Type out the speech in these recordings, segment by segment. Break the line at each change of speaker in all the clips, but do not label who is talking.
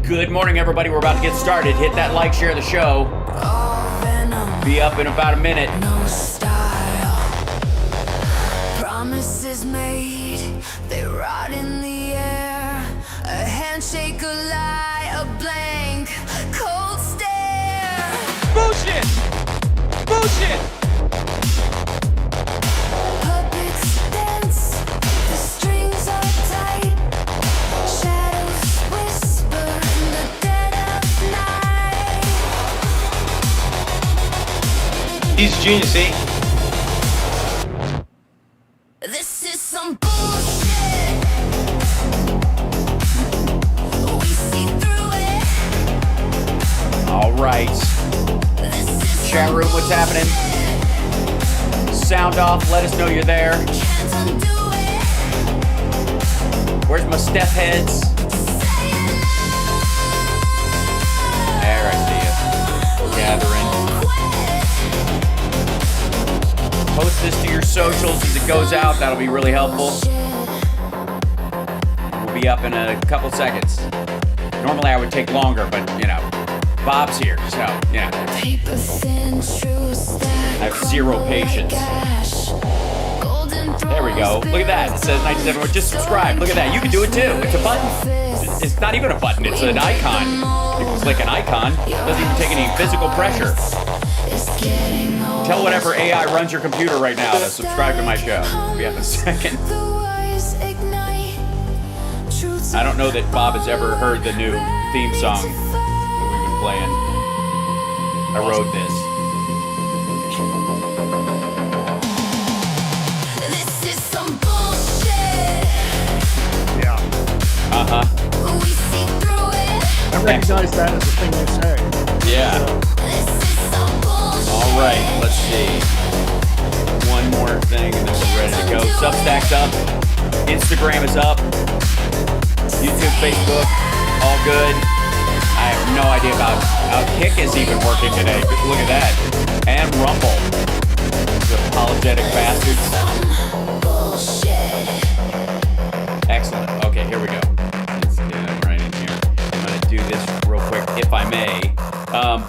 Good morning, everybody. We're about to get started. Hit that like, share the show. Be up in about a minute.
No style. Promises made, they rot in the air. A handshake, a lie, a blank, cold stare.
Bullshit! Bullshit!
Puppets dance, the strings are tight. Shadows whisper in the dead of night.
He's a genius, eh?
This is some bullshit. We see through it.
All right.
This is
Chat room, what's happening? Sound off. Let us know you're there.
can't undo it.
Where's my step heads?
Say it
There, I see you. Gathering. Post this to your socials as it goes out. That'll be really helpful. We'll be up in a couple seconds. Normally I would take longer, but, you know, Bob's here, so, you know.
Paper thin truths that
I have zero patience. There we go. Look at that. It says 97. Just subscribe. Look at that. You can do it too. It's a button. It's not even a button. It's an icon. You can click an icon. It doesn't even take any physical pressure. Tell whatever AI runs your computer right now to subscribe to my show. We'll be up in a second. I don't know that Bob has ever heard the new theme song that we've been playing. I wrote this.
This is some bullshit.
Yeah,
Uh-huh.
We see through it.
I recognize that as a thing they say.
Yeah.
This is some bullshit.
All right, let's see. One more thing and then we're ready to go. Substack's up. Instagram is up. YouTube, Facebook, all good. I have no idea about how Kick is even working today. Look at that. And Rumble. The apologetic bastards. Excellent. Okay, here we go. Let's do that right in here. I'm going to do this real quick, if I may.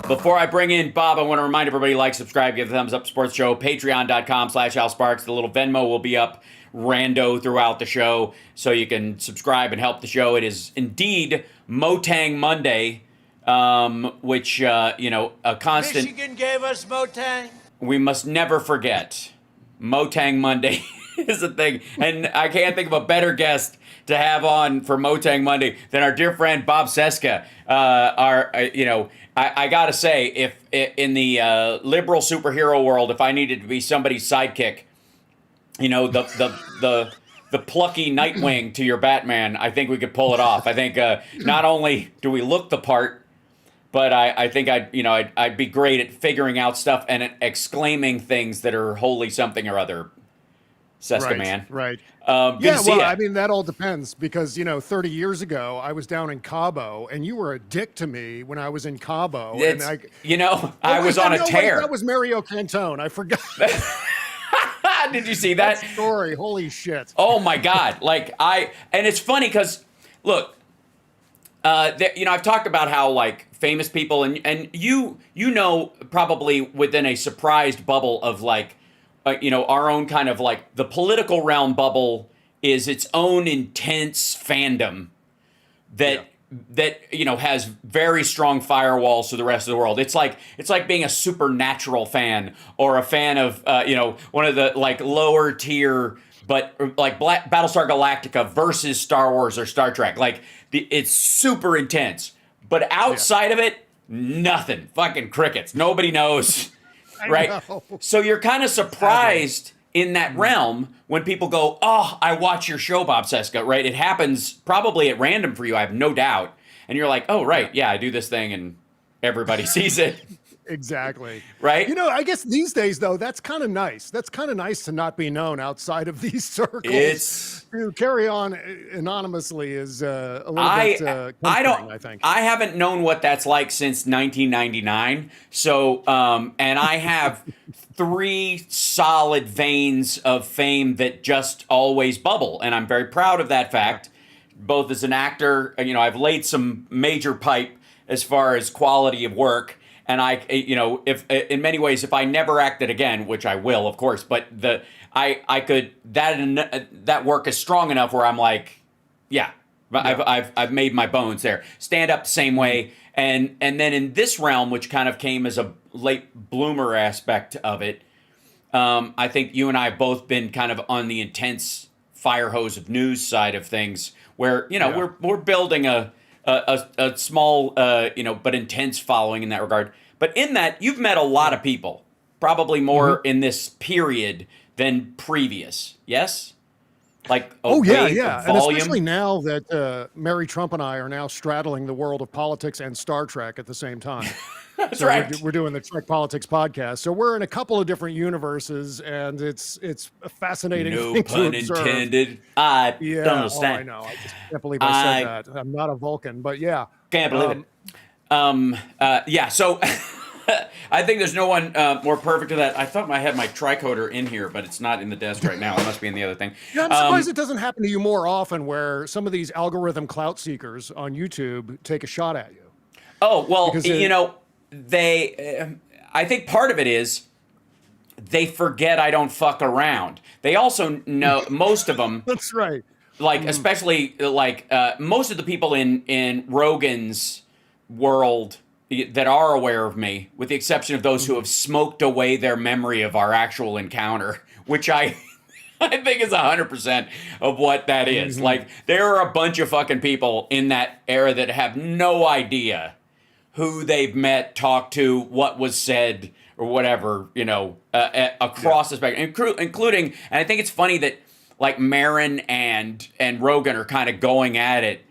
Before I bring in Bob, I want to remind everybody, like, subscribe, give a thumbs up, sports show, patreon.com/AlSparks. The little Venmo will be up rando throughout the show, so you can subscribe and help the show. It is indeed Motang Monday, which, you know, a constant...
Michigan gave us Motang.
We must never forget. Motang Monday is a thing. And I can't think of a better guest to have on for Motang Monday than our dear friend Bob Cesca. You know, I got to say, if in the liberal superhero world, if I needed to be somebody's sidekick, you know, the plucky Nightwing to your Batman, I think we could pull it off. I think not only do we look the part, but I think I'd be great at figuring out stuff and exclaiming things that are wholly something or other. Cesca, man.
Right.
Good
Yeah,
to see
well,
ya.
I mean, that all depends because, 30 years ago, I was down in Cabo, and you were a dick to me when I was in Cabo.
It's,
and
I was on a tear.
Wait, that was Mario Cantone. I forgot
Did you see
that
that?
story. Holy shit.
Oh my God! And it's funny because look, I've talked about how like famous people and you know probably within a surprised bubble of like our own kind of like the political realm bubble is its own intense fandom that has very strong firewalls to the rest of the world. It's like being a Supernatural fan or a fan of one of the like lower tier, but like Battlestar Galactica versus Star Wars or Star Trek. Like it's super intense, but outside of it, nothing. Fucking crickets. Nobody knows, right? So you're kind of surprised in that realm when people go, oh, I watch your show, Bob Cesca, right? It happens probably at random for you, I have no doubt. And you're like, oh, right, yeah, I do this thing and everybody sees it.
Exactly.
Right?
I guess these days, though, that's kind of nice. That's kind of nice to not be known outside of these circles. To carry on anonymously is a little bit comforting, I think.
I haven't known what that's like since 1999. So, and I have 3 solid veins of fame that just always bubble. And I'm very proud of that fact. both as an actor, I've laid some major pipe as far as quality of work. And if in many ways, if I never acted again, which I will, of course, but I could, that work is strong enough where I'm like, yeah. I've made my bones there. Stand up the same way. And then in this realm, which kind of came as a late bloomer aspect of it, I think you and I have both been kind of on the intense fire hose of news side of things, where we're building a small but intense following in that regard. But in that, you've met a lot of people, probably more in this period than previous. Yes. Like
yeah. And especially now that Mary Trump and I are now straddling the world of politics and Star Trek at the same time.
That's
so
right.
We're doing the Trek Politics podcast. So we're in a couple of different universes, and it's a fascinating thing to observe.
No pun intended. I don't understand.
I know. I just can't believe I said that. I'm not a Vulcan, but yeah.
Can't believe it. So I think there's no one more perfect to that. I thought I had my tricoder in here, but it's not in the desk right now. It must be in the other thing.
Yeah, I'm surprised it doesn't happen to you more often, where some of these algorithm clout seekers on YouTube take a shot at you.
Oh, well, I think part of it is they forget I don't fuck around. They also know, most of them.
That's right.
Like, especially, most of the people in Rogan's world that are aware of me, with the exception of those who have smoked away their memory of our actual encounter, which I think is 100% of what that is. Like, there are a bunch of fucking people in that era that have no idea who they've met, talked to, what was said, or whatever, across the spectrum, including, and I think it's funny that, like, Marin and Rogan are kind of going at it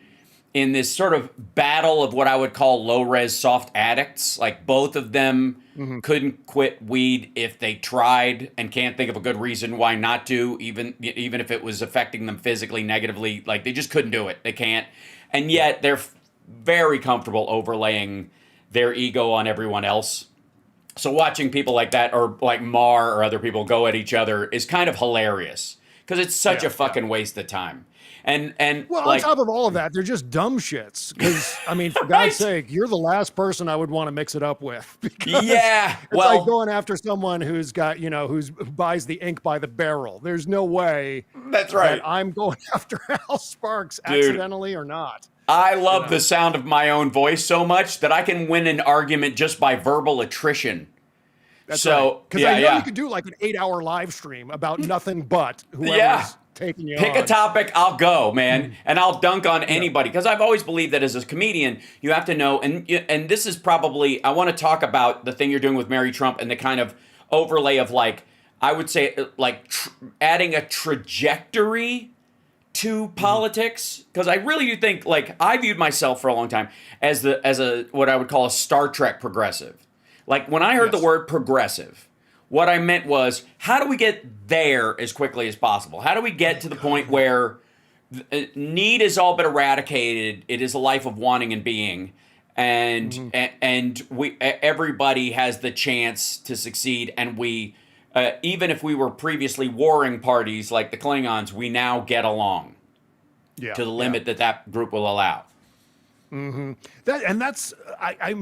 in this sort of battle of what I would call low-res soft addicts. Like, both of them couldn't quit weed if they tried, and can't think of a good reason why not to, even if it was affecting them physically negatively. Like, they just couldn't do it. They can't. And yet they're very comfortable overlaying their ego on everyone else. So watching people like that, or like Mar or other people, go at each other is kind of hilarious, because it's such a fucking waste of time. And
well,
like,
on top of all of that, they're just dumb shits. Because, I mean, for God's sake, you're the last person I would want to mix it up with.
Yeah,
it's like going after someone who's got, who buys the ink by the barrel. There's no way.
That's right.
That I'm going after Al Sparks, accidentally or not.
I love the sound of my own voice so much that I can win an argument just by verbal attrition.
That's right. Because I know you could do like an 8-hour live stream about nothing but whoever's taking you
Pick
on.
a topic, I'll go, man, and I'll dunk on anybody. Because I've always believed that as a comedian, you have to know, and this is probably, I want to talk about the thing you're doing with Mary Trump and the kind of overlay of, like, I would say, like, adding a trajectory to politics, because I really do think, like, I viewed myself for a long time as a what I would call a Star Trek progressive. Like, when I heard the word progressive, what I meant was, how do we get there as quickly as possible? How do we get to the point where need has all been eradicated? It is a life of wanting and being, and everybody has the chance to succeed, and we. Even if we were previously warring parties like the Klingons, we now get along to the limit that group will allow.
I'm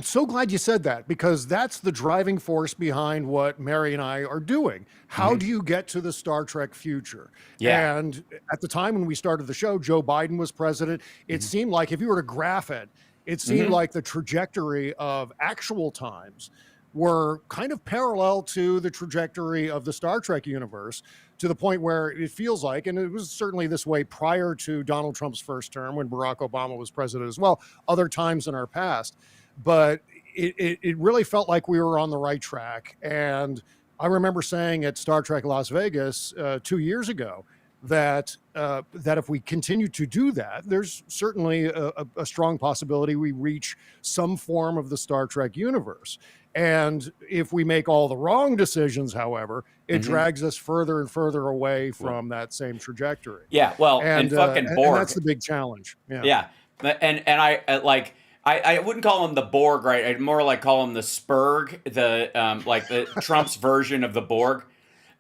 so glad you said that, because that's the driving force behind what Mary and I are doing. How do you get to the Star Trek future?
Yeah.
And at the time when we started the show, Joe Biden was president. It seemed like, if you were to graph it, it seemed like the trajectory of actual times were kind of parallel to the trajectory of the Star Trek universe, to the point where it feels like, and it was certainly this way prior to Donald Trump's first term, when Barack Obama was president as well, other times in our past, but it really felt like we were on the right track. And I remember saying at Star Trek Las Vegas 2 years ago that if we continue to do that, there's certainly a strong possibility we reach some form of the Star Trek universe. And if we make all the wrong decisions, however, it drags us further and further away from that same trajectory.
Yeah, well, and fucking Borg.
And that's the big challenge.
Yeah. And I wouldn't call him the Borg, right? I'd more like call him the Spurg, the Trump's version of the Borg.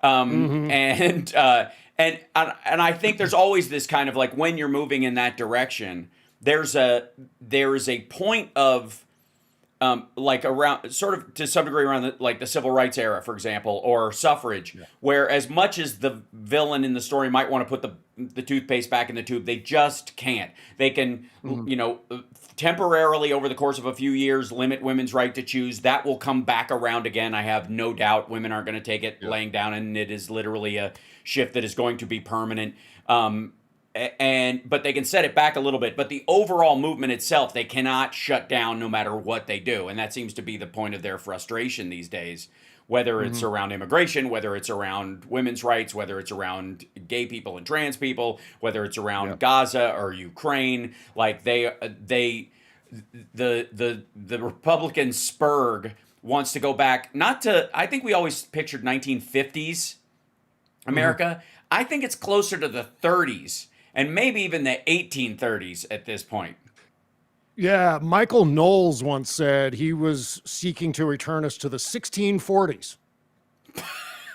And and I think there's always this kind of like, when you're moving in that direction, there is a point of like around, sort of to some degree, around like the civil rights era, for example, or suffrage, where as much as the villain in the story might want to put the toothpaste back in the tube, they just can't. They can, temporarily over the course of a few years limit women's right to choose. That will come back around again. I have no doubt women aren't going to take it laying down, and it is literally a shift that is going to be permanent. But they can set it back a little bit. But the overall movement itself, they cannot shut down no matter what they do. And that seems to be the point of their frustration these days, whether it's around immigration, whether it's around women's rights, whether it's around gay people and trans people, whether it's around Gaza or Ukraine. Like the Republican Spurg wants to go back, not to, I think we always pictured 1950s America. I think it's closer to the 30s. And maybe even the 1830s at this point.
Yeah, Michael Knowles once said he was seeking to return us to the 1640s.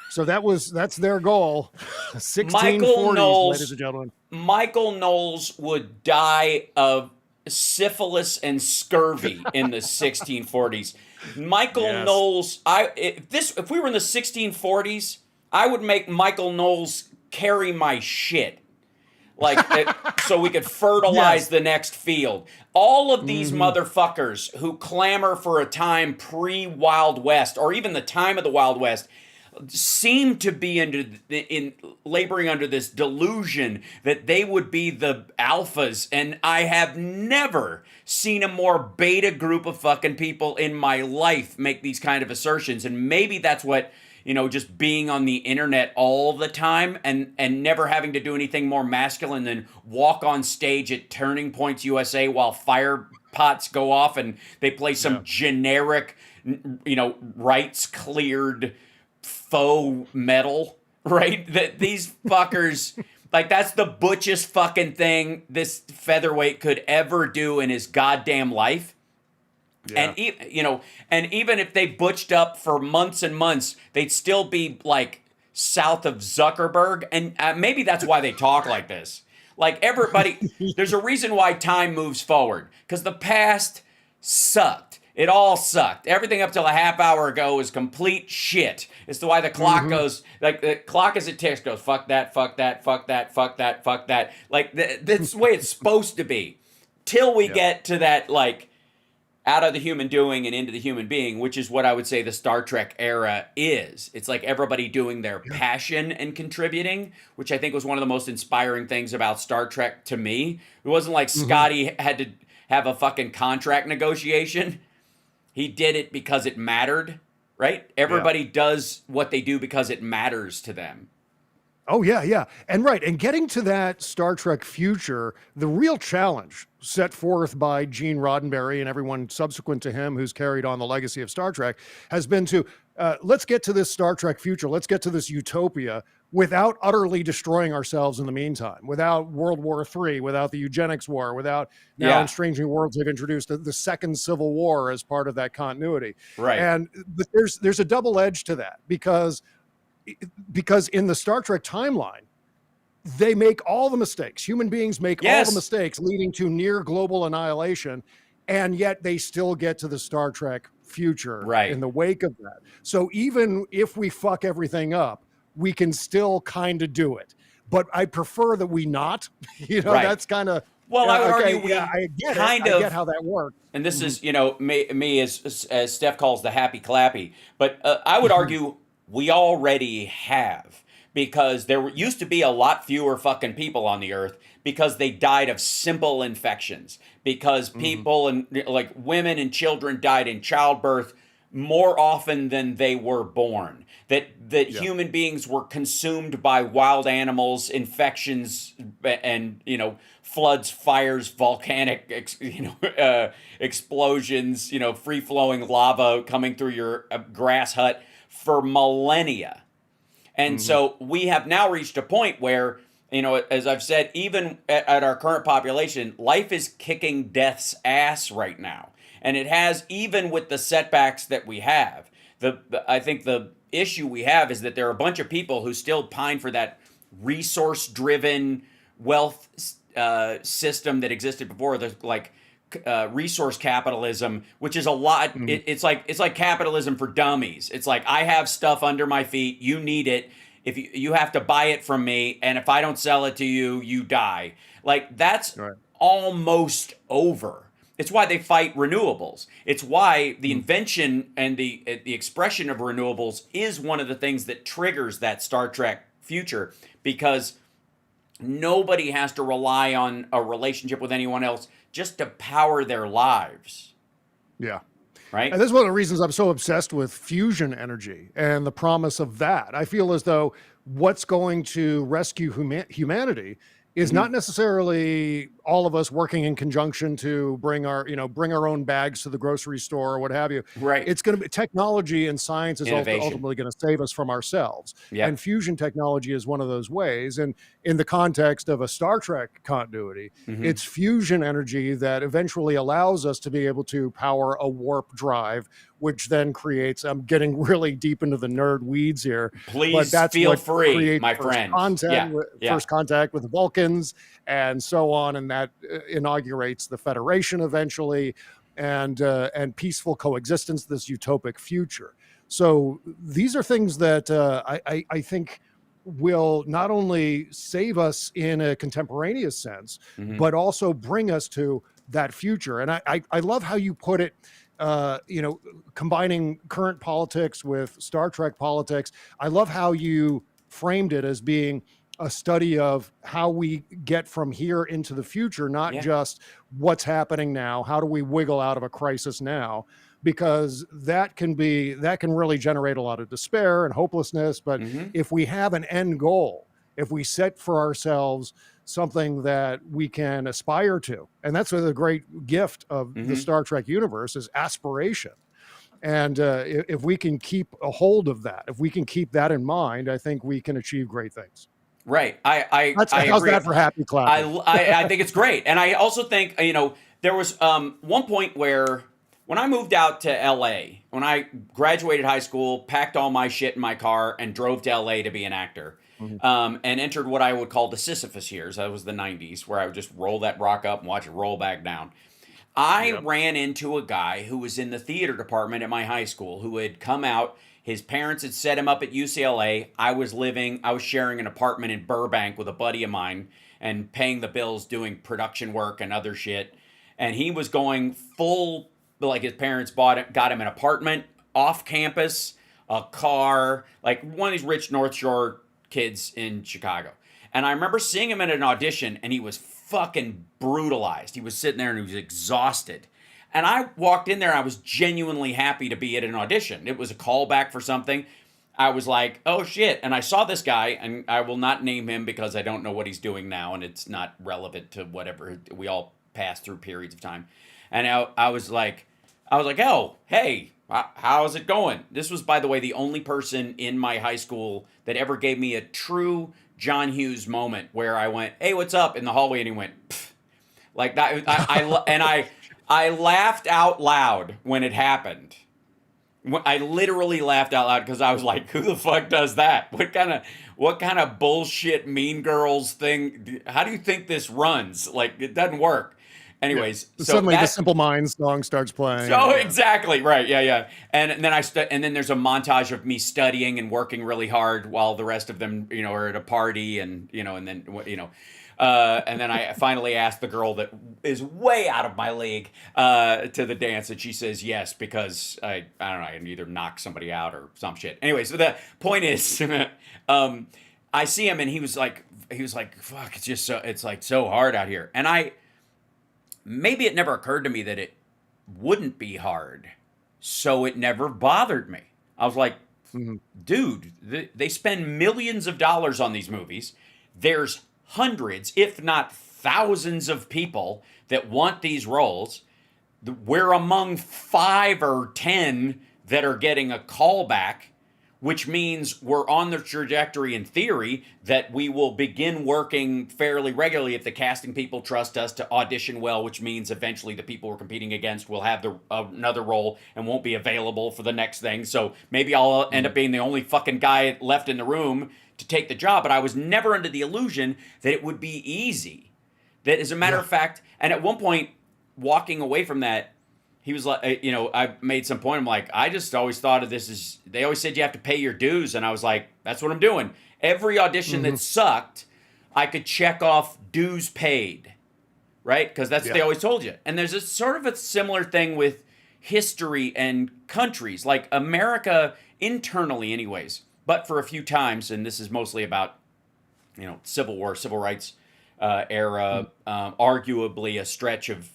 So that's their goal. 1640s, ladies and gentlemen.
Michael Knowles would die of syphilis and scurvy in the 1640s. Michael Knowles, if we were in the 1640s, I would make Michael Knowles carry my shit. So we could fertilize the next field. All of these motherfuckers who clamor for a time pre-Wild West, or even the time of the Wild West, seem to be laboring under this delusion that they would be the alphas. And I have never seen a more beta group of fucking people in my life make these kind of assertions. And maybe that's what, just being on the internet all the time and never having to do anything more masculine than walk on stage at Turning Points USA while fire pots go off and they play some generic, rights cleared faux metal, right? That these fuckers, like, that's the butchest fucking thing this featherweight could ever do in his goddamn life. Yeah. And even if they butched up for months and months, they'd still be like south of Zuckerberg. And maybe that's why they talk like this. Like, everybody, there's a reason why time moves forward, because the past sucked. It all sucked. Everything up till a half hour ago was complete shit. It's the why the clock goes, like, the clock as it ticks goes, fuck that, fuck that, fuck that, fuck that, fuck that. Like, that's the way it's supposed to be. Till we get to that, like, out of the human doing and into the human being, which is what I would say the Star Trek era is. It's like everybody doing their passion and contributing, which I think was one of the most inspiring things about Star Trek to me. It wasn't like Scotty had to have a fucking contract negotiation. He did it because it mattered, right? Everybody does what they do because it matters to them.
Oh, yeah. And getting to that Star Trek future, the real challenge set forth by Gene Roddenberry and everyone subsequent to him who's carried on the legacy of Star Trek has been to, let's get to this Star Trek future, let's get to this utopia without utterly destroying ourselves in the meantime, without World War III, without the eugenics war, without now in Strange New Worlds they've introduced the second Civil War as part of that continuity.
Right.
But there's a double edge to that because in the Star Trek timeline, they make all the mistakes. Human beings make all the mistakes leading to near global annihilation, and yet they still get to the Star Trek future in the wake of that. So even if we fuck everything up, we can still kind of do it. But I prefer that we not. That's kind of...
Well, I would argue
I get how that works.
And this is, me as Steph calls the happy clappy. But I would argue we already have, because there used to be a lot fewer fucking people on the earth because they died of simple infections, because people and like women and children died in childbirth more often than they were born, that human beings were consumed by wild animals, infections, and floods, fires, volcanic explosions, free flowing lava coming through your grass hut for millennia. And so we have now reached a point where, as I've said, even at our current population, life is kicking death's ass right now. And it has, even with the setbacks that we have. I think the issue we have is that there are a bunch of people who still pine for that resource-driven wealth system that existed before, the like resource capitalism, which is a lot. It's like capitalism for dummies. It's like, I have stuff under my feet. You need it. If you have to buy it from me, and if I don't sell it to you, you die. Like, that's almost over. It's why they fight renewables. It's why the invention and the expression of renewables is one of the things that triggers that Star Trek future, because nobody has to rely on a relationship with anyone else just to power their lives.
Yeah.
Right.
And this is one of the reasons I'm so obsessed with fusion energy and the promise of that. I feel as though what's going to rescue humanity is not necessarily all of us working in conjunction to bring our own bags to the grocery store or what have you.
Right.
It's going to be technology, and science is
Innovation.
ultimately going to save us from ourselves.
Yep.
And fusion technology is one of those ways. And in the context of a Star Trek continuity, it's fusion energy that eventually allows us to be able to power a warp drive, which then creates, I'm getting really deep into the nerd weeds here.
Please
but that's
feel
what
free,
creates
my
first
friend.
First contact with the Vulcans and so on. And that inaugurates the Federation eventually, and peaceful coexistence, this utopic future. So these are things that I think will not only save us in a contemporaneous sense, but also bring us to that future. And I love how you put it, combining current politics with Star Trek politics. I love how you framed it as being a study of how we get from here into the future, not just what's happening now. How do we wiggle out of a crisis now? Because that can really generate a lot of despair and hopelessness. But if we have an end goal, if we set for ourselves something that we can aspire to, and that's the great gift of the Star Trek universe, is aspiration. And if we can keep a hold of that, if we can keep that in mind, I think we can achieve great things.
Right. I
how's
agree.
that for happy clapping?
I think it's great. And I also think, there was one point where, when I moved out to LA, when I graduated high school, packed all my shit in my car and drove to LA to be an actor, and entered what I would call the Sisyphus years. That was the 90s, where I would just roll that rock up and watch it roll back down. I ran into a guy who was in the theater department at my high school, who had come out. His parents had set him up at UCLA. I was sharing an apartment in Burbank with a buddy of mine and paying the bills, doing production work and other shit. And he was going full, like, his parents got him an apartment off campus, a car, like one of these rich North Shore kids in Chicago. And I remember seeing him at an audition, and he was fucking brutalized. He was sitting there and he was exhausted. And I walked in there, I was genuinely happy to be at an audition. It was a callback for something. I was like, oh shit. And I saw this guy, and I will not name him because I don't know what he's doing now, and it's not relevant to whatever. We all pass through periods of time. And I was like, oh, hey, how's it going? This was, by the way, the only person in my high school that ever gave me a true John Hughes moment where I went, hey, what's up, in the hallway, and he went, pfft. Like that. I laughed out loud when it happened. I literally laughed out loud because I was like, who the fuck does that? What kind of bullshit Mean Girls thing? How do you think this runs? Like, it doesn't work. Anyways,
so suddenly the Simple Minds song starts playing.
So exactly right, yeah. And then there's a montage of me studying and working really hard while the rest of them, are at a party, and and then I finally asked the girl that is way out of my league to the dance, and she says yes because I don't know, I can either knock somebody out or some shit. Anyway, so the point is, I see him, and he was like, fuck, it's like so hard out here, and maybe it never occurred to me that it wouldn't be hard, so it never bothered me. I was like, dude, they spend millions of dollars on these movies. There's hundreds, if not thousands, of people that want these roles. We're among 5 or 10 that are getting a callback. which means we're on the trajectory in theory that we will begin working fairly regularly if the casting people trust us to audition well, which means eventually the people we're competing against will have another role and won't be available for the next thing. So maybe I'll end up being the only fucking guy left in the room to take the job. But I was never under the illusion that it would be easy. That, as a matter of fact, and at one point, walking away from that, he was like, I made some point. I'm like, I just always thought of this as, they always said you have to pay your dues. And I was like, that's what I'm doing. Every audition that sucked, I could check off dues paid, right? Because that's what they always told you. And there's a sort of a similar thing with history and countries, like America internally anyways, but for a few times, and this is mostly about, Civil War, civil rights era, arguably a stretch of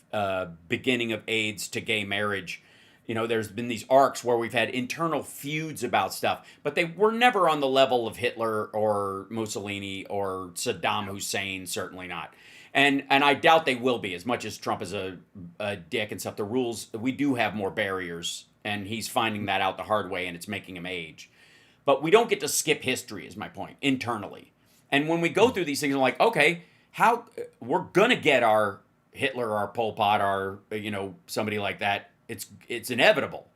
beginning of AIDS to gay marriage. There's been these arcs where we've had internal feuds about stuff, but they were never on the level of Hitler or Mussolini or Saddam Hussein, certainly not. And I doubt they will be, as much as Trump is a dick and stuff. The rules, we do have more barriers, and he's finding that out the hard way, and it's making him age. But we don't get to skip history, is my point, internally. And when we go through these things, I'm like, okay, how we're gonna get our Hitler, our Pol Pot, our somebody like that. It's inevitable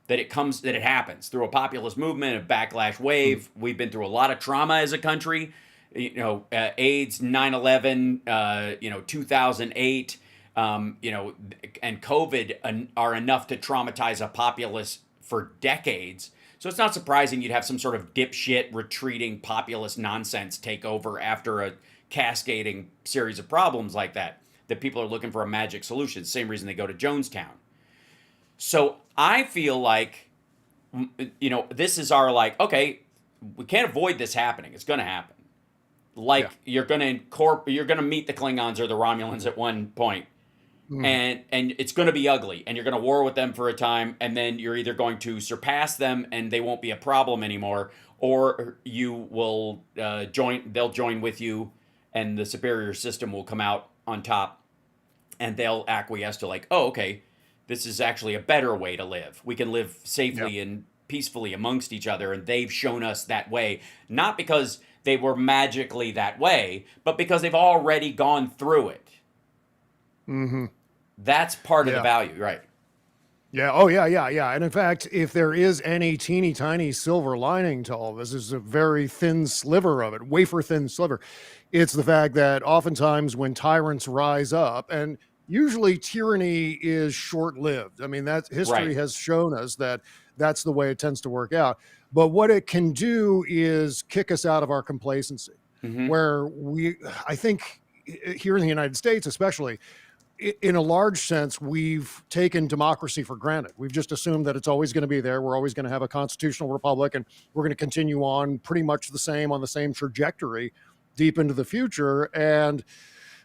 that it happens through a populist movement, a backlash wave. We've been through a lot of trauma as a country. AIDS, 9/11, 2008, and COVID are enough to traumatize a populace for decades. So it's not surprising you'd have some sort of dipshit retreating populist nonsense take over after a cascading series of problems like that people are looking for a magic solution. Same reason they go to Jonestown. So I feel like, this is our okay, we can't avoid this happening. It's going to happen. You're going to meet the Klingons or the Romulans at one point, and it's going to be ugly, and you're going to war with them for a time, and then you're either going to surpass them and they won't be a problem anymore, or you will they'll join with you, and the superior system will come out on top, and they'll acquiesce to oh, okay, this is actually a better way to live. We can live safely and peacefully amongst each other, and they've shown us that way, not because they were magically that way, but because they've already gone through it. Mm-hmm. That's part of the value, right?
Yeah. Oh, yeah. And in fact, if there is any teeny tiny silver lining to all this, is a very thin sliver of it, wafer thin sliver. It's the fact that oftentimes when tyrants rise up, and usually tyranny is short-lived. I mean, that history has shown us that that's the way it tends to work out. But what it can do is kick us out of our complacency, where I think here in the United States, especially, in a large sense, we've taken democracy for granted. We've just assumed that it's always going to be there. We're always going to have a constitutional republic, and we're going to continue on pretty much on the same trajectory deep into the future. And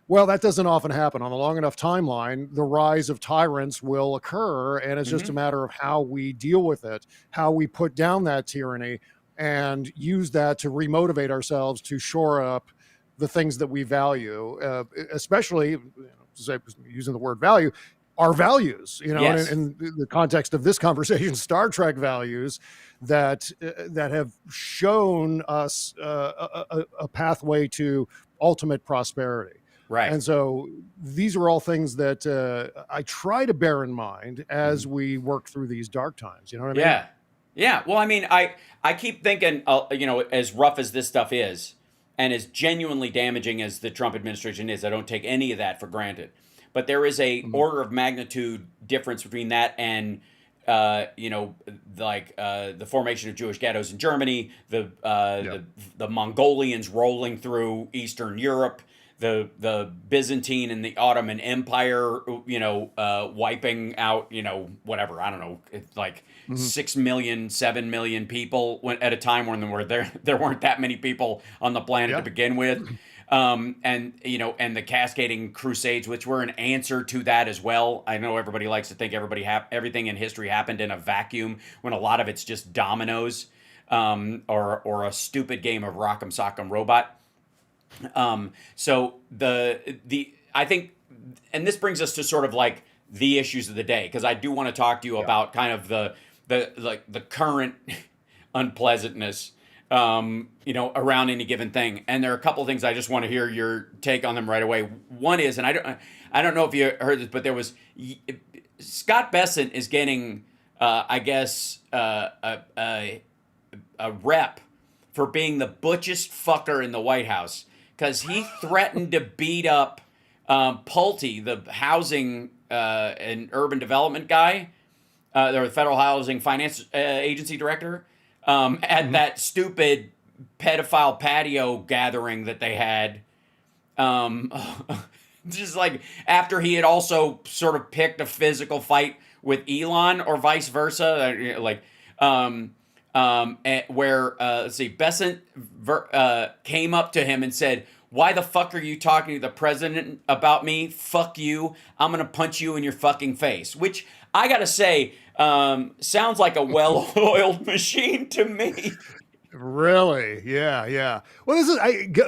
well, that doesn't often happen. On a long enough timeline, the rise of tyrants will occur, and it's just a matter of how we deal with it, how we put down that tyranny and use that to remotivate ourselves to shore up the things that we value, especially, using the word value, our values,
Yes.
in the context of this conversation, Star Trek values that have shown us a pathway to ultimate prosperity.
Right.
And so these are all things that I try to bear in mind as we work through these dark times. You know what I mean?
Yeah. Well, I mean, I keep thinking, as rough as this stuff is, and as genuinely damaging as the Trump administration is, I don't take any of that for granted. But there is a order of magnitude difference between that and, the formation of Jewish ghettos in Germany, the Mongolians rolling through Eastern Europe, the Byzantine and the Ottoman Empire, wiping out, whatever, I don't know, it's 6 million, 7 million people at a time when there weren't that many people on the planet to begin with. And the cascading crusades, which were an answer to that as well. I know everybody likes to think everything in history happened in a vacuum, when a lot of it's just dominoes, or a stupid game of Rock'em Sock'em Robot. So I think, and this brings us to sort of the issues of the day, because I do want to talk to you about kind of the current unpleasantness, around any given thing. And there are a couple of things I just want to hear your take on them right away. One is, and I don't know if you heard this, but there was Scott Bessent is getting, I guess, a rep for being the butchest fucker in the White House because he threatened to beat up Pulte, the housing and urban development guy, the Federal Housing Finance Agency director, at that stupid pedophile patio gathering that they had. Just like after he had also sort of picked a physical fight with Elon or vice versa, where let's see, Bessent came up to him and said, "Why the fuck are you talking to the president about me? Fuck you. I'm going to punch you in your fucking face." Which I got to say, sounds like a well-oiled machine to me.
Really? Yeah. Well, this is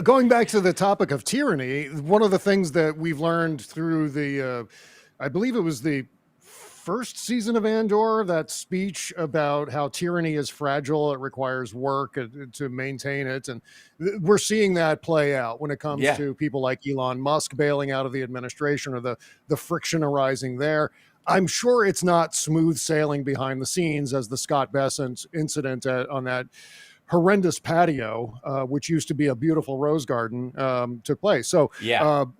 going back to the topic of tyranny. One of the things that we've learned through the, I believe it was the first season of Andor, that speech about how tyranny is fragile, it requires work to maintain it, and we're seeing that play out when it comes to people like Elon Musk bailing out of the administration or the friction arising there. I'm sure it's not smooth sailing behind the scenes as the Scott Bessent incident on that horrendous patio, which used to be a beautiful rose garden, took place. So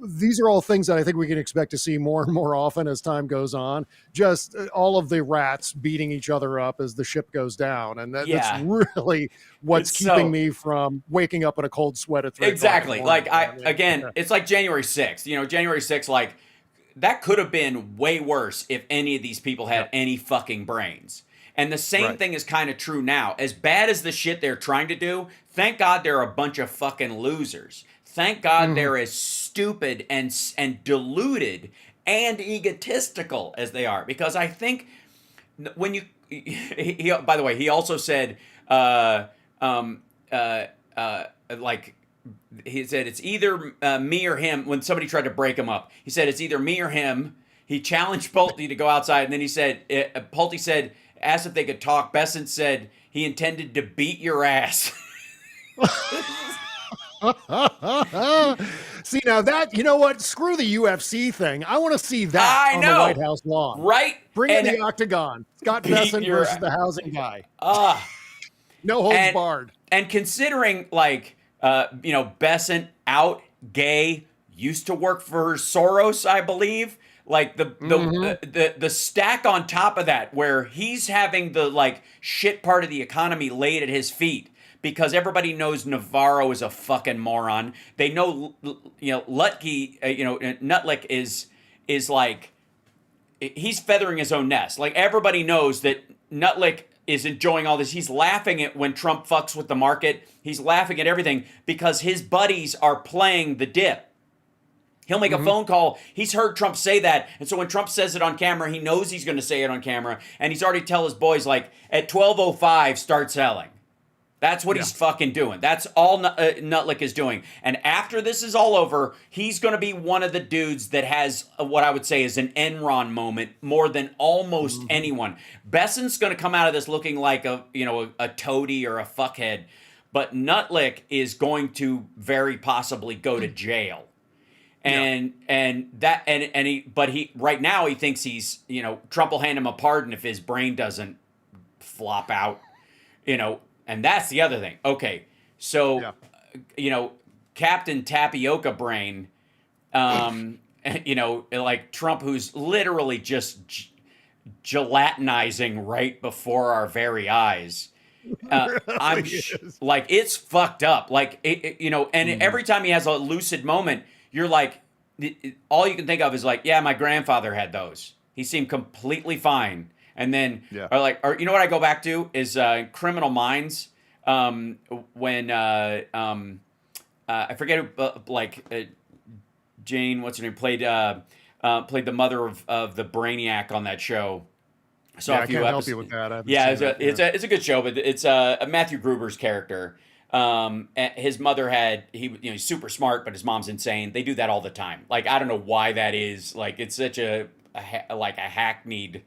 these are all things that I think we can expect to see more and more often as time goes on. Just all of the rats beating each other up as the ship goes down. And that's really what's keeping me from waking up in a cold sweat at 3
Exactly. It's like January 6th. January 6th, like, that could have been way worse if any of these people had any fucking brains. And the same thing is kind of true now. As bad as the shit they're trying to do, thank God they're a bunch of fucking losers. Thank God they're as stupid and deluded and egotistical as they are. Because I think when you... by the way, he also said, he said, it's either me or him. When somebody tried to break him up, he said, it's either me or him. He challenged Pulte to go outside. And then he said, Pulte said... asked if they could talk. Bessent said he intended to beat your ass.
See, now that, you know what? Screw the UFC thing. I want to see that on the White House lawn.
Right?
Bring in the octagon. Scott Bessent versus the housing guy. No holds barred.
And considering, Bessent, out, gay, used to work for Soros, I believe. Like the stack on top of that, where he's having the shit part of the economy laid at his feet because everybody knows Navarro is a fucking moron. They know, Lutke, Nutlick is like, he's feathering his own nest. Like, everybody knows that Nutlick is enjoying all this. He's laughing at when Trump fucks with the market. He's laughing at everything because his buddies are playing the dip. He'll make a phone call. He's heard Trump say that. And so when Trump says it on camera, he knows he's going to say it on camera. And he's already tell his boys, at 12:05, start selling. That's what he's fucking doing. That's all Nutlick is doing. And after this is all over, he's going to be one of the dudes that has what I would say is an Enron moment more than almost anyone. Bessent's going to come out of this looking like a toady or a fuckhead. But Nutlick is going to very possibly go to jail. And he right now he thinks he's, Trump will hand him a pardon if his brain doesn't flop out, and that's the other thing. Okay. So, Captain Tapioca Brain, like Trump, who's literally just gelatinizing right before our very eyes. I'm like, it's fucked up. Like, and every time he has a lucid moment, you're like, all you can think of is like, yeah, my grandfather had those. He seemed completely fine. And then, or you know what I go back to is Criminal Minds, when I forget who, Jane, what's her name, played the mother of the Brainiac on that show. So
I can't help you with that.
It's a good show, but it's Matthew Gruber's character. His mother he's super smart, but his mom's insane. They do that all the time. Like, I don't know why that is. Like, it's such a hackneyed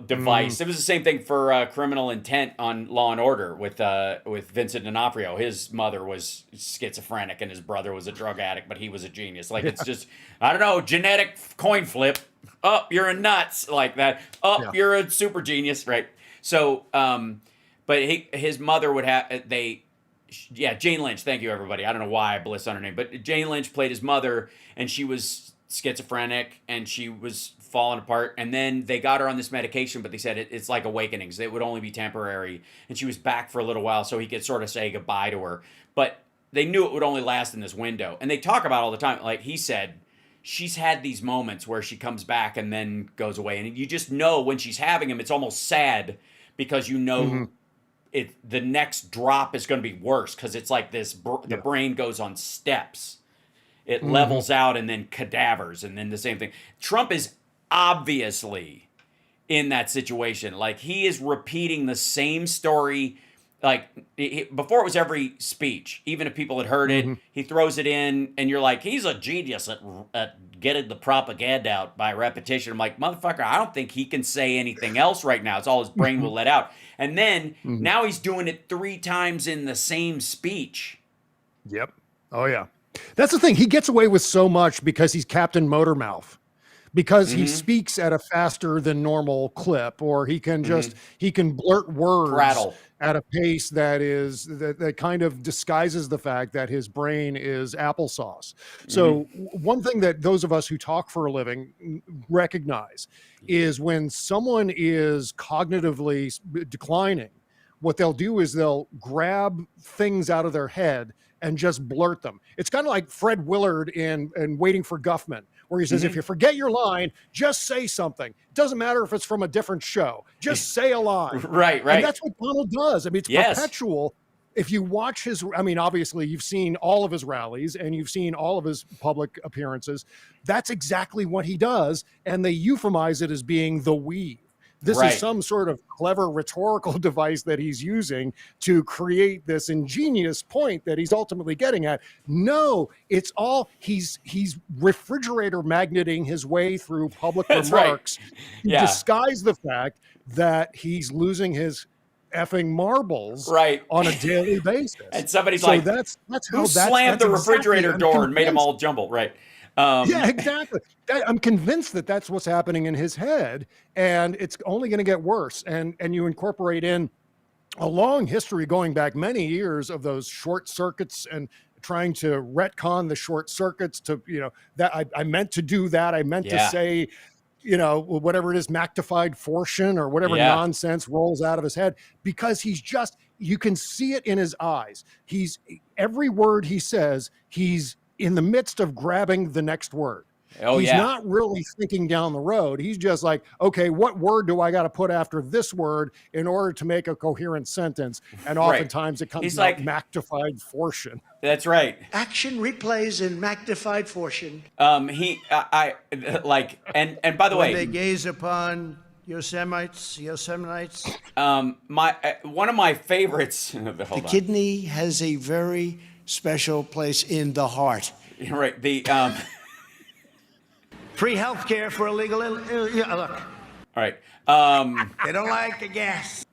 device. It was the same thing for Criminal Intent on Law and Order with Vincent D'Onofrio. His mother was schizophrenic and his brother was a drug addict, but he was a genius. Like it's just, I don't know, genetic coin flip. Oh, you're a nuts like that. Oh, you're a super genius, right? So, but his mother would have Jane Lynch. Thank you, everybody. I don't know why I bliss on her name, but Jane Lynch played his mother, and she was schizophrenic and she was falling apart. And then they got her on this medication, but they said it's like awakenings. It would only be temporary, and she was back for a little while, so he could sort of say goodbye to her. But they knew it would only last in this window, and they talk about it all the time. Like he said, she's had these moments where she comes back and then goes away, and you just know when she's having them, it's almost sad because you know the next drop is going to be worse because it's like this. The brain goes on steps. It levels out and then cadavers, and then the same thing. Trump is obviously in that situation. Like he is repeating the same story. Like before, it was every speech. Even if people had heard it, he throws it in, and you're like, he's a genius at getting the propaganda out by repetition. I'm like, motherfucker, I don't think he can say anything else right now. It's all his brain will let out. And then now he's doing it 3 times in the same speech.
Yep. Oh yeah. That's the thing. He gets away with so much because he's Captain Motormouth. Because he speaks at a faster than normal clip, or he can just he can blurt words at a pace that kind of disguises the fact that his brain is applesauce. So one thing that those of us who talk for a living recognize is when someone is cognitively declining, what they'll do is they'll grab things out of their head and just blurt them. It's kind of like Fred Willard in Waiting for Guffman, where he says, if you forget your line, just say something. It doesn't matter if it's from a different show. Just say a line.
Right.
And that's what Donald does. I mean, it's perpetual. If you watch obviously you've seen all of his rallies and you've seen all of his public appearances. That's exactly what he does. And they euphemize it as being the we. This is some sort of clever rhetorical device that he's using to create this ingenious point that he's ultimately getting at. No, it's all he's refrigerator magneting his way through public remarks to disguise the fact that he's losing his effing marbles on a daily basis.
And somebody's
so
like,
that's
who slammed the refrigerator door and made them all jumble, right?
Yeah, exactly. I'm convinced that that's what's happening in his head, and it's only going to get worse. And you incorporate in a long history going back many years of those short circuits and trying to retcon the short circuits to, that I meant to do that. I meant to say, whatever it is, magnified fortune or whatever nonsense rolls out of his head, because you can see it in his eyes. Every word he says, he's in the midst of grabbing the next word. He's not really thinking down the road. He's just like, okay, what word do I got to put after this word in order to make a coherent sentence? And oftentimes it comes out like magnified fortune.
That's right.
Action replays in magnified fortune.
And by the way,
they gaze upon Yosemite.
One of my favorites.
The kidney has a very special place in the heart.
Right.
Free health care for illegal. Look.
All right.
They don't like the gas.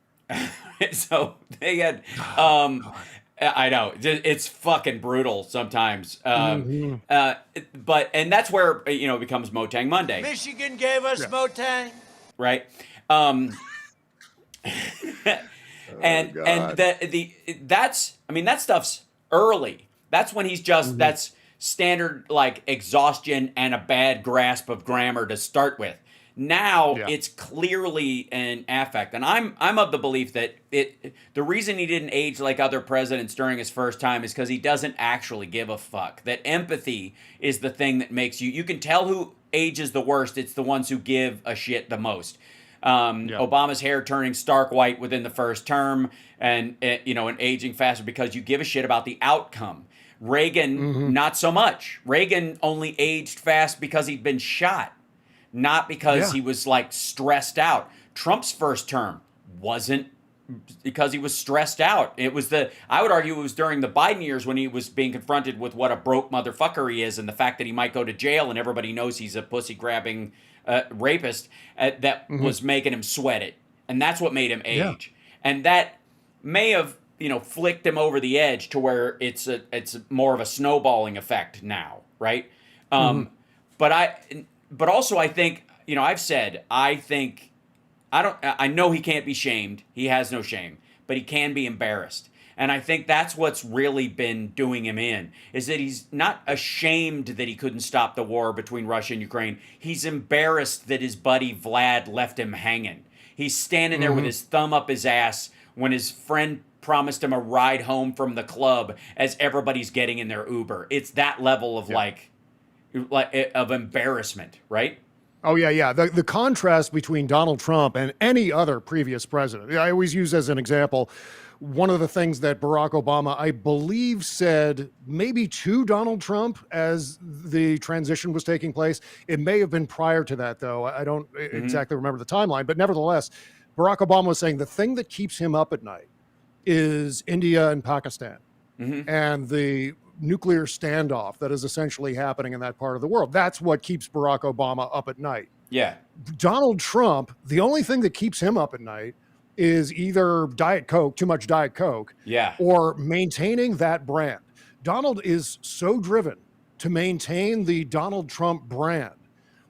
So they had. I know it's fucking brutal sometimes. But that's where it becomes Motang Monday.
Michigan gave us Motang.
Right. And that stuff's early. That's when he's just that's standard like exhaustion and a bad grasp of grammar to start with. Now it's clearly an affect, and I'm of the belief that the reason he didn't age like other presidents during his first time is because he doesn't actually give a fuck. That empathy is the thing that makes you can tell who ages the worst. It's the ones who give a shit the most. Obama's hair turning stark white within the first term, and and aging faster because you give a shit about the outcome. Reagan, not so much. Reagan only aged fast because he'd been shot, not because he was like stressed out. Trump's first term wasn't because he was stressed out. It was I would argue it was during the Biden years when he was being confronted with what a broke motherfucker he is and the fact that he might go to jail and everybody knows he's a pussy grabbing rapist that was making him sweat it, and that's what made him
Yeah.
age, and that may have flicked him over the edge to where it's more of a snowballing effect now, right? But also I think I've said I know he can't be shamed. He has no shame, but he can be embarrassed. And I think that's what's really been doing him in, is that he's not ashamed that he couldn't stop the war between Russia and Ukraine. He's embarrassed that his buddy Vlad left him hanging. He's standing there with his thumb up his ass when his friend promised him a ride home from the club as everybody's getting in their Uber. It's that level of of embarrassment, right?
Oh, yeah. The contrast between Donald Trump and any other previous president. I always use as an example, one of the things that Barack Obama, I believe, said maybe to Donald Trump as the transition was taking place. It may have been prior to that, though. I don't exactly remember the timeline. But nevertheless, Barack Obama was saying the thing that keeps him up at night is India and Pakistan and the nuclear standoff that is essentially happening in that part of the world. That's what keeps Barack Obama up at night.
Yeah.
Donald Trump, the only thing that keeps him up at night is either Diet Coke, too much Diet Coke, or maintaining that brand. Donald is so driven to maintain the Donald Trump brand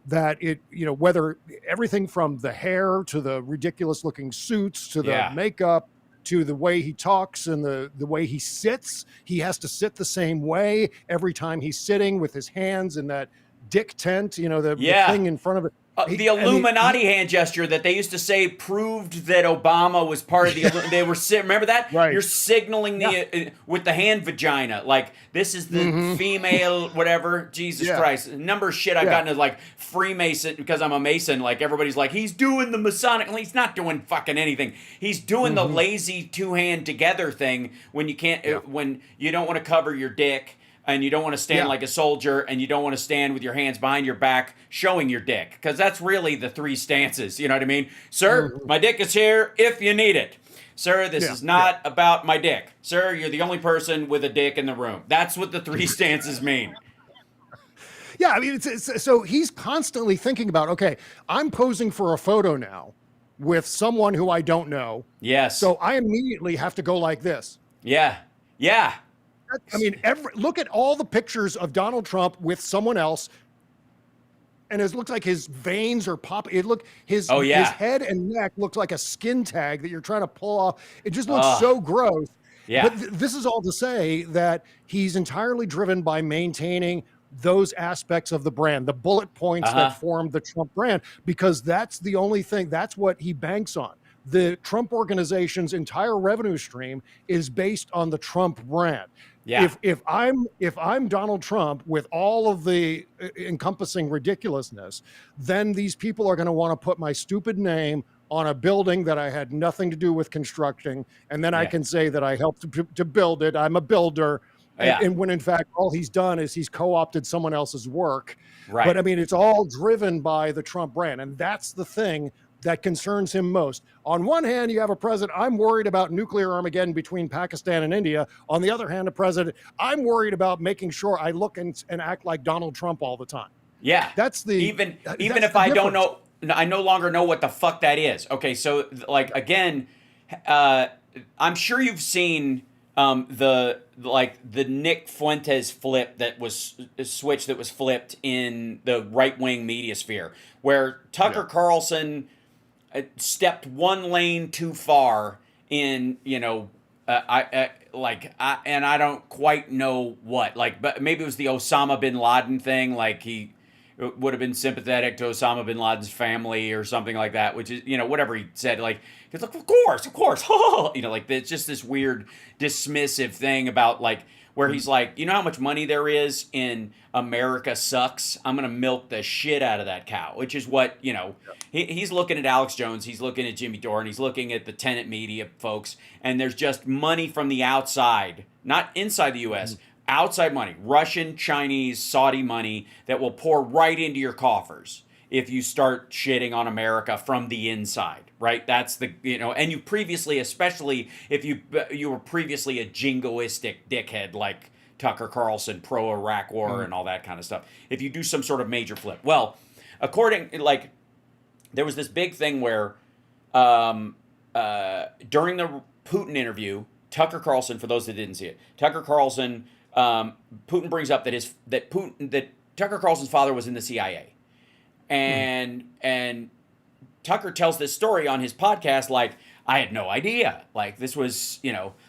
that it, whether everything from the hair to the ridiculous looking suits to the makeup to the way he talks and the way he sits, he has to sit the same way every time he's sitting with his hands in that dick tent, the thing in front of it.
The Illuminati hand gesture that they used to say proved that Obama was part of the. They were remember that?
Right.
You're signaling with the hand vagina, like this is the female whatever. Jesus Christ, a number of shit I've gotten to Freemason because I'm a Mason. Like everybody's like he's doing the Masonic. He's not doing fucking anything. He's doing the lazy two hand together thing when you can't when you don't want to cover your dick. And you don't want to stand like a soldier, and you don't want to stand with your hands behind your back showing your dick. Because that's really the three stances, you know what I mean? Sir, my dick is here if you need it. Sir, this is not about my dick. Sir, you're the only person with a dick in the room. That's what the three stances mean.
Yeah, I mean, it's so he's constantly thinking about, okay, I'm posing for a photo now with someone who I don't know.
Yes.
So I immediately have to go like this.
Yeah.
I mean, look at all the pictures of Donald Trump with someone else, and it looks like his veins are popping. His head and neck looks like a skin tag that you're trying to pull off. It just looks so gross.
Yeah.
But this is all to say that he's entirely driven by maintaining those aspects of the brand, the bullet points that form the Trump brand, because that's the only thing. That's what he banks on. The Trump organization's entire revenue stream is based on the Trump brand.
Yeah.
If I'm Donald Trump with all of the encompassing ridiculousness, then these people are going to want to put my stupid name on a building that I had nothing to do with constructing, and then I can say that I helped to build it. I'm a builder. And when in fact all he's done is he's co-opted someone else's work.
Right.
But I mean, it's all driven by the Trump brand, and that's the thing that concerns him most. On one hand, you have a president, I'm worried about nuclear Armageddon between Pakistan and India. On the other hand, a president, I'm worried about making sure I look and act like Donald Trump all the time.
Yeah.
That's the
even
that's
if
the
I don't
difference.
know, I no longer know what the fuck that is. Okay, so again, I'm sure you've seen the Nick Fuentes flip that was a switch that was flipped in the right-wing media sphere, where Tucker Carlson stepped one lane too far in, I don't quite know what, but maybe it was the Osama bin Laden thing, like he would have been sympathetic to Osama bin Laden's family or something like that, which is, whatever he said, he's like, of course, it's just this weird dismissive thing about where he's like, you know how much money there is in America sucks? I'm going to milk the shit out of that cow, which is what, he's looking at Alex Jones, he's looking at Jimmy Dore, and he's looking at the tenant media folks, and there's just money from the outside, not inside the U.S., outside money, Russian, Chinese, Saudi money that will pour right into your coffers if you start shitting on America from the inside, right? That's the, and you previously, especially if you were previously a jingoistic dickhead like Tucker Carlson, pro-Iraq war and all that kind of stuff. If you do some sort of major flip. Well, there was this big thing where during the Putin interview, Tucker Carlson, for those that didn't see it, Tucker Carlson, Putin brings up that Tucker Carlson's father was in the CIA, and Tucker tells this story on his podcast like, I had no idea. Like, this was,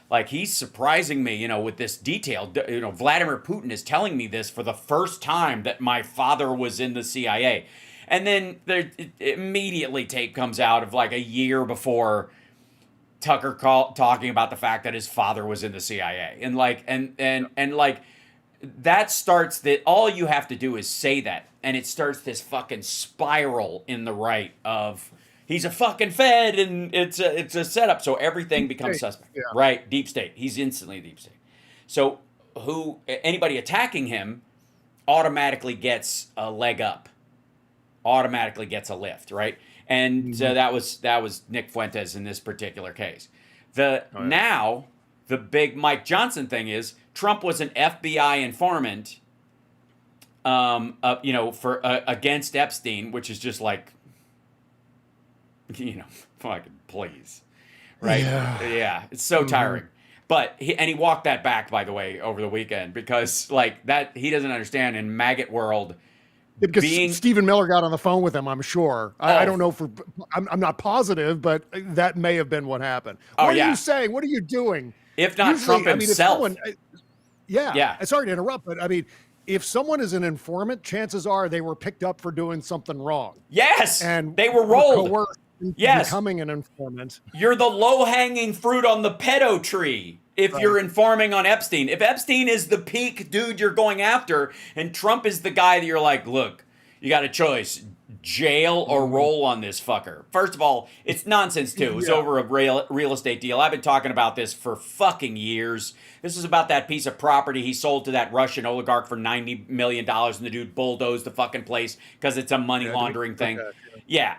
like, he's surprising me, with this detail. Vladimir Putin is telling me this for the first time, that my father was in the CIA. And then immediately tape comes out of like a year before Tucker talking about the fact that his father was in the CIA. And like, and like, that starts that all you have to do is say that. And it starts this fucking spiral in the right of, he's a fucking Fed and it's a setup. So everything becomes suspect, right? Deep state. He's instantly deep state. So anybody attacking him automatically gets a leg up, automatically gets a lift, right? And that was Nick Fuentes in this particular case. Now the big Mike Johnson thing is Trump was an FBI informant, for against Epstein, which is just like, fucking please, right? Yeah, it's so tiring. But he walked that back, by the way, over the weekend, because like that he doesn't understand in Magat world.
Because Stephen Miller got on the phone with him, I'm sure. I don't know I'm not positive, but that may have been what happened. What are you saying? What are you doing?
If not Trump himself.
Sorry to interrupt, but I mean, if someone is an informant, chances are they were picked up for doing something wrong.
Yes,
and
they were rolled.
Coerced into becoming an informant.
You're the low-hanging fruit on the pedo tree if you're informing on Epstein. If Epstein is the peak dude you're going after, and Trump is the guy that you're like, look, you got a choice. Jail or roll on this fucker. First of all, it's nonsense too. It's over a real estate deal. I've been talking about this for fucking years. This is about that piece of property he sold to that Russian oligarch for $90 million, and the dude bulldozed the fucking place because it's a money laundering thing.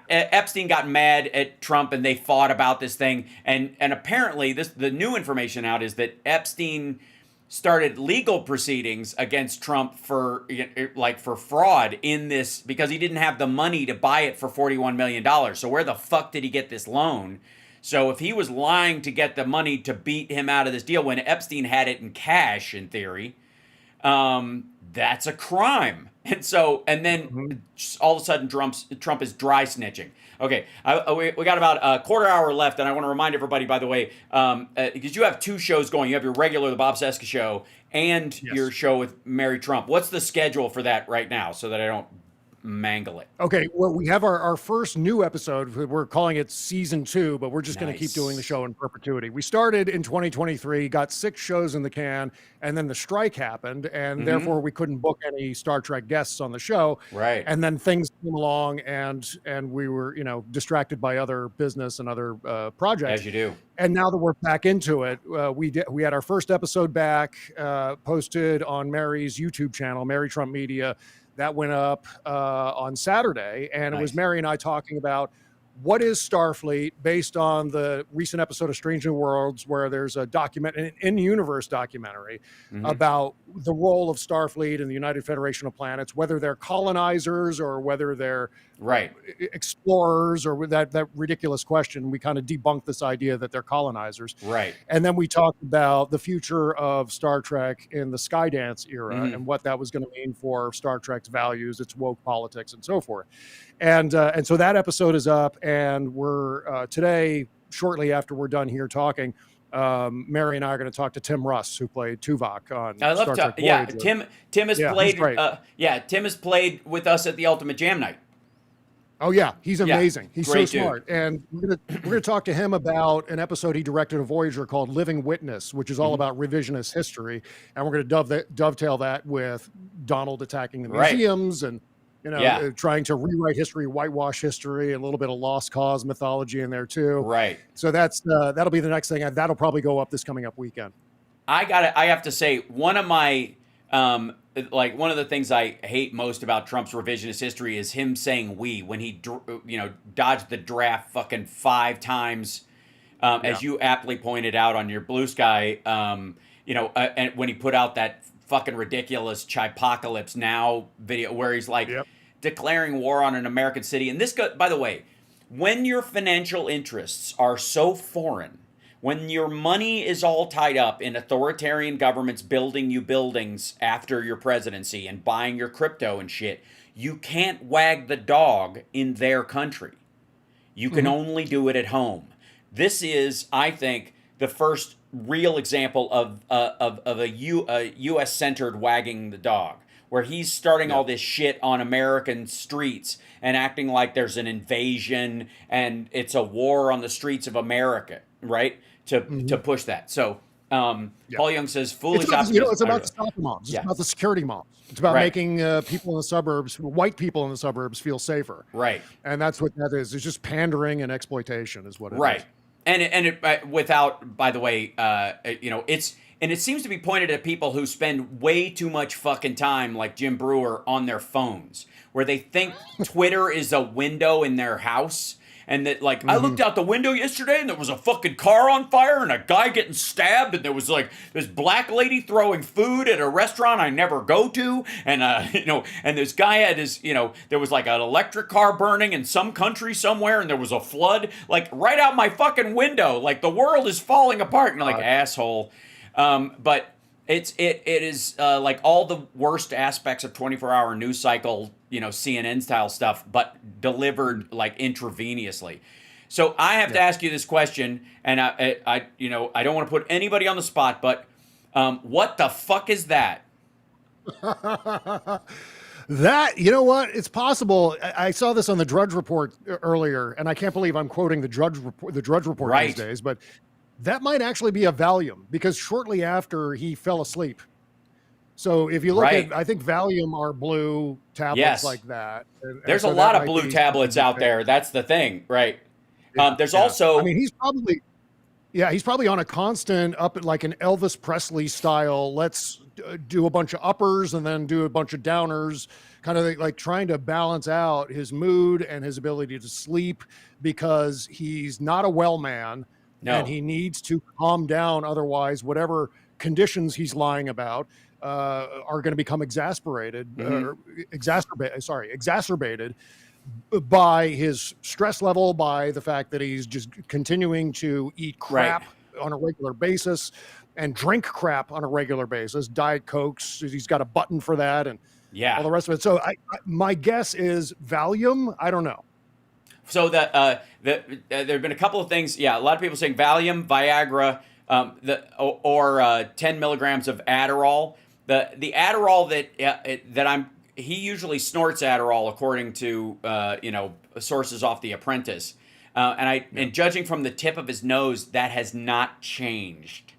Epstein got mad at Trump and they fought about this thing. And apparently the new information out is that Epstein started legal proceedings against Trump for fraud in this because he didn't have the money to buy it for $41 million. So where the fuck did he get this loan? So if he was lying to get the money to beat him out of this deal when Epstein had it in cash, in theory, that's a crime. And then all of a sudden Trump is dry snitching. Okay, we got about a quarter hour left, and I want to remind everybody, by the way, because you have two shows going. You have your regular, the Bob Cesca show, and your show with Mary Trump. What's the schedule for that right now, so that I don't mangle it?
Okay, well, we have our first new episode. We're calling it season 2, but we're just going to keep doing the show in perpetuity. We started in 2023, got 6 shows in the can, and then the strike happened, and therefore we couldn't book any Star Trek guests on the show.
Right.
And then things came along, and we were distracted by other business and other projects.
As you do.
And now that we're back into it, we had our first episode back, posted on Mary's YouTube channel, Mary Trump Media. That went up on Saturday, and it was Mary and I talking about what is Starfleet based on the recent episode of Strange New Worlds, where there's a an in-universe documentary about the role of Starfleet and the United Federation of Planets, whether they're colonizers or whether they're explorers, or that ridiculous question. We kind of debunked this idea that they're colonizers.
Right.
And then we talked about the future of Star Trek in the Skydance era and what that was going to mean for Star Trek's values, its woke politics, and so forth. And so that episode is up, and we're today, shortly after we're done here talking, Mary and I are going to talk to Tim Russ, who played Tuvok on Star Trek Voyager.
Tim has played. Tim has played with us at the Ultimate Jam Night.
Oh yeah, he's amazing. He's so
Great
smart.
dude.
And we're gonna talk to him about an episode he directed of Voyager called Living Witness, which is all about revisionist history. And we're gonna dovetail that with Donald attacking the museums and trying to rewrite history, whitewash history, a little bit of lost cause mythology in there too.
Right.
So that'll be the next thing. That'll probably go up this coming up weekend.
I have to say, one of my one of the things I hate most about Trump's revisionist history is him saying "we" when he dodged the draft fucking 5 times, as you aptly pointed out on your Blue Sky, and when he put out that fucking ridiculous Chipocalypse Now video where he's like, declaring war on an American city. And this, by the way, when your financial interests are so foreign, when your money is all tied up in authoritarian governments building you buildings after your presidency and buying your crypto and shit, you can't wag the dog in their country. You can only do it at home. This is, I think, the first real example of a U.S.-centered wagging the dog, where he's starting all this shit on American streets and acting like there's an invasion and it's a war on the streets of America, right? To push that. So Paul Young says, foolish optimism.
It's about the soccer moms. It's about the security moms. It's about making people in the suburbs, white people in the suburbs, feel safer.
Right.
And that's what that is. It's just pandering and exploitation is what it is.
Right. And it without, by the way, it seems to be pointed at people who spend way too much fucking time, like Jim Brewer, on their phones, where they think Twitter is a window in their house. And that, like, I looked out the window yesterday and there was a fucking car on fire and a guy getting stabbed, and there was like this black lady throwing food at a restaurant I never go to, and and this guy had his, there was like an electric car burning in some country somewhere, and there was a flood, like right out my fucking window, like the world is falling apart. And you're like, asshole. But it is like all the worst aspects of 24-hour news cycle, CNN style stuff, but delivered like intravenously. So I have to ask you this question, and I don't want to put anybody on the spot, but what the fuck is that?
That, you know what? It's possible. I saw this on the Drudge Report earlier, and I can't believe I'm quoting the Drudge Report these days, but that might actually be a Valium, because shortly after he fell asleep. So if you look at, I think Valium are blue tablets like that.
There's a lot of blue tablets out there. That's the thing, right? There's also,
I mean, he's probably on a constant up at like an Elvis Presley style. Let's do a bunch of uppers and then do a bunch of downers, kind of like trying to balance out his mood and his ability to sleep, because he's not a well man. No. And he needs to calm down. Otherwise, whatever conditions he's lying about are going to become exacerbated by his stress level, by the fact that he's just continuing to eat crap on a regular basis and drink crap on a regular basis. Diet Cokes, he's got a button for that, and all the rest of it. So my guess is Valium. I don't know.
So there have been a couple of things. Yeah, a lot of people saying Valium, Viagra, or 10 milligrams of Adderall. The Adderall he usually snorts Adderall, according to sources off The Apprentice, and judging from the tip of his nose, that has not changed.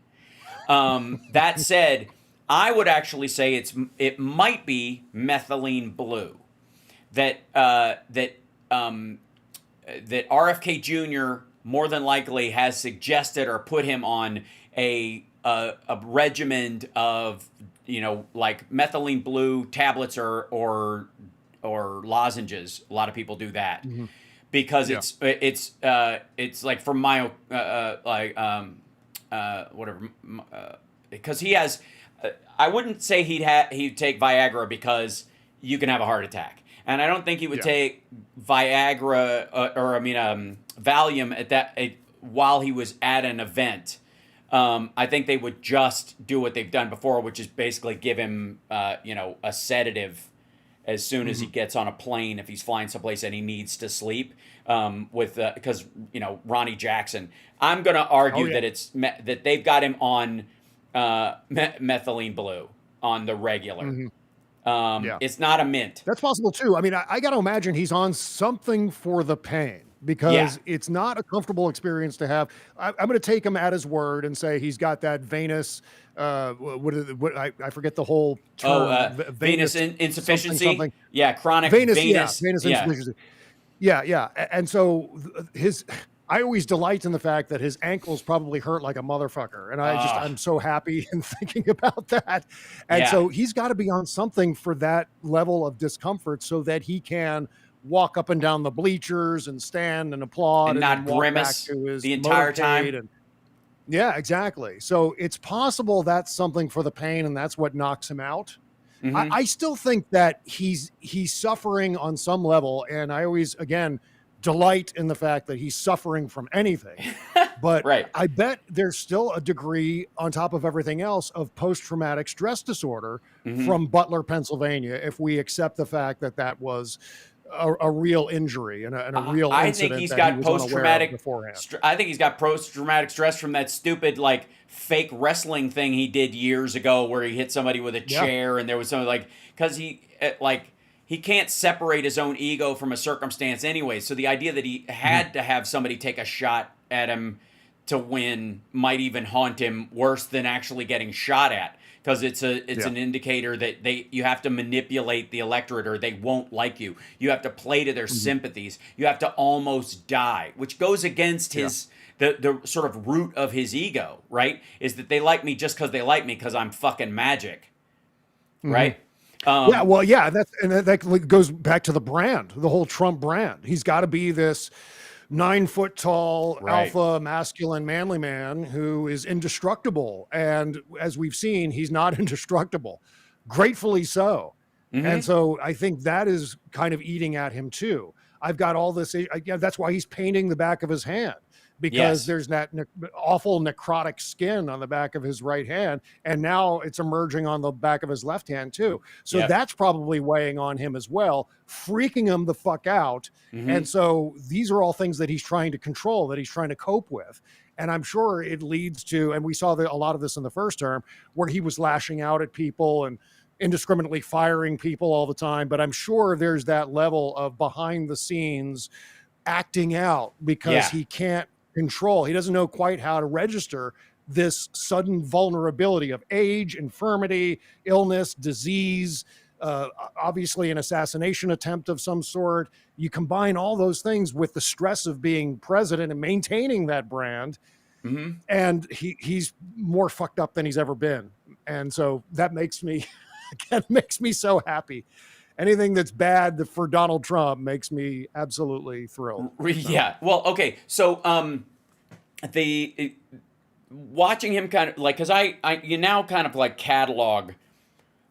That said, I would actually say it might be methylene blue. That RFK Jr. more than likely has suggested or put him on a regimen of like methylene blue tablets or lozenges. A lot of people do that because it's like for because he has. I wouldn't say he'd take Viagra because you can have a heart attack. And I don't think he would take Viagra Valium while he was at an event. I think they would just do what they've done before, which is basically give him, a sedative as soon as he gets on a plane if he's flying someplace and he needs to sleep. Because Ronnie Jackson, I'm going to argue that that they've got him on methylene blue on the regular. It's not a mint.
That's possible too. I mean, I got to imagine he's on something for the pain, because it's not a comfortable experience to have. I'm going to take him at his word and say he's got that venous. I forget the whole term.
Venous insufficiency.
Something.
Yeah, chronic venous
insufficiency. Yeah. And so I always delight in the fact that his ankles probably hurt like a motherfucker. And I'm so happy in thinking about that. And so he's got to be on something for that level of discomfort so that he can walk up and down the bleachers and stand and applaud
and not grimace the entire time.
Yeah, exactly. So it's possible that's something for the pain, and that's what knocks him out. I still think that he's suffering on some level, and I always again delight in the fact that he's suffering from anything. But
Right.
I bet there's still a degree on top of everything else of post-traumatic stress disorder from Butler, Pennsylvania, if we accept the fact that that was a real injury and a real
I
incident
think he's
that
got
he was unaware of
post-traumatic.
beforehand.
I think he's got post-traumatic stress from that stupid like fake wrestling thing he did years ago, where he hit somebody with a chair, and there was something like because he can't separate his own ego from a circumstance anyway. So the idea that he had to have somebody take a shot at him to win might even haunt him worse than actually getting shot at, because it's an indicator that you have to manipulate the electorate or they won't like you. You have to play to their sympathies. You have to almost die, which goes against his the sort of root of his ego, right? Is that they like me just because they like me because I'm fucking magic, right?
That goes back to the brand, the whole Trump brand. He's got to be this 9 foot tall, alpha, masculine, manly man who is indestructible. And as we've seen, he's not indestructible, gratefully so. And so I think that is kind of eating at him too. I've got all this. That's why he's painting the back of his hand, because there's that awful necrotic skin on the back of his right hand. And now it's emerging on the back of his left hand too. So that's probably weighing on him as well, freaking him the fuck out. And so these are all things that he's trying to control, that he's trying to cope with. And I'm sure it leads to, and we saw a lot of this in the first term, where he was lashing out at people and indiscriminately firing people all the time. But I'm sure there's that level of behind the scenes acting out because he can't control. He doesn't know quite how to register this sudden vulnerability of age, infirmity, illness, disease, obviously an assassination attempt of some sort. You combine all those things with the stress of being president and maintaining that brand, and he's more fucked up than he's ever been. And so that makes me so happy. Anything that's bad for Donald Trump makes me absolutely thrilled.
Yeah. Well, okay. So, watching him kind of like, cause you now kind of like catalog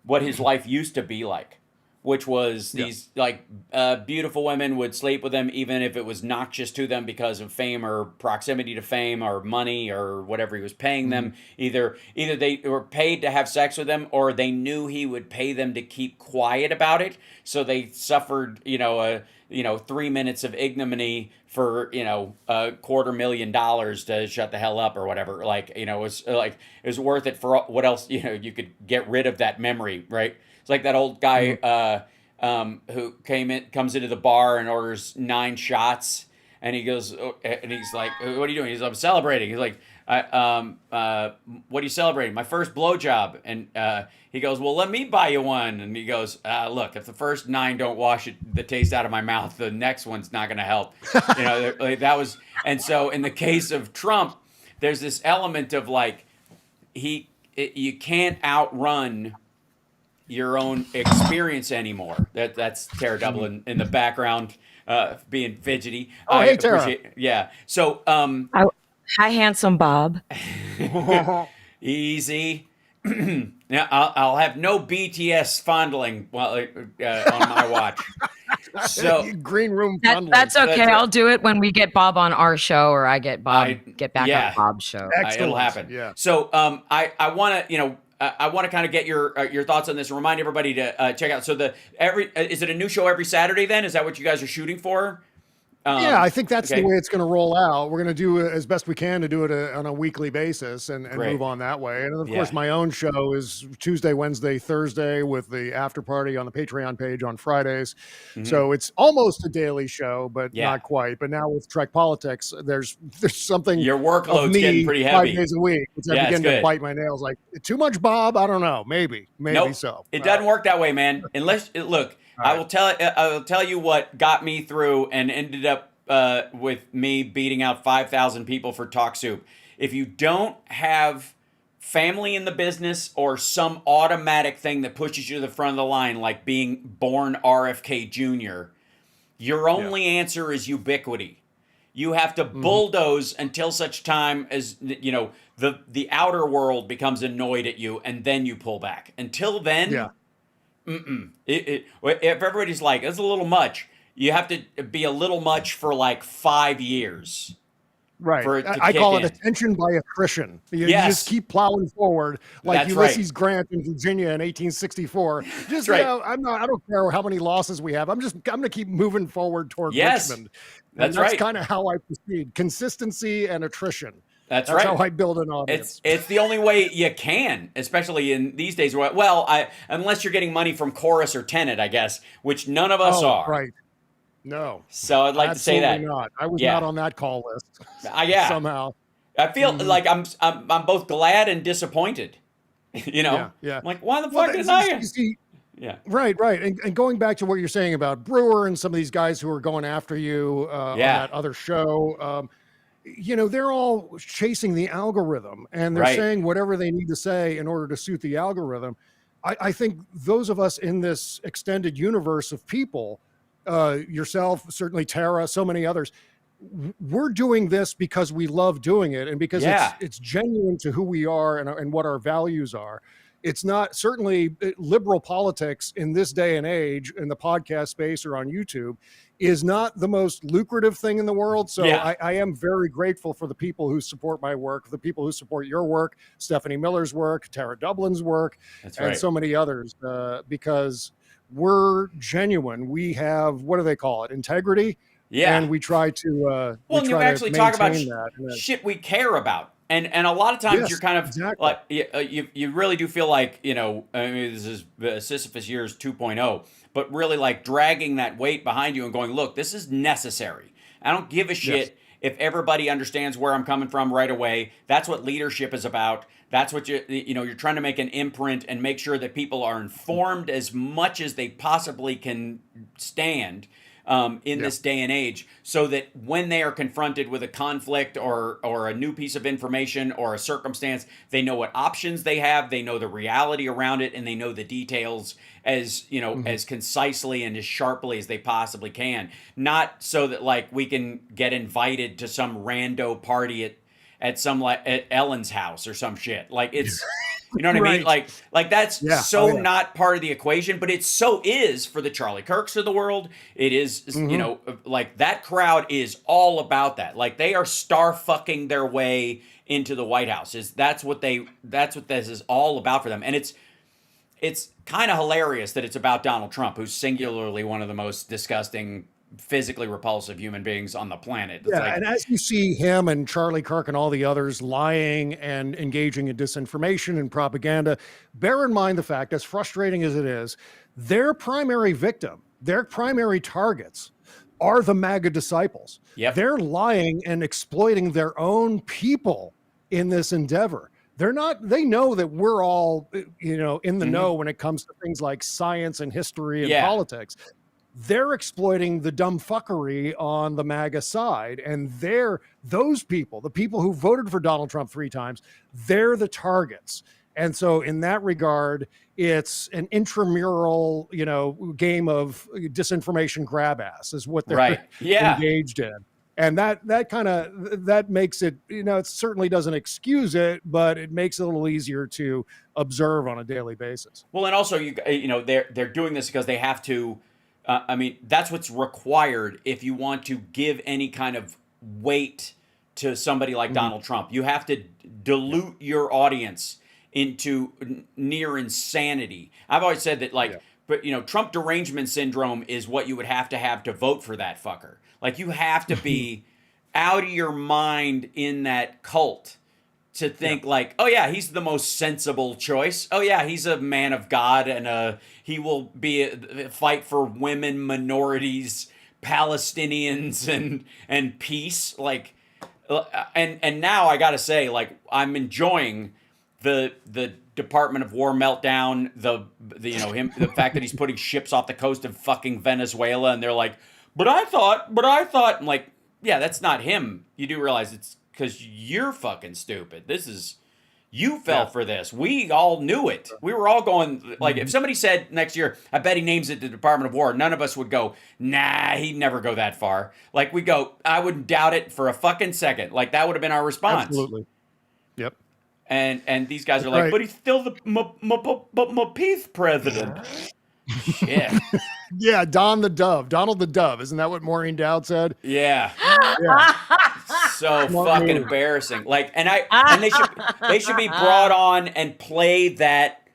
what his life used to be like, which was these like beautiful women would sleep with him, even if it was noxious to them because of fame or proximity to fame or money or whatever he was paying them. Either they were paid to have sex with him, or they knew he would pay them to keep quiet about it. So they suffered, 3 minutes of ignominy for, $250,000 to shut the hell up or whatever. It was worth it for what else, you could get rid of that memory, right? It's like that old guy who comes into the bar and orders 9 shots, and he goes, and he's like, "What are you doing?" He's, "I'm celebrating." He's like, "What are you celebrating?" "My first blowjob." And he goes, "Well, let me buy you one." And he goes, "Look, if the first 9 don't wash the taste out of my mouth, the next one's not going to help." That was, and so in the case of Trump, there's this element of like, you can't outrun your own experience anymore. That's Tara Dublin in the background, being fidgety.
Hey, Tara.
Yeah. So,
hi, handsome Bob.
Easy. Now I'll have no BTS fondling on my watch. So
green room fondling.
That's okay.
That's
I'll do it when we get Bob on our show, or I get back on Bob's show.
It'll happen.
Yeah.
So I want to I want to kind of get your thoughts on this and remind everybody to check out. So is it a new show every Saturday then? Is that what you guys are shooting for?
I think that's the way it's going to roll out. We're going to do as best we can to do it on a weekly basis and move on that way. And of course, my own show is Tuesday, Wednesday, Thursday with the after party on the Patreon page on Fridays. So it's almost a daily show, but not quite. But now with Trek Politics, there's something.
Your workload's getting pretty heavy.
5 days a week, which I begin to bite my nails. Like, too much Bob? I don't know. Maybe
nope.
So.
It doesn't work that way, man. Look. I will tell you what got me through and ended up with me beating out 5,000 people for Talk Soup. If you don't have family in the business or some automatic thing that pushes you to the front of the line, like being born RFK Jr., your only answer is ubiquity. You have to bulldoze until such time as the outer world becomes annoyed at you, and then you pull back. Until then. If everybody's like, it's a little much, you have to be a little much for like 5 years.
Right.
For it to
I
kick
call it
in.
attention by attrition. You
Yes.
just keep plowing forward like
That's
Ulysses
right.
Grant in Virginia in 1864. Just,
right.
I don't care how many losses we have. I'm going to keep moving forward toward
Yes.
Richmond.
That's
That's
right.
kind of how I proceed. Consistency and attrition.
That's
right.
how
I build an audience.
It's the only way you can, especially in these days. Well, unless you're getting money from Chorus or Tenet, I guess, which none of us are.
Right. No.
So I'd like to say that.
Not. I was not on that call list.
Yeah.
Somehow.
I feel like I'm both glad and disappointed.
Yeah.
I'm like, why the fuck didn't I? Yeah.
Right. And going back to what you're saying about Brewer and some of these guys who are going after you on that other show, they're all chasing the algorithm and they're saying whatever they need to say in order to suit the algorithm. I think those of us in this extended universe of people, yourself, certainly Tara, so many others, we're doing this because we love doing it and because it's genuine to who we are and what our values are. It's not certainly liberal politics in this day and age in the podcast space or on YouTube is not the most lucrative thing in the world. So I am very grateful for the people who support my work, the people who support your work, Stephanie Miller's work, Tara Dublin's work, and so many others, because we're genuine. We have, what do they call it? Integrity. Yeah. And we try to,
you actually talk about shit we care about. And a lot of times you're kind of like, you really do feel like, I mean, this is Sisyphus years 2.0, but really like dragging that weight behind you and going, look, this is necessary. I don't give a shit if everybody understands where I'm coming from right away. That's what leadership is about. That's what you're trying to make an imprint and make sure that people are informed as much as they possibly can stand in this day and age, so that when they are confronted with a conflict or a new piece of information or a circumstance, they know what options they have, they know the reality around it, and they know the details as as concisely and as sharply as they possibly can. Not so that like we can get invited to some rando party at Ellen's house or some shit. Like it's you know what I mean? Like that's not part of the equation, but it so is for the Charlie Kirks of the world. It is, like that crowd is all about that. Like they are star fucking their way into the White House. That's what this is all about for them. And it's kind of hilarious that it's about Donald Trump, who's singularly one of the most disgusting, physically repulsive human beings on the planet. It's
and as you see him and Charlie Kirk and all the others lying and engaging in disinformation and propaganda, bear in mind the fact, as frustrating as it is, their primary victim, their primary targets are the MAGA disciples. Yep. They're lying and exploiting their own people in this endeavor. They know that we're all, in the know when it comes to things like science and history and politics. They're exploiting the dumb fuckery on the MAGA side. And those people, the people who voted for Donald Trump 3 times, they're the targets. And so in that regard, it's an intramural, game of disinformation grab ass is what they're engaged in. And that makes it, it certainly doesn't excuse it, but it makes it a little easier to observe on a daily basis.
Well, and also, they're doing this because they have to. That's what's required if you want to give any kind of weight to somebody like Donald Trump. You have to dilute your audience into near insanity. I've always said that, but Trump derangement syndrome is what you would have to vote for that fucker. Like you have to be out of your mind in that cult to think like, oh yeah, he's the most sensible choice. Oh yeah, he's a man of God and he will fight for women, minorities, Palestinians, and peace. Like, and now I gotta say, like, I'm enjoying the Department of War meltdown. The fact that he's putting ships off the coast of fucking Venezuela, and they're like, but I thought, I'm like, yeah, that's not him. You do realize it's because you're fucking stupid. You fell for this. We all knew it. We were all going, like, if somebody said next year, I bet he names it the Department of War, none of us would go, nah, he'd never go that far. Like, we go, I wouldn't doubt it for a fucking second. Like, that would have been our response.
Absolutely. Yep.
And these guys are like, but he's still the peace president. Shit.
Yeah, Donald the Dove. Isn't that what Maureen Dowd said?
Yeah.
Yeah.
So
Smart
fucking
move.
embarrassing. Like, and they should be brought on and play that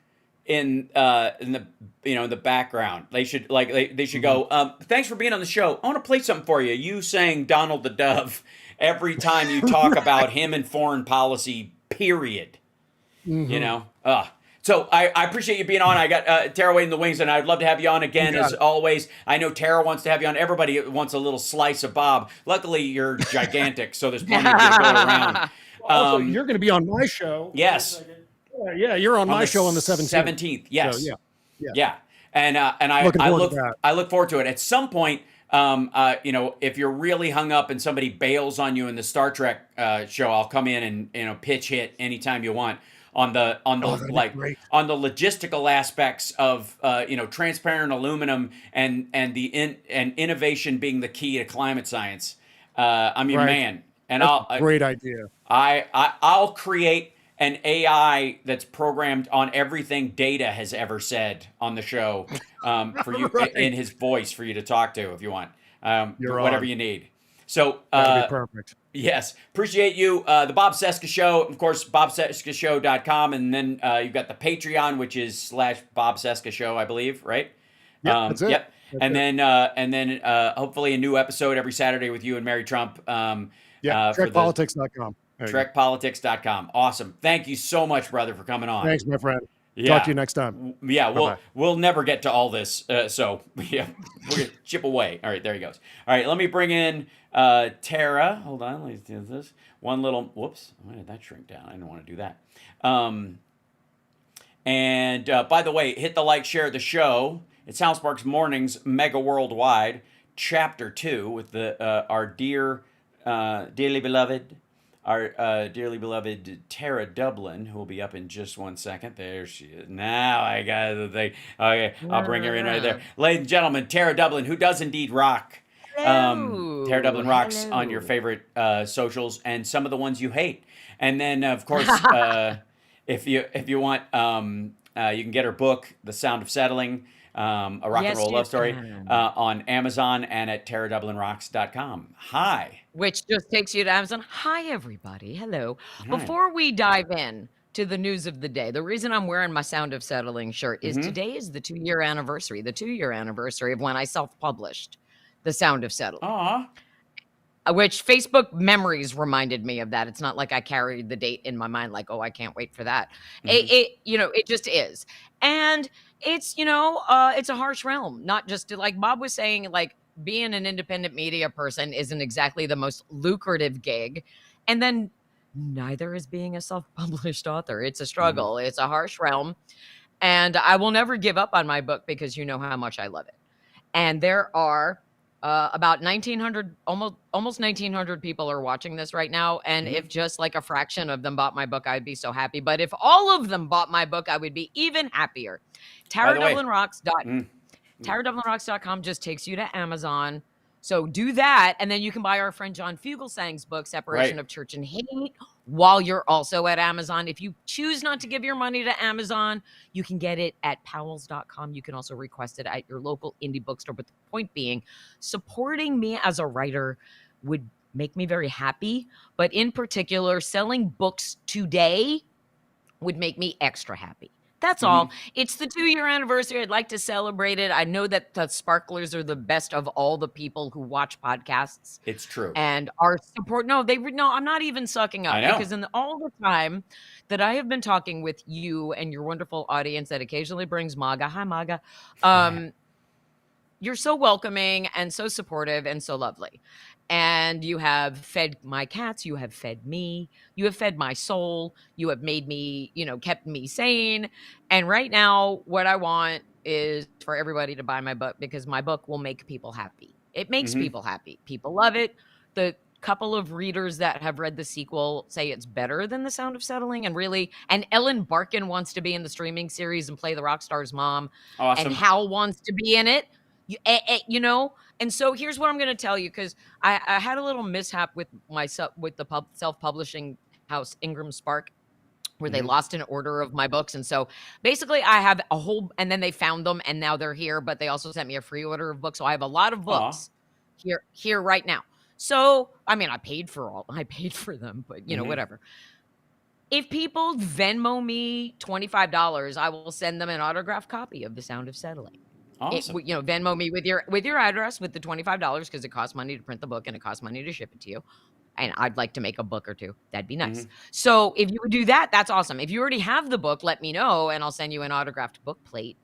in the in the background. They should they should go. Thanks for being on the show. I want to play something for you. You saying Donald the Dove every time you talk about him and foreign policy. Period. You know. So I appreciate you being on. I got Tara waiting in the wings, and I'd love to have you on again as always. I know Tara wants to have you on. Everybody wants a little slice of Bob. Luckily, you're gigantic, so there's plenty to go around.
Also, you're going to be on my show.
Yes.
Yeah, you're on my show on the 17th.
17th, yes.
So,
yeah. And I look forward to it. At some point, if you're really hung up and somebody bails on you in the Star Trek show, I'll come in and pitch hit anytime you want. On the logistical aspects of transparent aluminum and innovation being the key to climate science. I'm your man, and
great idea.
I'll create an AI that's programmed on everything Data has ever said on the show for you in his voice for you to talk to if you want whatever you need. So
that'd be perfect.
Yes. Appreciate you. The Bob Cesca Show, of course, bobcescashow.com. And then you've got the Patreon, which is /Bob Cesca Show, I believe, right?
That's it.
Yep.
That's
and
it.
then hopefully a new episode every Saturday with you and Mary Trump.
TrekPolitics.com.
TrekPolitics.com. Awesome. Thank you so much, brother, for coming on.
Thanks, my friend.
Yeah.
Talk to you next time.
Yeah, we'll never get to all this. So yeah, we're gonna chip away. All right, there he goes. All right, let me bring in Tara. Hold on, let's do this. One little whoops. Why did that shrink down? I didn't want to do that. And by the way, hit the like, share the show. It's Hal Sparks Mornings, Megaworldwide, Chapter 2 with our dearly beloved. Our dearly beloved Tara Dublin, who will be up in just 1 second. There she is. Now I got the thing. Okay, I'll bring her in right there. Ladies and gentlemen, Tara Dublin, who does indeed rock. Tara Dublin rocks on your favorite socials and some of the ones you hate. And then, of course, if you want, you can get her book, The Sound of Settling. A rock and roll love story on Amazon and at TaraDublinRocks.com. Hi.
Which just takes you to Amazon. Hi, everybody. Hello.
Hi.
Before we dive in to the news of the day, the reason I'm wearing my Sound of Settling shirt is today is the 2-year anniversary, of when I self-published The Sound of Settling.
Aw.
Which Facebook memories reminded me of that. It's not like I carried the date in my mind, like, oh, I can't wait for that. It just is. And it's, it's a harsh realm, not just to, like Bob was saying, like being an independent media person isn't exactly the most lucrative gig. And then neither is being a self-published author. It's a struggle. It's a harsh realm. And I will never give up on my book because you know how much I love it. And there are about 1,900, almost 1,900 people are watching this right now. And if just like a fraction of them bought my book, I'd be so happy. But if all of them bought my book, I would be even happier. TaraDublinRocks.com just takes you to Amazon. So do that. And then you can buy our friend John Fugelsang's book, Separation of Church and Hate, while you're also at Amazon. If you choose not to give your money to Amazon, you can get it at powells.com. You can also request it at your local indie bookstore. But the point being, supporting me as a writer would make me very happy. But in particular, selling books today would make me extra happy. That's all. It's the 2-year anniversary. I'd like to celebrate it. I know that the sparklers are the best of all the people who watch podcasts.
It's true.
And our support. No, I'm not even sucking up.
I know.
Because in all the time that I have been talking with you and your wonderful audience that occasionally brings MAGA. Hi, MAGA. You're so welcoming and so supportive and so lovely. And you have fed my cats. You have fed me. You have fed my soul. You have made me, kept me sane. And right now, what I want is for everybody to buy my book because my book will make people happy. It makes people happy. People love it. The couple of readers that have read the sequel say it's better than The Sound of Settling. And Ellen Barkin wants to be in the streaming series and play the rock star's mom.
Awesome.
And Hal wants to be in it. And so here's what I'm going to tell you, because I had a little mishap with myself with the self-publishing house Ingram Spark, where they lost an order of my books. And so basically I have a whole, and then they found them and now they're here, but they also sent me a free order of books. So I have a lot of books here right now. So, I mean, I paid for them, but you know, whatever. If people Venmo me $25, I will send them an autographed copy of The Sound of Settling.
Awesome.
You know, Venmo me with your address with the $25 because it costs money to print the book and it costs money to ship it to you. And I'd like to make a book or two. That'd be nice. So if you would do that, that's awesome. If you already have the book, let me know and I'll send you an autographed book plate.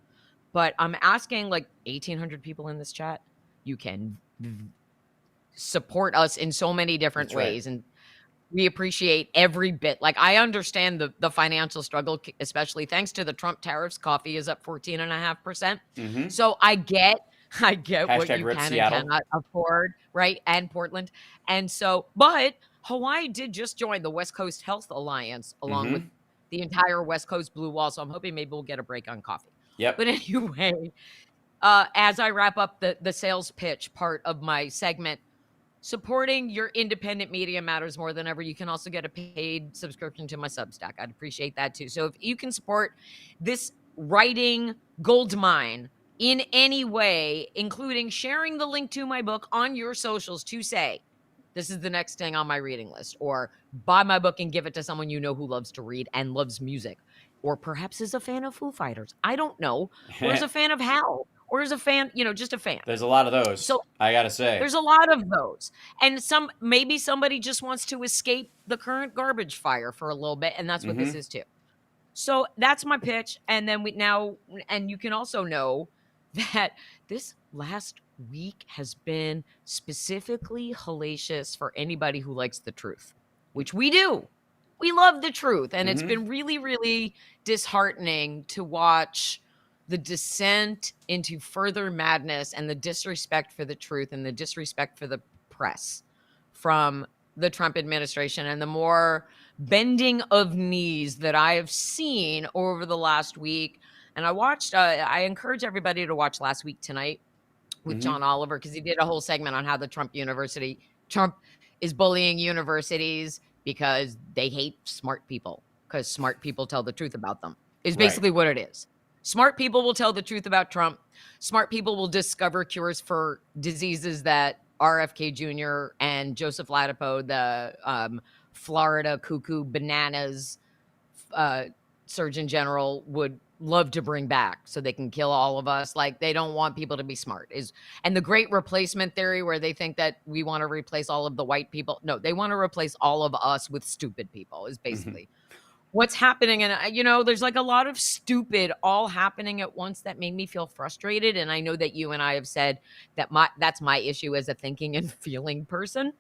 But I'm asking like 1,800 people in this chat. You can support us in so many different ways. And we appreciate every bit. Like, I understand the financial struggle, especially thanks to the Trump tariffs. Coffee is up 14.5%. So I get what you can and cannot afford, right? And Portland. And so, but Hawaii did just join the West Coast Health Alliance along with the entire West Coast Blue Wall. So I'm hoping maybe we'll get a break on coffee.
Yep.
But anyway, as I wrap up the sales pitch part of my segment, supporting your independent media matters more than ever. You can also get a paid subscription to my Substack. I'd appreciate that too. So if you can support this writing gold mine in any way, including sharing the link to my book on your socials to say, this is the next thing on my reading list, or buy my book and give it to someone you know who loves to read and loves music, or perhaps is a fan of Foo Fighters. I don't know. Or is a fan of Hal. Or is a fan, you know, just a fan.
There's a lot of those. So I gotta say,
there's a lot of those, and maybe somebody just wants to escape the current garbage fire for a little bit, and that's what this is too. So that's my pitch, and then and you can also know that this last week has been specifically hellacious for anybody who likes the truth, which we do. We love the truth, and it's been really, really disheartening to watch the descent into further madness and the disrespect for the truth and the disrespect for the press from the Trump administration, and the more bending of knees that I have seen over the last week. And I encourage everybody to watch Last Week Tonight with John Oliver, because he did a whole segment on how the Trump is bullying universities because they hate smart people, because smart people tell the truth about them, is basically what it is. Smart people will tell the truth about Trump. Smart people will discover cures for diseases that RFK Jr. and Joseph Ladapo, the Florida cuckoo bananas Surgeon General, would love to bring back so they can kill all of us. Like, they don't want people to be smart. And the great replacement theory, where they think that we want to replace all of the white people. No, they want to replace all of us with stupid people, is basically what's happening. And, you know, there's like a lot of stupid all happening at once that made me feel frustrated. And I know that you and I have said that that's my issue as a thinking and feeling person.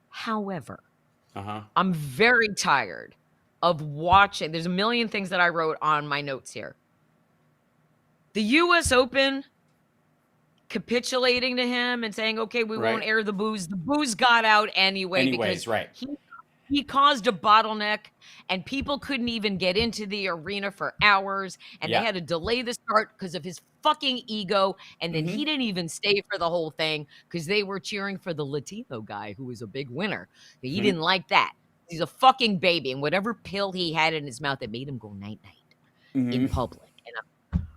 However, I'm very tired of watching. There's a million things that I wrote on my notes here. The U.S. Open capitulating to him and saying, okay, we won't air the booze. The booze got out anyway because he caused a bottleneck and people couldn't even get into the arena for hours, and they had to delay the start because of his fucking ego. And then he didn't even stay for the whole thing because they were cheering for the Latino guy who was a big winner. But he didn't like that. He's a fucking baby, and whatever pill he had in his mouth, it made him go night-night in public.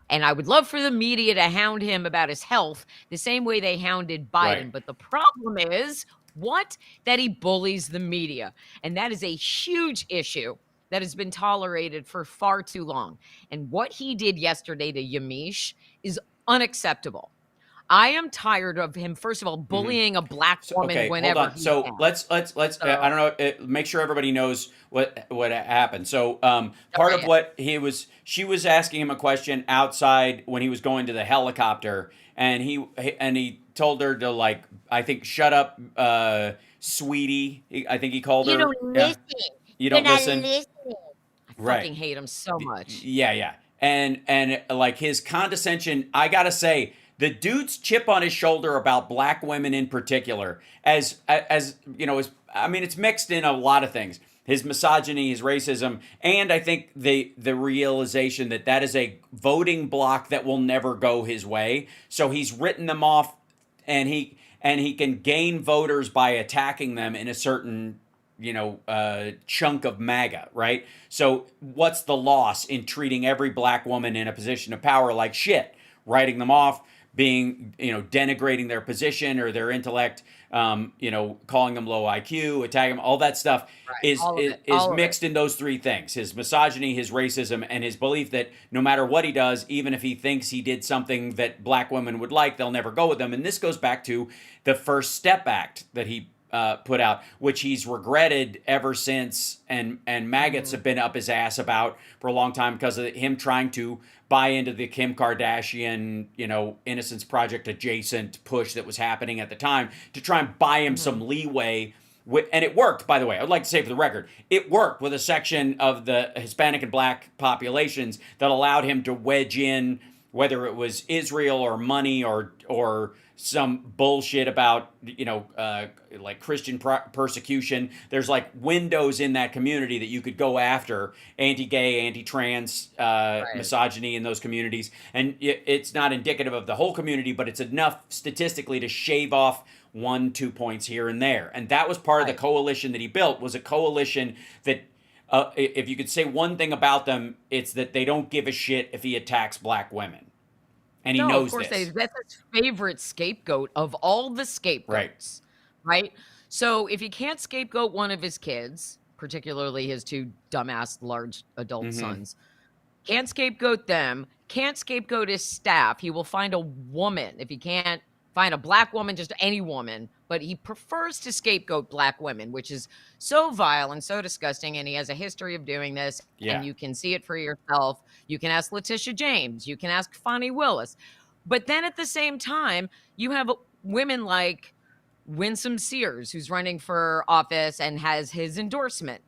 And I would love for the media to hound him about his health the same way they hounded Biden. But the problem is, that he bullies the media. And that is a huge issue that has been tolerated for far too long. And what he did yesterday to Yamiche is unacceptable. I am tired of him, first of all, bullying a black woman whenever.
Hold on. So let's I don't know, make sure everybody knows what happened. So part of what she was asking him a question outside when he was going to the helicopter, and he told her to, like, I think, shut up, sweetie. I think he called her.
You don't listen.
You don't listen.
I fucking hate him so much.
Yeah. And like his condescension, I gotta say, the dude's chip on his shoulder about black women in particular, as you know, it's mixed in a lot of things. His misogyny, his racism, and I think the realization that is a voting bloc that will never go his way. So he's written them off, and he can gain voters by attacking them in a certain chunk of MAGA, right? So what's the loss in treating every black woman in a position of power like shit, writing them off, being, denigrating their position or their intellect, calling them low IQ, attacking them, all that stuff is
all of
is,
it,
is
all of it.
mixed in those three things: his misogyny, his racism, and his belief that no matter what he does, even if he thinks he did something that black women would like, they'll never go with him. And this goes back to the First Step Act that he put out, which he's regretted ever since, and maggots have been up his ass about for a long time because of him trying to buy into the Kim Kardashian, Innocence Project adjacent push that was happening at the time to try and buy him some leeway. And it worked, by the way. I would like to say for the record, it worked with a section of the Hispanic and black populations that allowed him to wedge in, whether it was Israel or money or some bullshit about, like Christian persecution. There's like windows in that community that you could go after: anti-gay, anti-trans, misogyny in those communities. And it's not indicative of the whole community, but it's enough statistically to shave off 1-2 points here and there. And that was part of the coalition that he built, was a coalition that, if you could say one thing about them, it's that they don't give a shit if he attacks black women. And he knows
of course
this.
that's his favorite scapegoat of all the scapegoats, right? So if he can't scapegoat one of his kids, particularly his two dumbass large adult sons, can't scapegoat them, can't scapegoat his staff, he will find a woman. If he can't find a black woman, just any woman, but he prefers to scapegoat black women, which is so vile and so disgusting, and he has a history of doing this, and you can see it for yourself. You can ask Letitia James, you can ask Fonnie Willis, but then at the same time, you have women like Winsome Sears, who's running for office and has his endorsement,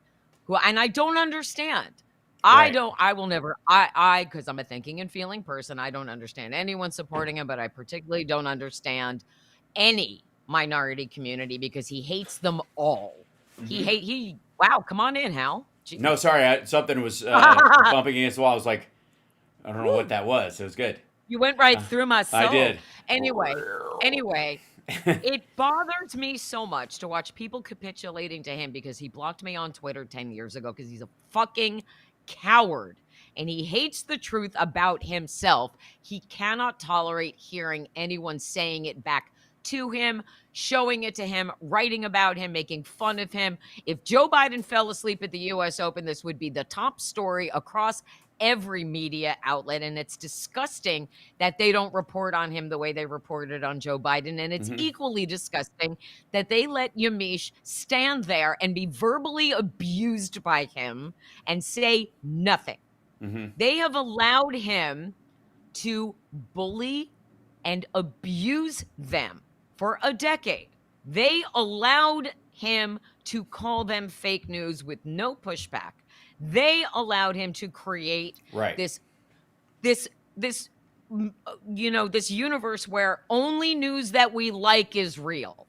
and I don't understand. I will never, because I'm a thinking and feeling person, I don't understand anyone supporting him, but I particularly don't understand any minority community because he hates them all. Wow, come on in, Hal. Jeez.
No, sorry, something was bumping against the wall. I was like, I don't know what that was. It was good.
You went right through my soul.
I did.
Anyway, it bothers me so much to watch people capitulating to him because he blocked me on Twitter 10 years ago because he's a fucking coward and he hates the truth about himself. He cannot tolerate hearing anyone saying it back to him, showing it to him, writing about him, making fun of him. If Joe Biden fell asleep at the US Open, this would be the top story across every media outlet, and it's disgusting that they don't report on him the way they reported on Joe Biden, and it's equally disgusting that they let Yamiche stand there and be verbally abused by him and say nothing. They have allowed him to bully and abuse them for a decade. They allowed him to call them fake news with no pushback. They allowed him to create this universe where only news that we like is real.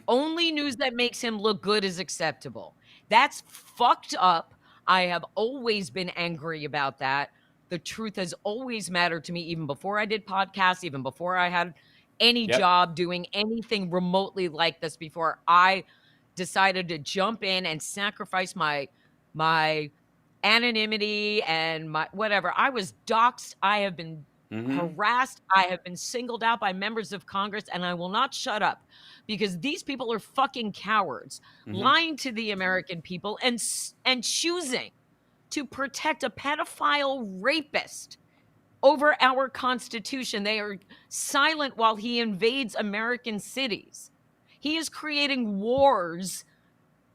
Only news that makes him look good is acceptable. That's fucked up. I have always been angry about that. The truth has always mattered to me, even before I did podcasts, even before I had any job doing anything remotely like this, before I decided to jump in and sacrifice my anonymity and my whatever. I was doxxed. I have been harassed. I have been singled out by members of Congress, and I will not shut up because these people are fucking cowards, lying to the American people and choosing to protect a pedophile rapist over our Constitution. They are silent while he invades American cities. He is creating wars,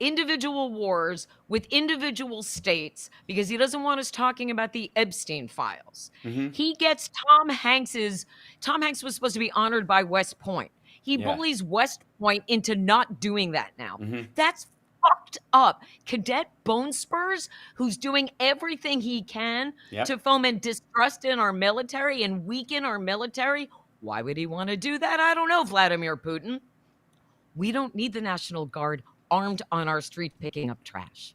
individual wars with individual states because he doesn't want us talking about the Epstein files. He gets Tom Hanks was supposed to be honored by West Point. He bullies West Point into not doing that now. That's fucked up. Cadet Bone Spurs, who's doing everything he can to foment distrust in our military and weaken our military. Why would he want to do that? I don't know, Vladimir Putin. We don't need the National Guard armed on our street picking up trash.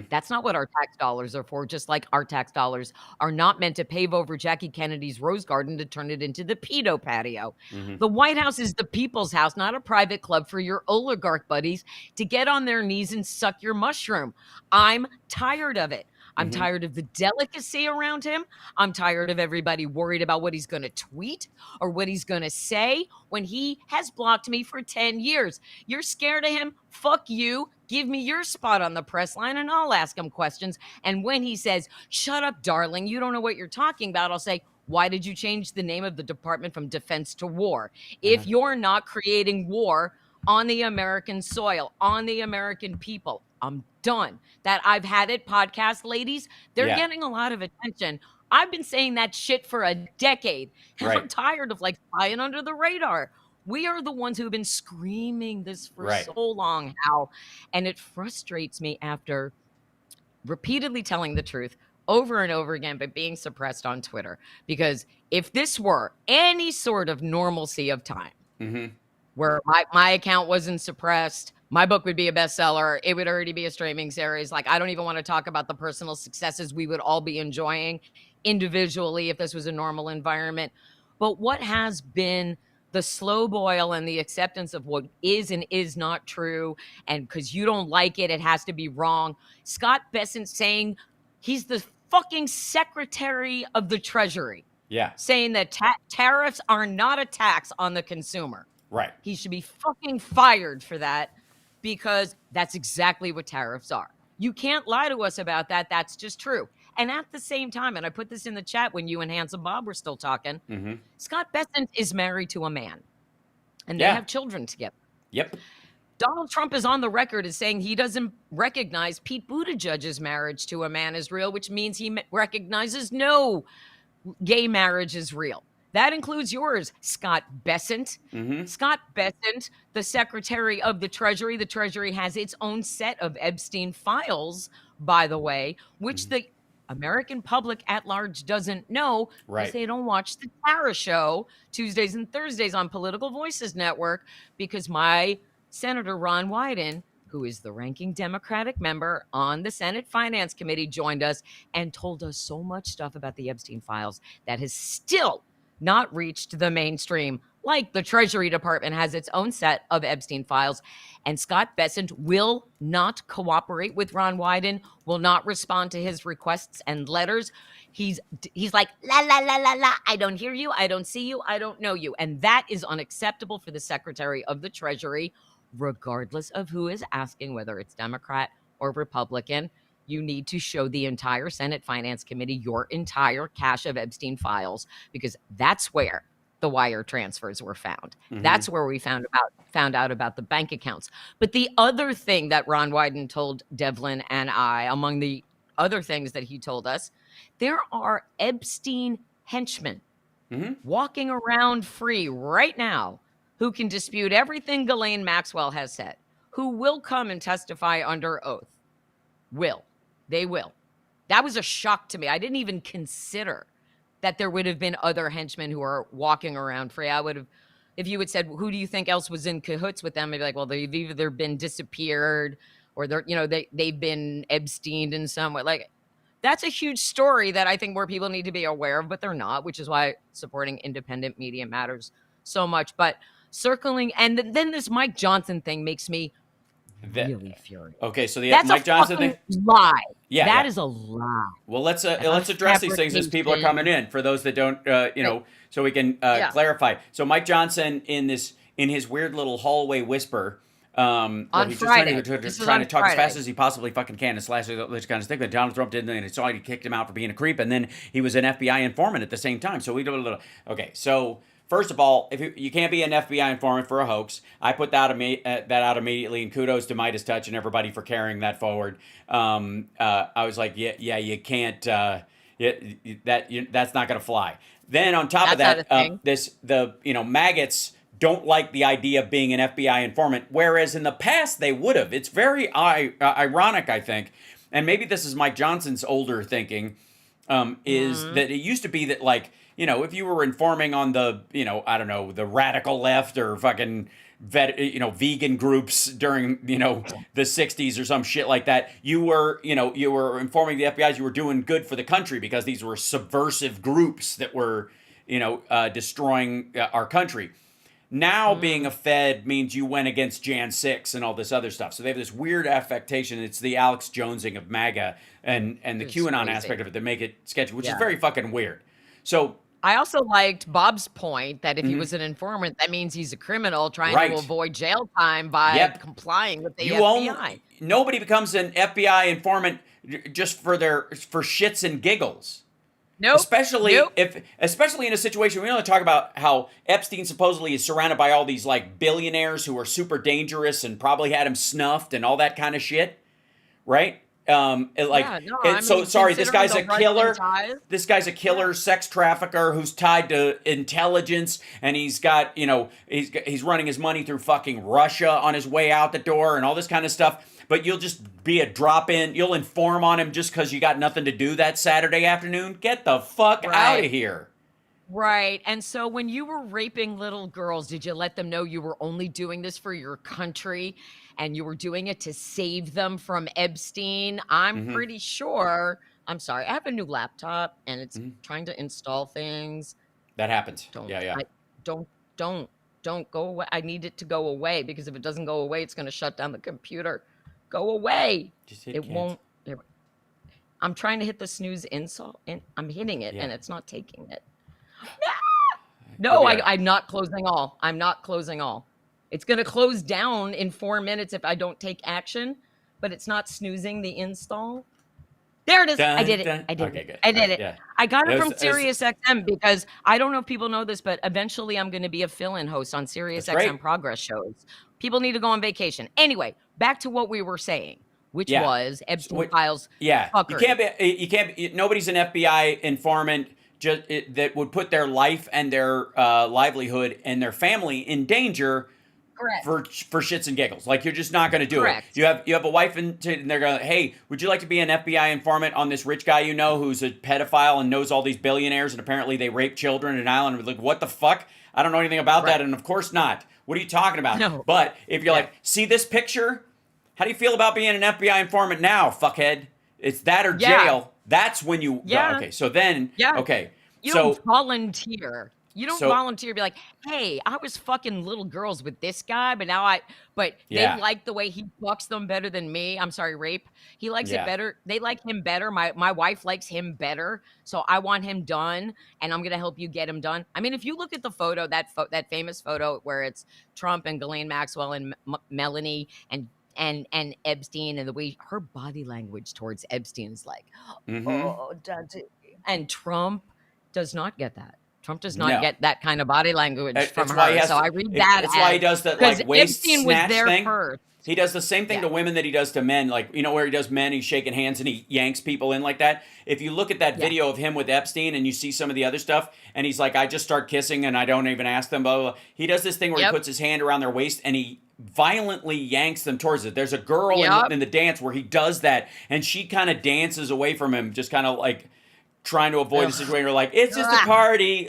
That's not what our tax dollars are for, just like our tax dollars are not meant to pave over Jackie Kennedy's rose garden to turn it into the pedo patio. The White House is the people's house, not a private club for your oligarch buddies to get on their knees and suck your mushroom. I'm tired of it. I'm tired of the delicacy around him. I'm tired of everybody worried about what he's going to tweet or what he's going to say when he has blocked me for 10 years. You're scared of him? Fuck you. Give me your spot on the press line and I'll ask him questions. And when he says, shut up, darling, you don't know what you're talking about, I'll say, why did you change the name of the department from defense to war? If you're not creating war on the American soil, on the American people, I'm done. That I've had it podcast ladies, they're getting a lot of attention. I've been saying that shit for a decade. And I'm tired of like flying under the radar. We are the ones who've been screaming this for so long, Hal. And it frustrates me after repeatedly telling the truth over and over again, but being suppressed on Twitter. Because if this were any sort of normalcy of time, where my account wasn't suppressed, my book would be a bestseller. It would already be a streaming series. Like, I don't even want to talk about the personal successes we would all be enjoying individually if this was a normal environment. But what has been the slow boil and the acceptance of what is and is not true, and because you don't like it, it has to be wrong. Scott Bessent saying he's the fucking Secretary of the Treasury. Saying that tariffs are not a tax on the consumer. He should be fucking fired for that, because that's exactly what tariffs are. You can't lie to us about that. That's just true. And at the same time, and I put this in the chat when you and Handsome Bob were still talking, Scott Bessent is married to a man, and they have children together. Donald Trump is on the record as saying he doesn't recognize Pete Buttigieg's marriage to a man is real, which means he recognizes no gay marriage is real. That includes yours, Scott Bessent. Scott Bessent, the Secretary of the Treasury. The Treasury has its own set of Epstein files, by the way, which the American public at large doesn't know because they don't watch the Tara Show Tuesdays and Thursdays on Political Voices Network, because my Senator Ron Wyden, who is the ranking Democratic member on the Senate Finance Committee, joined us and told us so much stuff about the Epstein files that has still not reached the mainstream. Like the Treasury Department has its own set of Epstein files, and Scott Bessent will not cooperate with Ron Wyden, will not respond to his requests and letters. He's like, la, la, la, la, la, I don't hear you, I don't see you, I don't know you. And that is unacceptable for the Secretary of the Treasury, regardless of who is asking, whether it's Democrat or Republican. You need to show the entire Senate Finance Committee your entire cache of Epstein files, because that's where the wire transfers were found. That's where we found out about the bank accounts. But the other thing that Ron Wyden told Devlin and I, among the other things that he told us, there are Epstein henchmen walking around free right now who can dispute everything Ghislaine Maxwell has said, who will come and testify under oath. They will. That was a shock to me. I didn't even consider that there would have been other henchmen who are walking around free. I would have, if you had said, who do you think else was in cahoots with them? I'd be like, well, they've either been disappeared or they've been Epsteined in some way. Like, that's a huge story that I think more people need to be aware of, but they're not, which is why supporting independent media matters so much. But circling, and then this Mike Johnson thing makes me really furious.
Okay, so
that's
Mike Johnson thing,
lie. That is a lie.
Well, let's address these things as people are coming in. For those that don't, so we can clarify. So Mike Johnson in his weird little hallway whisper,
on
he's
Friday,
just trying to talk as fast as he possibly fucking can and slash this kind of stick. But Donald Trump didn't, and it's all he kicked him out for being a creep, and then he was an FBI informant at the same time. So we do a little. Okay, so. First of all, if you can't be an FBI informant for a hoax, I put that out immediately, and kudos to Midas Touch and everybody for carrying that forward. I was like, yeah, you can't. That's not going to fly. Then on top of that, maggots don't like the idea of being an FBI informant, whereas in the past they would have. It's very ironic, I think, and maybe this is Mike Johnson's older thinking, is that it used to be that like. if you were informing on the, I don't know, the radical left or fucking vegan groups during, the 60s or some shit like that, you were informing the FBI you were doing good for the country because these were subversive groups that were, destroying our country. Now being a Fed means you went against Jan 6 and all this other stuff. So they have this weird affectation. It's the Alex Jonesing of MAGA and the
It's
QAnon
crazy.
aspect of it that make it sketchy, which is
Yeah.
very fucking weird. So
I also liked Bob's point that if he was an informant, that means he's a criminal trying
Right.
to avoid jail time by
Yep.
complying with the
you
FBI.
nobody becomes an FBI informant just for shits and giggles.
Nope.
Especially
Nope.
especially in a situation we only talk about how Epstein supposedly is surrounded by all these like billionaires who are super dangerous and probably had him snuffed and all that kind of shit, right?
Yeah, no, I
So
mean,
sorry, this guy's a
considering the
killer.
Russian ties.
This guy's a killer sex trafficker who's tied to intelligence, and he's got he's running his money through fucking Russia on his way out the door and all this kind of stuff. But you'll just be a drop in. You'll inform on him just because you got nothing to do that Saturday afternoon. Get the fuck out
Right.
of here.
Right. And so when you were raping little girls, did you let them know you were only doing this for your country and you were doing it to save them from Epstein? I'm pretty sure. I'm sorry. I have a new laptop and it's trying to install things.
That happens.
Don't.
Yeah.
Don't go away. I need it to go away because if it doesn't go away, it's going to shut down the computer. Go away.
Just hit
It
cancel.
won't. I'm trying to hit the snooze install and I'm hitting it
Yeah.
and it's not taking it. No,
Okay.
I'm not closing all. I'm not closing all. It's going to close down in 4 minutes if I don't take action, but it's not snoozing the install. There it is. I did it. I did
Okay,
it.
good.
I did it.
Yeah.
I got it
It
from
was-
Sirius XM because I don't know if people know this, but eventually I'm going to be a fill-in host on Sirius
That's
XM
great.
Progress shows. People need to go on vacation. Anyway, back to what we were saying, which
Yeah.
was Epstein
Wait,
files.
Yeah,
fuckery.
you can't. Nobody's an FBI informant that would put their life and their livelihood and their family in danger
Correct.
for shits and giggles. Like you're just not going to do
Correct.
it. You have a wife and they're going, hey, would you like to be an FBI informant on this rich guy who's a pedophile and knows all these billionaires and apparently they rape children in an island? And we're like, what the fuck? I don't know anything about that, and of course not. What are you talking about?
No.
But if you're like, see this picture? How do you feel about being an FBI informant now, fuckhead? It's that or
Yeah.
jail. That's when you.
Yeah.
Okay. So then.
Yeah.
Okay.
You
so
don't volunteer. You don't
So-
volunteer to be like, hey, I was fucking little girls with this guy, but
Yeah.
they like the way he fucks them better than me. I'm sorry, rape. He likes
Yeah.
it better. They like him better. My wife likes him better. So I want him done, and I'm gonna help you get him done. I mean, if you look at the photo, that famous photo where it's Trump and Ghislaine Maxwell and Melanie and Epstein, and the way her body language towards Epstein is like, oh, Daddy. And Trump does not get that. Trump does not
No.
get that kind of body language
That's
from
why he
her.
has
So
to-
I read that.
That's why he does that
because
like waist
Epstein was
snatch
there
thing.
first.
He does the same thing
Yeah.
to women that he does to men, like where he does men, he's shaking hands and he yanks people in like that. If you look at that
Yeah.
video of him with Epstein and you see some of the other stuff, and he's like, I just start kissing and I don't even ask them, blah, blah, blah. He does this thing where
Yep.
he puts his hand around their waist and he violently yanks them towards it. There's a girl
Yep.
in the dance where he does that, and she kind of dances away from him, just kind of like trying to avoid the situation. You're like, it's just a
Ugh.
party,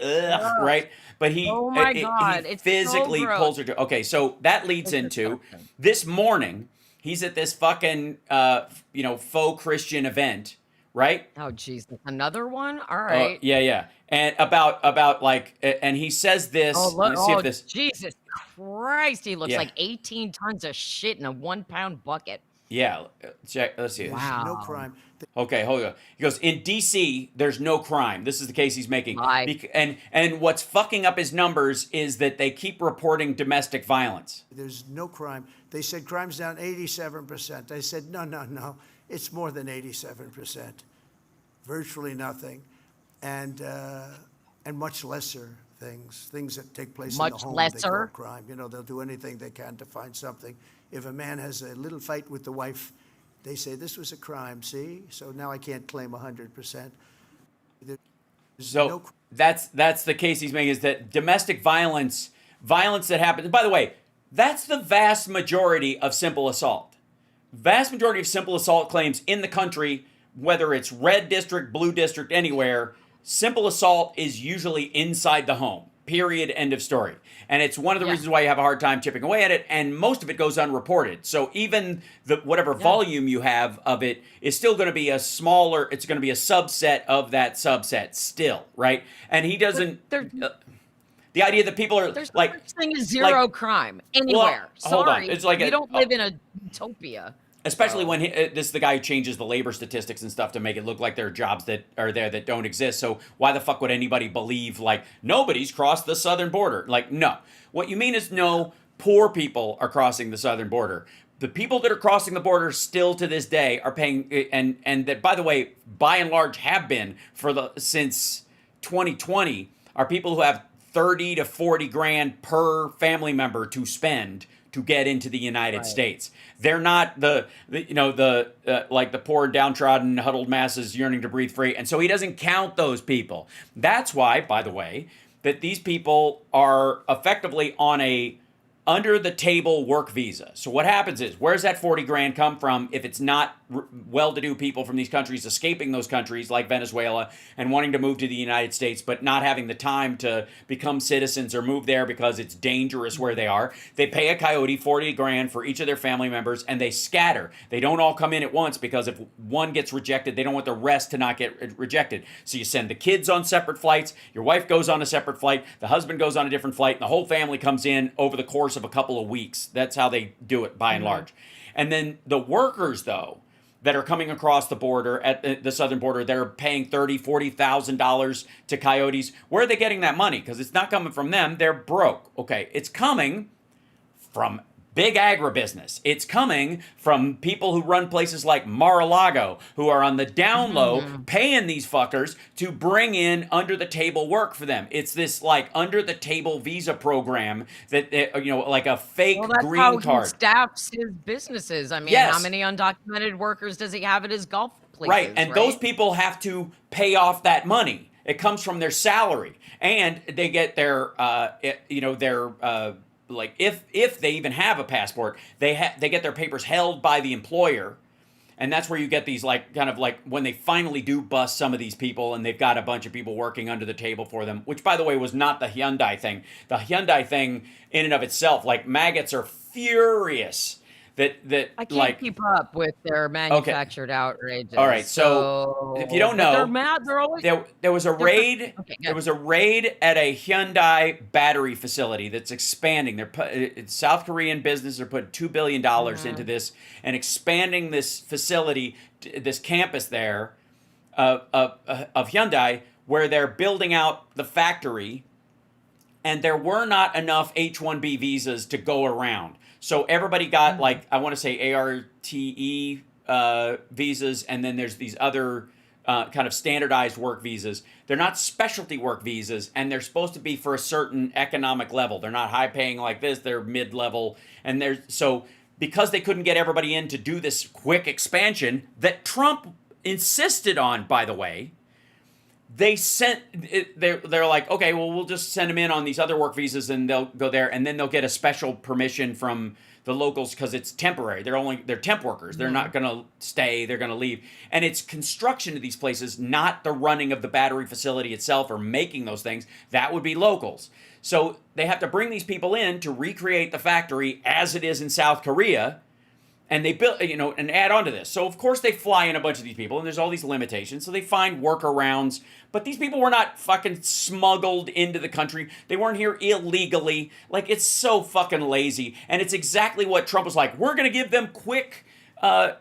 right? But he,
Oh my God,
he
it's so
physically
gross.
pulls her to. Okay, so that leads
It's
into
disgusting.
this morning. He's at this fucking faux Christian event, right?
Oh, Jesus. Another one? All right.
Yeah. And about like, and he says this.
Oh,
Let
look.
me see
Oh,
if this.
Jesus Christ. He looks
Yeah.
like 18 tons of shit in a 1-pound bucket.
Yeah, check. Let's see.
Wow.
No crime.
Okay, hold on. He goes, in D.C., there's no crime. This is the case he's making.
Lie.
And what's fucking up his numbers is that they keep reporting domestic violence.
There's no crime. They said crime's down 87%. I said, no. It's more than 87%. Virtually nothing. And much lesser things that take place in
Much
the home. They
lesser?
call crime. They'll do anything they can to find something. If a man has a little fight with the wife, they say this was a crime, see? So now I can't claim 100%. There's
So
no cr-
that's the case he's making, is that domestic violence that happens. By the way, that's the vast majority of simple assault. Vast majority of simple assault claims in the country, whether it's red district, blue district, anywhere, simple assault is usually inside the home. Period. End of story. And it's one of the reasons why you have a hard time chipping away at it, and most of it goes unreported. So even the whatever volume you have of it is still going to be a smaller, it's going to be a subset of that subset still, right? And he doesn't... the idea that people are
There's
like...
no such thing as zero crime anywhere.
Hold on.
Sorry.
It's like
we don't live in a utopia.
Especially when this is the guy who changes the labor statistics and stuff to make it look like there are jobs that are there that don't exist. So why the fuck would anybody believe, like, nobody's crossed the southern border? Like, no. What you mean is no, poor people are crossing the southern border. The people that are crossing the border still to this day are paying, and that, by the way, by and large have been since 2020, are people who have 30 to 40 grand per family member to spend to get into the United States. They're not the poor, downtrodden, huddled masses yearning to breathe free. And so he doesn't count those people. That's why, by the way, that these people are effectively on a under-the-table work visa. So what happens is, where's that 40 grand come from if it's not well-to-do people from these countries escaping those countries like Venezuela and wanting to move to the United States but not having the time to become citizens or move there because it's dangerous where they are? They pay a coyote 40 grand for each of their family members and they scatter. They don't all come in at once because if one gets rejected, they don't want the rest to not get rejected. So you send the kids on separate flights, your wife goes on a separate flight, the husband goes on a different flight, and the whole family comes in over the course of a couple of weeks. That's how they do it by and large. And then the workers, though, that are coming across the border at the southern border, they're paying $30,000, $40,000 to coyotes. Where are they getting that money? Because it's not coming from them. They're broke. Okay, it's coming from big agribusiness. It's coming from people who run places like Mar-a-Lago, who are on the down low, paying these fuckers to bring in under-the-table work for them. It's this, like, under-the-table visa program that, like a fake green card.
He staffs his businesses. I mean, how many undocumented workers does he have at his golf places?
Right, and those people have to pay off that money. It comes from their salary, and they get their, like if they even have a passport, they get their papers held by the employer, and that's where you get these kind of when they finally do bust some of these people, and they've got a bunch of people working under the table for them. Which, by the way, was not the Hyundai thing. The Hyundai thing, in and of itself, maggots are furious that
I can't keep up with their manufactured outrages.
All right, so if you don't know,
they're mad. They're always
there was a raid. There was a raid at a Hyundai battery facility that's expanding. It's South Korean business. They're putting $2 billion into this and expanding this facility, this campus there of Hyundai, where they're building out the factory, and there were not enough H-1B visas to go around. So everybody got I want to say ARTE visas, and then there's these other kind of standardized work visas. They're not specialty work visas, and they're supposed to be for a certain economic level. They're not high paying like this. They're mid-level, and so because they couldn't get everybody in to do this quick expansion that Trump insisted on, by the way. They're like, okay, well, we'll just send them in on these other work visas and they'll go there, and then they'll get a special permission from the locals because it's temporary. They're temp workers. They're not going to stay. They're going to leave. And it's construction of these places, not the running of the battery facility itself or making those things. That would be locals. So they have to bring these people in to recreate the factory as it is in South Korea. And they build, and add on to this. So, of course, they fly in a bunch of these people, and there's all these limitations. So they find workarounds. But these people were not fucking smuggled into the country. They weren't here illegally. It's so fucking lazy. And it's exactly what Trump was like. We're going to give them quick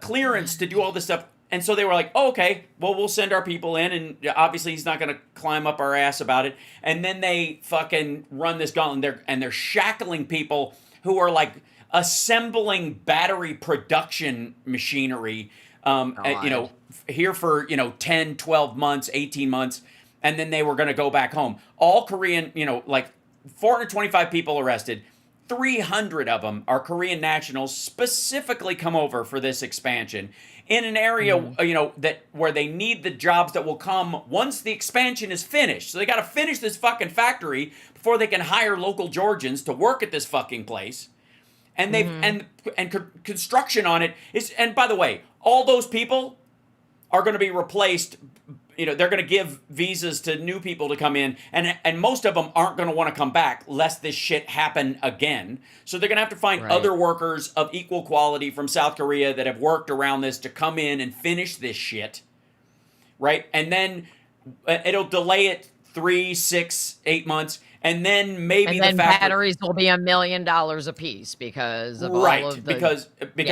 clearance to do all this stuff. And so they were like, oh, okay, well, we'll send our people in. And obviously he's not going to climb up our ass about it. And then they fucking run this gauntlet. And they're shackling people who are assembling battery production machinery, here for, 10, 12 months, 18 months, and then they were going to go back home. All Korean, 425 people arrested, 300 of them are Korean nationals, specifically come over for this expansion in an area, where they need the jobs that will come once the expansion is finished. So they got to finish this fucking factory before they can hire local Georgians to work at this fucking place. And they've and construction on it is, and by the way, all those people are going to be replaced they're going to give visas to new people to come in, and most of them aren't going to want to come back lest this shit happen again. So they're going to have to find other workers of equal quality from South Korea that have worked around this to come in and finish this shit, right? And then it'll delay it 3, 6, 8 months. And then maybe
and then batteries will be $1 million a piece because of all of the
because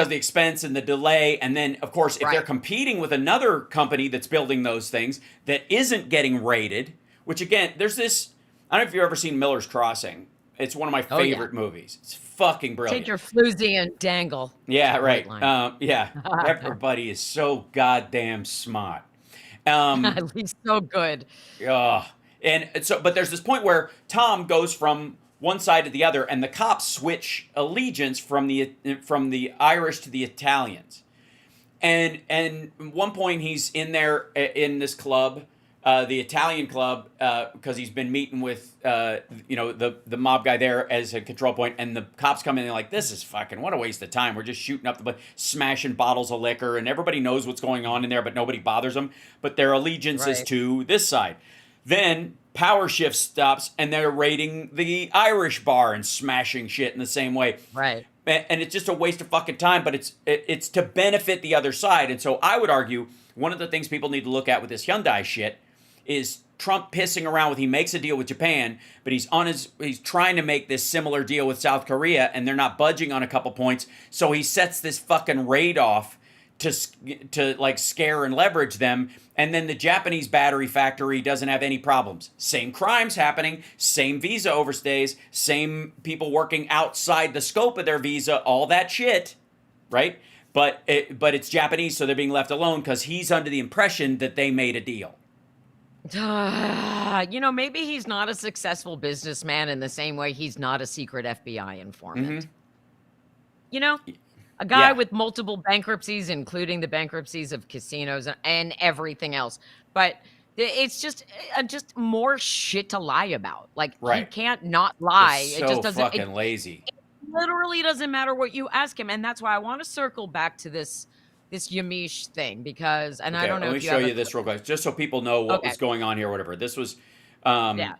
the expense and the delay, and then of course if they're competing with another company that's building those things that isn't getting rated, which again, there's this. I don't know if you've ever seen Miller's Crossing. It's one of my favorite movies. It's fucking brilliant.
Take your floozy and dangle.
Yeah, right. Everybody is so goddamn smart.
He's so good.
And so, but there's this point where Tom goes from one side to the other, and the cops switch allegiance from the Irish to the Italians. And at one point, he's in there in this club, the Italian club, because he's been meeting with the mob guy there as a control point, and the cops come in and they're like, "This is fucking what a waste of time. We're just shooting up smashing bottles of liquor, and everybody knows what's going on in there, but nobody bothers them. But their allegiance is to this side." Then power shift stops, and they're raiding the Irish bar and smashing shit in the same way.
Right.
And it's just a waste of fucking time, but it's to benefit the other side. And so I would argue one of the things people need to look at with this Hyundai shit is Trump pissing around with, he makes a deal with Japan, but he's trying to make this similar deal with South Korea, and they're not budging on a couple points. So he sets this fucking raid off to like scare and leverage them, and then the Japanese battery factory doesn't have any problems. Same crimes happening, same visa overstays, same people working outside the scope of their visa, all that shit, right? But it's Japanese, so they're being left alone because he's under the impression that they made a deal.
Maybe he's not a successful businessman in the same way he's not a secret FBI informant. A guy with multiple bankruptcies, including the bankruptcies of casinos and everything else. But it's just more shit to lie about. Like, he can't not lie.
He's
It just doesn't.
fucking lazy.
It literally doesn't matter what you ask him. And that's why I want to circle back to this Yamiche thing, because, and I don't know
let me show you this real quick, just so people know what was going on here or whatever. This was, the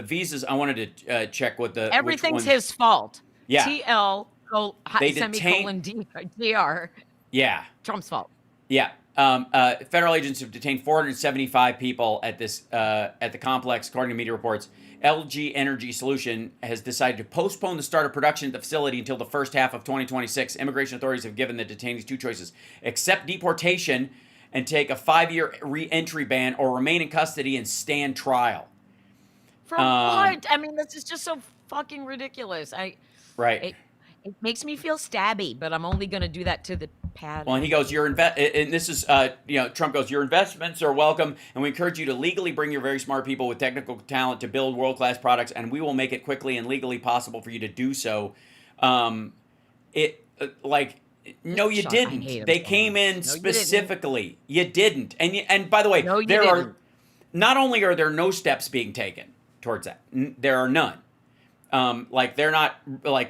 visas, I wanted to check what the...
Everything's his fault.
Yeah.
TL...
They
semicolon DR.
Yeah.
Trump's fault.
Yeah. Federal agents have detained 475 people at the complex, according to media reports. LG Energy Solution has decided to postpone the start of production at the facility until the first half of 2026. Immigration authorities have given the detainees two choices: accept deportation and take a 5-year re-entry ban, or remain in custody and stand trial.
From what? I mean, this is just so fucking ridiculous.
Right.
It makes me feel stabby, but I'm only going to do that to the pad.
Well, and he goes, and this is, Trump goes, your investments are welcome, and we encourage you to legally bring your very smart people with technical talent to build world-class products, and we will make it quickly and legally possible for you to do so. No, you didn't. They came in specifically. You didn't. And by the way, not only are there no steps being taken towards that, there are none. They're not,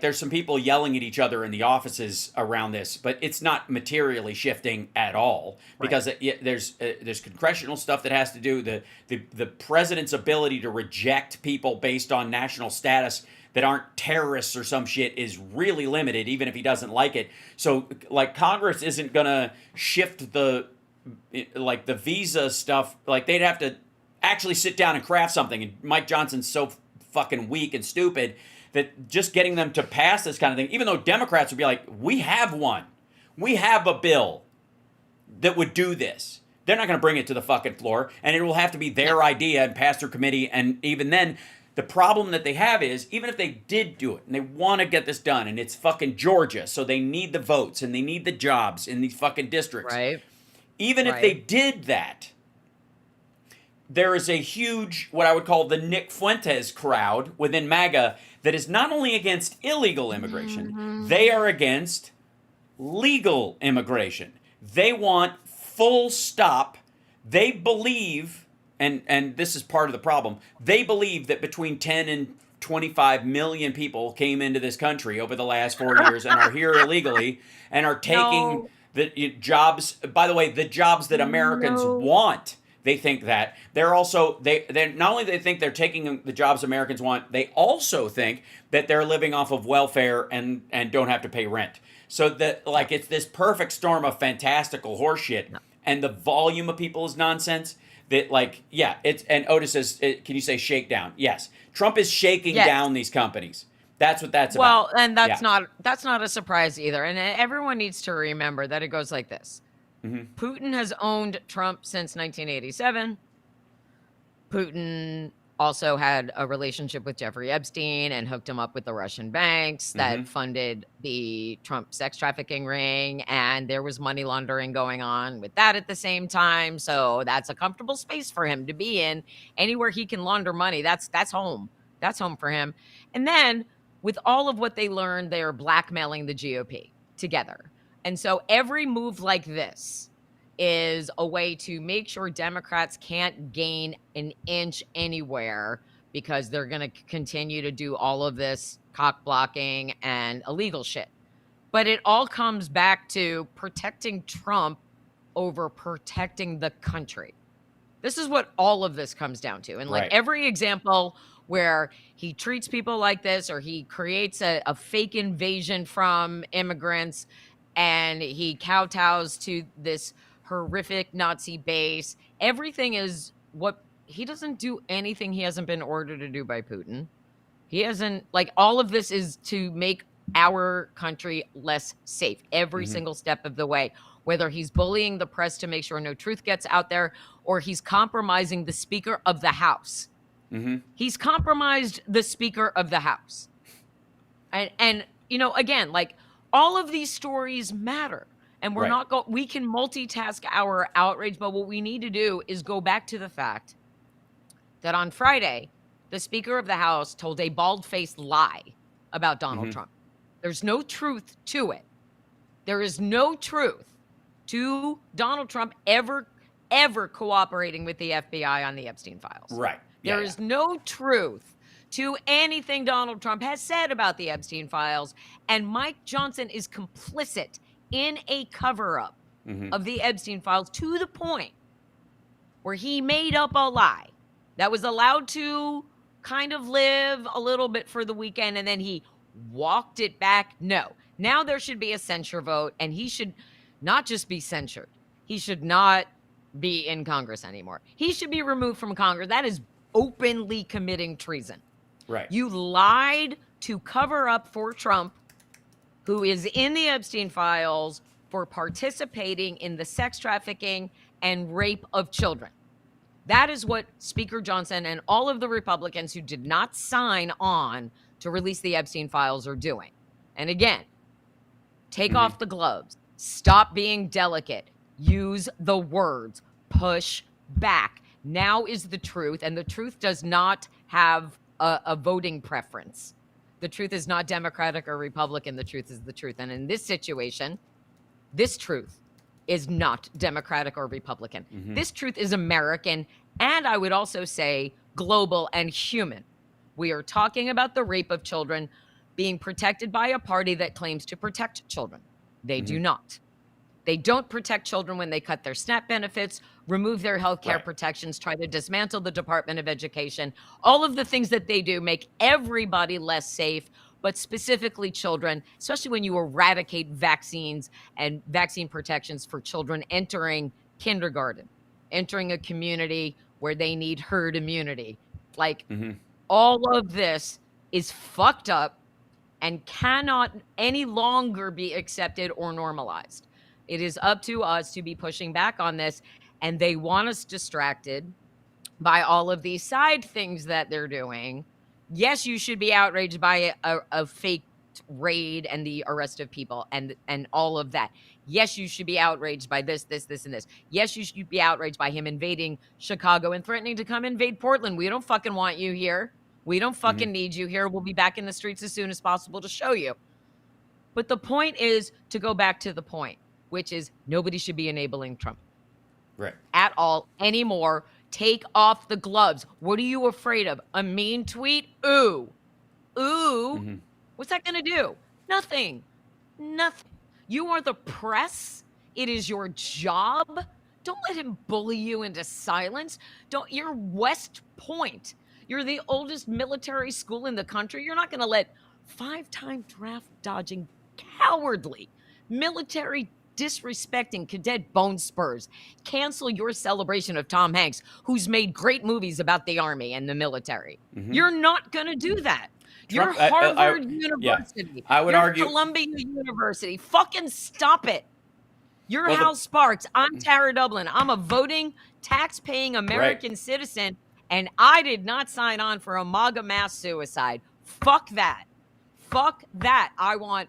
there's some people yelling at each other in the offices around this, but it's not materially shifting at all, because there's congressional stuff that has to do the president's ability to reject people based on national status that aren't terrorists or some shit is really limited, even if he doesn't like it. So Congress isn't gonna shift the visa stuff. They'd have to actually sit down and craft something, and Mike Johnson's so fucking weak and stupid that just getting them to pass this kind of thing, even though Democrats would be like, we have a bill that would do this, they're not going to bring it to the fucking floor, and it will have to be their idea and pass through committee. And even then, the problem that they have is, even if they did do it and they want to get this done, and it's fucking Georgia, so they need the votes and they need the jobs in these fucking districts, even if they did that, there is a huge, what I would call the Nick Fuentes crowd within MAGA that is not only against illegal immigration, they are against legal immigration. They want full stop. They believe, and this is part of the problem, they believe that between 10 and 25 million people came into this country over the last 4 years and are here illegally and are taking The jobs, by the way, the jobs that Americans want, they think that. They're also, they not only they think they're taking the jobs Americans want, they also think that they're living off of welfare and don't have to pay rent. So that, like, it's this perfect storm of fantastical horseshit, and the volume of people is nonsense. That, like, yeah, it's, and Otis says, can you say shakedown? Yes. Trump is shaking down these companies. That's what that's about.
Well, and that's not a surprise either. And everyone needs to remember that it goes like this. Putin has owned Trump since 1987. Putin also had a relationship with Jeffrey Epstein and hooked him up with the Russian banks that funded the Trump sex trafficking ring. And there was money laundering going on with that at the same time. So that's a comfortable space for him to be in. Anywhere he can launder money, that's home. That's home for him. And then with all of what they learned, they are blackmailing the GOP together. And so every move like this is a way to make sure Democrats can't gain an inch anywhere, because they're going to continue to do all of this cock blocking and illegal shit. But it all comes back to protecting Trump over protecting the country. This is what all of this comes down to. And like every example where he treats people like this, or he creates a fake invasion from immigrants, and he kowtows to this horrific Nazi base. Everything is what he doesn't do anything he hasn't been ordered to do by Putin. He hasn't, like, all of this is to make our country less safe every single step of the way, whether he's bullying the press to make sure no truth gets out there, or he's compromising the Speaker of the House. He's compromised the Speaker of the House. And you know, again, like, all of these stories matter. And we're not we can multitask our outrage, but what we need to do is go back to the fact that on Friday, the Speaker of the House told a bald-faced lie about Donald Trump. There's no truth to it. There is no truth to Donald Trump ever cooperating with the FBI on the Epstein files. There is no truth to anything Donald Trump has said about the Epstein files, and Mike Johnson is complicit in a cover-up of the Epstein files, to the point where he made up a lie that was allowed to kind of live a little bit for the weekend, and then he walked it back. No. Now there should be a censure vote, and he should not just be censured. He should not be in Congress anymore. He should be removed from Congress. That is openly committing treason. You lied to cover up for Trump, who is in the Epstein files for participating in the sex trafficking and rape of children. That is what Speaker Johnson and all of the Republicans who did not sign on to release the Epstein files are doing. And again, take off the gloves. Stop being delicate. Use the words. Push back. Now is the truth, and the truth does not have a voting preference. The truth is not Democratic or Republican. The truth is the truth. And in this situation, this truth is not Democratic or Republican. This truth is American, and I would also say global and human. We are talking about the rape of children being protected by a party that claims to protect children. They do not. They don't protect children when they cut their SNAP benefits, remove their health care protections, try to dismantle the Department of Education. All of the things that they do make everybody less safe, but specifically children, especially when you eradicate vaccines and vaccine protections for children entering kindergarten, entering a community where they need herd immunity. Like, all of this is fucked up and cannot any longer be accepted or normalized. It is up to us to be pushing back on this, and they want us distracted by all of these side things that they're doing. Yes, you should be outraged by a fake raid and the arrest of people and all of that. Yes, you should be outraged by this, and this. Yes, you should be outraged by him invading Chicago and threatening to come invade Portland. We don't fucking want you here. We don't fucking need you here. We'll be back in the streets as soon as possible to show you. But the point is to go back to the point, which is nobody should be enabling Trump. At all anymore. Take off the gloves. What are you afraid of? A mean tweet? Ooh. What's that going to do? Nothing. You are the press. It is your job. Don't let him bully you into silence. You're West Point. You're the oldest military school in the country. You're not going to let 5-time draft dodging, cowardly, military disrespecting cadet bone spurs cancel your celebration of Tom Hanks, who's made great movies about the Army and the military. You're not going to do that. You're Harvard University.
I would
You're
argue
Columbia University. Fucking stop it. You're Hal Sparks. I'm Tara Dublin. I'm a voting, tax-paying American citizen, and I did not sign on for a MAGA mass suicide. Fuck that. Fuck that. I want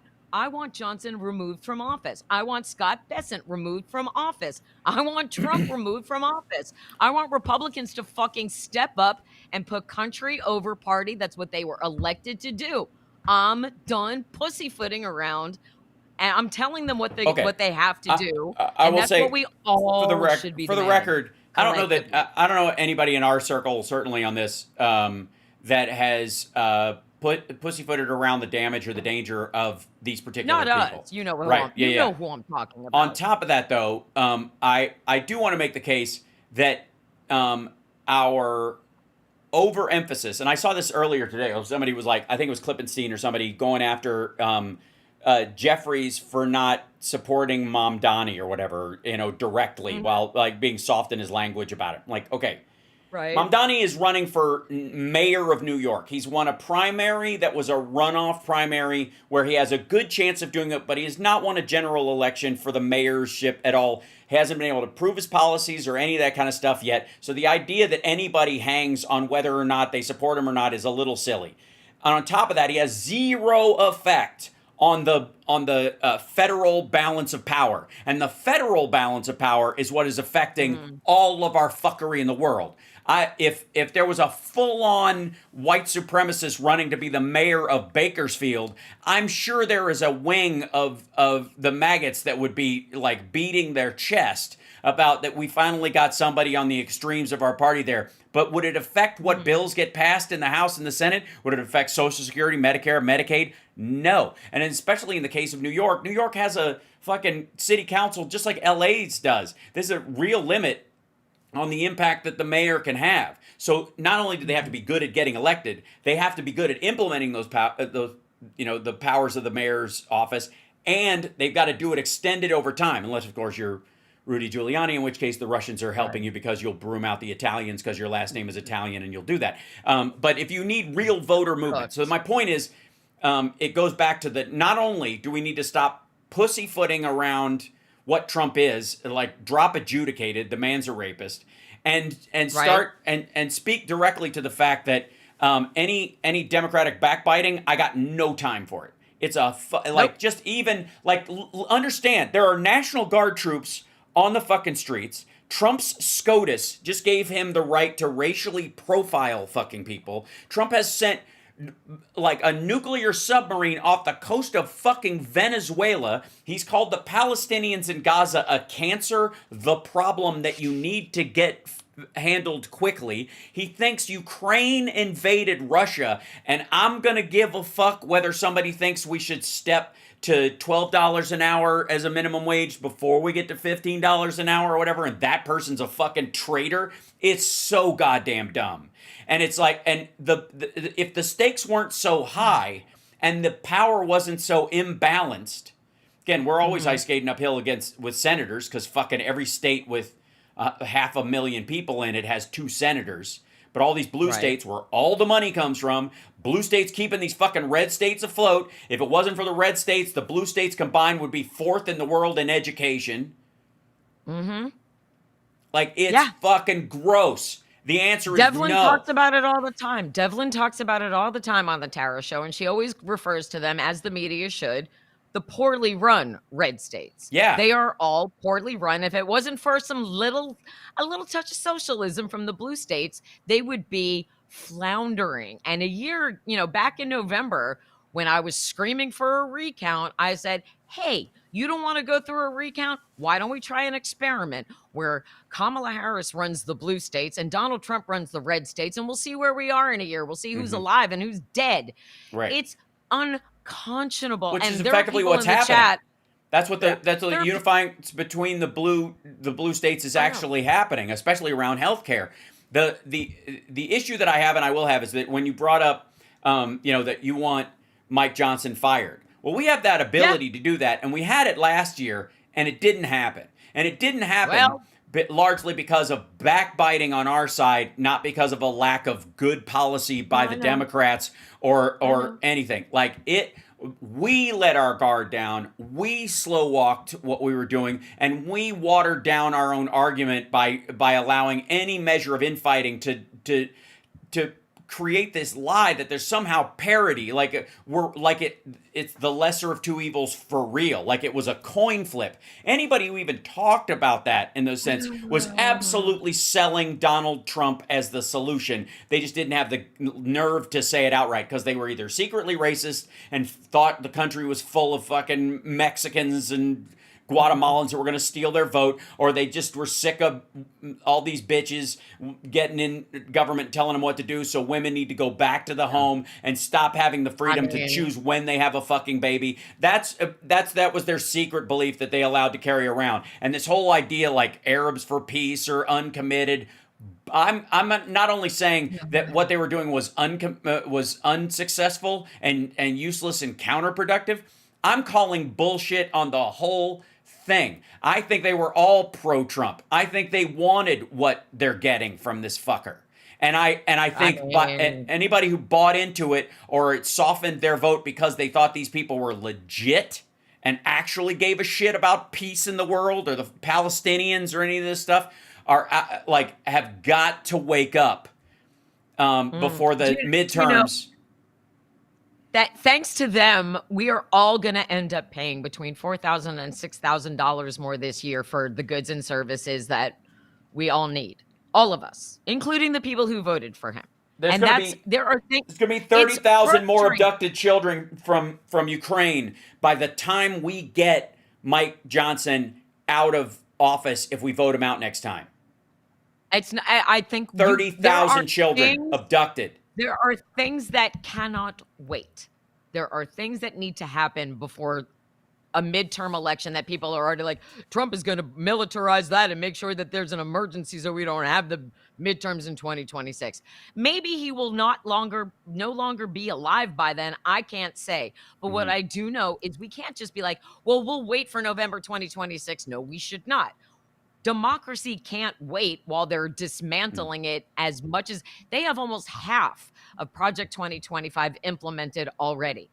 Johnson removed from office. I want Scott Bessent removed from office. I want Trump removed from office. I want Republicans to fucking step up and put country over party. That's what they were elected to do. I'm done pussyfooting around, and I'm telling them what they have to do.
I will
that's
say,
what we all should be doing.
For the record, I don't know anybody in our circle, certainly on this, that has pussyfooted around the damage or the danger of these particular people.
Not us. You know who I'm talking about.
On top of that, though, I do want to make the case that our overemphasis, and I saw this earlier today. Somebody was like, I think it was Klippenstein or somebody going after Jeffries for not supporting Mamdani or whatever, directly, while like being soft in his language about it. Like, okay.
Right.
Mamdani is running for mayor of New York. He's won a primary that was a runoff primary where he has a good chance of doing it, but he has not won a general election for the mayorship at all. He hasn't been able to prove his policies or any of that kind of stuff yet. So the idea that anybody hangs on whether or not they support him or not is a little silly. And on top of that, he has zero effect on the federal balance of power. And the federal balance of power is what is affecting all of our fuckery in the world. If there was a full-on white supremacist running to be the mayor of Bakersfield, I'm sure there is a wing of the maggots that would be like beating their chest about that we finally got somebody on the extremes of our party there. But would it affect what bills get passed in the House and the Senate? Would it affect Social Security, Medicare, Medicaid? No. And especially in the case of New York has a fucking city council just like LA's does. There's a real limit on the impact that the mayor can have. So not only do they have to be good at getting elected, they have to be good at implementing the powers of the mayor's office, and they've got to do it extended over time, unless of course you're Rudy Giuliani, in which case the Russians are helping you because you'll broom out the Italians because your last name is Italian and you'll do that. But if you need real voter movement, so my point is, it goes back to that. Not only do we need to stop pussyfooting around what Trump is, like drop adjudicated, the man's a rapist, and start and speak directly to the fact that any Democratic backbiting, I got no time for it. It's just even like understand there are National Guard troops on the fucking streets. Trump's SCOTUS just gave him the right to racially profile fucking people. Trump has sent like a nuclear submarine off the coast of fucking Venezuela. He's called the Palestinians in Gaza a cancer, the problem that you need to get handled quickly. He thinks Ukraine invaded Russia, and I'm gonna give a fuck whether somebody thinks we should step to $12 an hour as a minimum wage before we get to $15 an hour or whatever, and that person's a fucking traitor. It's so goddamn dumb. And it's like, and if the stakes weren't so high and the power wasn't so imbalanced, again, we're always ice skating uphill with senators because fucking every state with 500,000 people in it has 2 senators. But all these blue states where all the money comes from, blue states keeping these fucking red states afloat. If it wasn't for the red states, the blue states combined would be 4th in the world in education. Like, it's fucking gross. The answer is
Devlin
no.
talks about it all the time. Devlin talks about it all the time on the Tara Show, and she always refers to them, as the media should, the poorly run red states.
Yeah.
They are all poorly run. If it wasn't for a little touch of socialism from the blue states, they would be floundering. And a year, back in November, when I was screaming for a recount, I said, hey, you don't want to go through a recount? Why don't we try an experiment where Kamala Harris runs the blue states and Donald Trump runs the red states, and we'll see where we are in a year. We'll see who's alive and who's dead.
Right.
It's unconscionable.
Which
and
is
there
effectively
are people
what's
in the
happening.
chat.
That's what the
They're-
unifying between the blue states is actually happening, especially around healthcare. The issue that I have and I will have is that when you brought up, that you want Mike Johnson fired. Well, we have that ability to do that, and we had it last year, and it didn't happen. And it didn't happen largely because of backbiting on our side, not because of a lack of good policy by the Democrats or anything. Like we let our guard down. We slow walked what we were doing, and we watered down our own argument by allowing any measure of infighting to create this lie that there's somehow parity, it's the lesser of two evils for real, like it was a coin flip. Anybody who even talked about that in those sense was absolutely selling Donald Trump as the solution. They just didn't have the nerve to say it outright because they were either secretly racist and thought the country was full of fucking Mexicans and Guatemalans that were going to steal their vote, or they just were sick of all these bitches getting in government telling them what to do, so women need to go back to the home and stop having the freedom to choose when they have a fucking baby. That was their secret belief that they allowed to carry around. And this whole idea like Arabs for peace or uncommitted, I'm not only saying that what they were doing was unsuccessful and useless and counterproductive, I'm calling bullshit on the whole thing. I think they were all pro-Trump. I think they wanted what they're getting from this fucker. And I think anybody who bought into it or it softened their vote because they thought these people were legit and actually gave a shit about peace in the world or the Palestinians or any of this stuff are have got to wake up before the midterms.
That thanks to them, we are all going to end up paying between $4,000 and $6,000 more this year for the goods and services that we all need. All of us, including the people who voted for him.
There's going to be 30,000 more abducted children from Ukraine by the time we get Mike Johnson out of office if we vote him out next time.
I think
30,000 children abducted.
There are things that cannot wait. There are things that need to happen before a midterm election that people are already like, Trump is going to militarize that and make sure that there's an emergency so we don't have the midterms in 2026. Maybe he will no longer be alive by then. I can't say. But what I do know is we can't just be like, well, we'll wait for November 2026. No, we should not. Democracy can't wait while they're dismantling it as much as they have almost half of Project 2025 implemented already.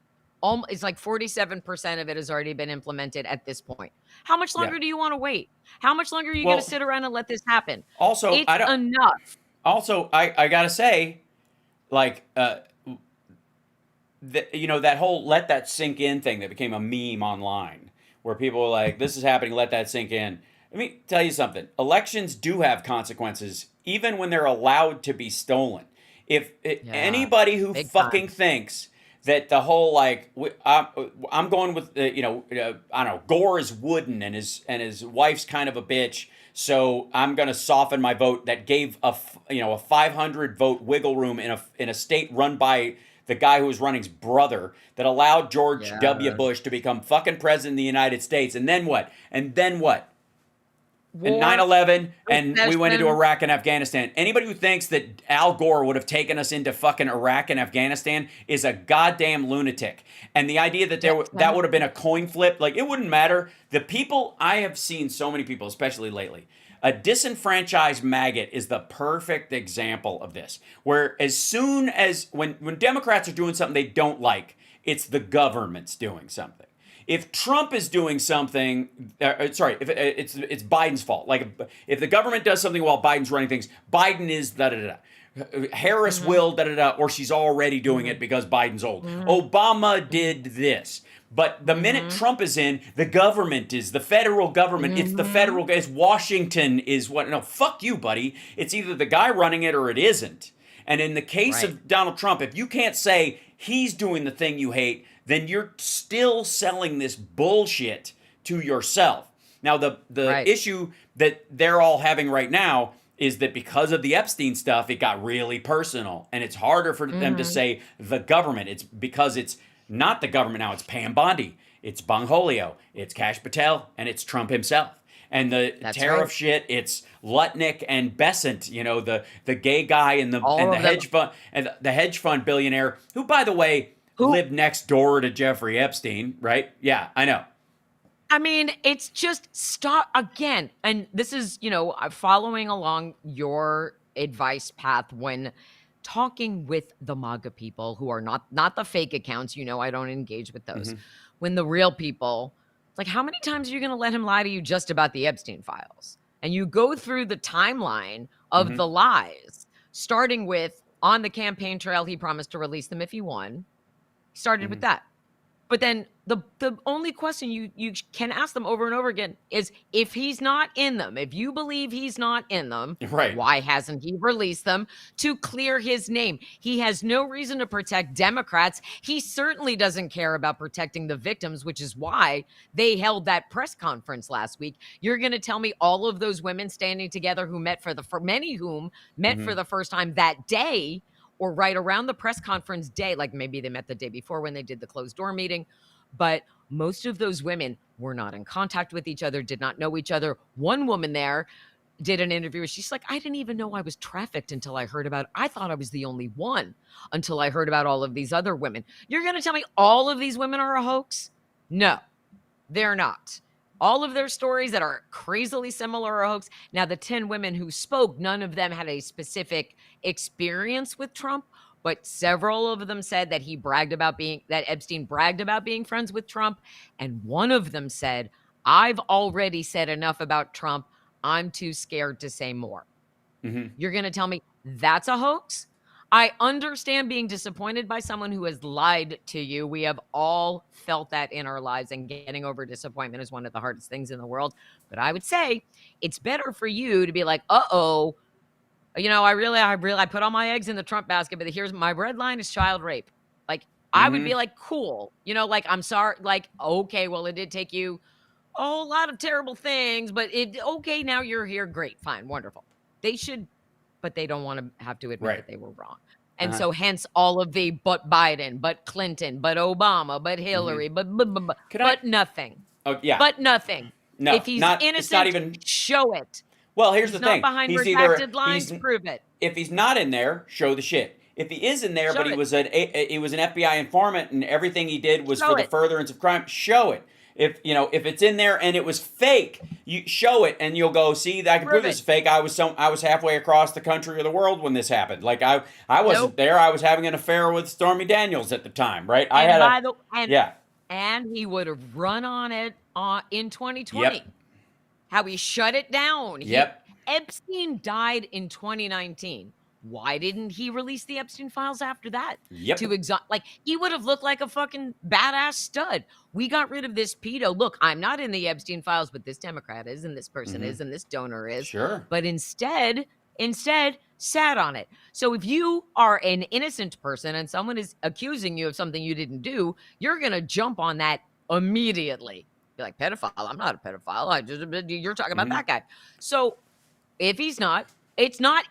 It's like 47% of it has already been implemented at this point. How much longer do you want to wait? How much longer are you going to sit around and let this happen?
Also,
it's enough.
Also, I got to say, that whole let that sink in thing that became a meme online where people were like, this is happening, let that sink in. Let me tell you something. Elections do have consequences, even when they're allowed to be stolen. If anybody who fucking thinks that the whole I'm going with I don't know, Gore is wooden and his wife's kind of a bitch, so I'm going to soften my vote. That gave a 500 vote wiggle room in a state run by the guy who was running's brother that allowed George W. Bush to become fucking president of the United States. And then what? And 9/11, and we went into Iraq and Afghanistan. Anybody who thinks that Al Gore would have taken us into fucking Iraq and Afghanistan is a goddamn lunatic. And the idea that that would have been a coin flip, it wouldn't matter. The people, I have seen so many people, especially lately, a disenfranchised Magat is the perfect example of this. Where as soon as, when Democrats are doing something they don't like, it's the government's doing something. If Trump is doing something, if it's Biden's fault. If the government does something while Biden's running things, Biden is da-da-da. Harris will da-da-da, or she's already doing it because Biden's old. Obama did this. But the minute Trump is in, the government is, the federal government, it's the federal, it's Washington is what, no, fuck you, buddy. It's either the guy running it or it isn't. And in the case of Donald Trump, if you can't say he's doing the thing you hate, then you're still selling this bullshit to yourself. Now, the issue that they're all having right now is that because of the Epstein stuff, it got really personal. And it's harder for them to say the government. It's because it's not the government now. It's Pam Bondi. it's Bongholio, it's Kash Patel, and it's Trump himself. And the
That's
tariff
right.
shit, it's Lutnick and Besant, the gay guy and the
All of them.
hedge fund and the hedge fund billionaire, who, by the way,
Who-
lived next door to Jeffrey Epstein, right? Yeah, I know.
I mean, it's just stop again. And this is, following along your advice path when talking with the MAGA people who are not the fake accounts. I don't engage with those. When the real people, it's like, how many times are you going to let him lie to you just about the Epstein files? And you go through the timeline of the lies, starting with on the campaign trail, he promised to release them if he won. He started with that. But then the only question you can ask them over and over again is, if he's not in them, if you believe he's not in them,
Right.
why hasn't he released them to clear his name? He has no reason to protect Democrats. He certainly doesn't care about protecting the victims, which is why they held that press conference last week. You're going to tell me all of those women standing together who met many whom met for the first time that day, or right around the press conference day, like maybe they met the day before when they did the closed door meeting. But most of those women were not in contact with each other, did not know each other. One woman there did an interview where she's like, I didn't even know I was trafficked until I heard about it. I thought I was the only one until I heard about all of these other women. You're going to tell me all of these women are a hoax? No, they're not. All of their stories that are crazily similar are a hoax. Now, the 10 women who spoke, none of them had a specific experience with Trump, but several of them said that that Epstein bragged about being friends with Trump. And one of them said, I've already said enough about Trump. I'm too scared to say more. You're going to tell me that's a hoax? I understand being disappointed by someone who has lied to you. We have all felt that in our lives, and getting over disappointment is one of the hardest things in the world. But I would say it's better for you to be like, I put all my eggs in the Trump basket, but here's my red line is child rape. Like, I would be like, cool. I'm sorry. Like, okay, well, it did take you a whole lot of terrible things, but okay, now you're here. Great, fine, wonderful. They should, but they don't want to have to admit that they were wrong. And so hence all of the but Biden, but Clinton, but Obama, but Hillary, but nothing.
Oh, yeah.
But nothing.
No,
if he's innocent,
it's not even...
show it.
Well, here's
He's
the thing.
not behind
He's
redacted lines, prove it.
If he's not in there, show the shit. If he is in there,
Show
but he
it.
was an FBI informant and everything he did was
Show
for the
it.
furtherance of crime, show it. If it's in there and it was fake, you show it and you'll go, see, I can prove this is fake. I was halfway across the country or the world when this happened. Like I wasn't there. I was having an affair with Stormy Daniels at the time, right?
And he would have run on it in 2020.
Yep.
How he shut it down.
Yep.
Epstein died in 2019. Why didn't he release the Epstein files after that?
Yep.
He would have looked like a fucking badass stud. We got rid of this pedo. Look, I'm not in the Epstein files, but this Democrat is, and this person is, and this donor is.
Sure.
But instead sat on it. So if you are an innocent person and someone is accusing you of something you didn't do, you're going to jump on that immediately. You're like, pedophile. I'm not a pedophile. You're talking about that guy. So if he's not, it's not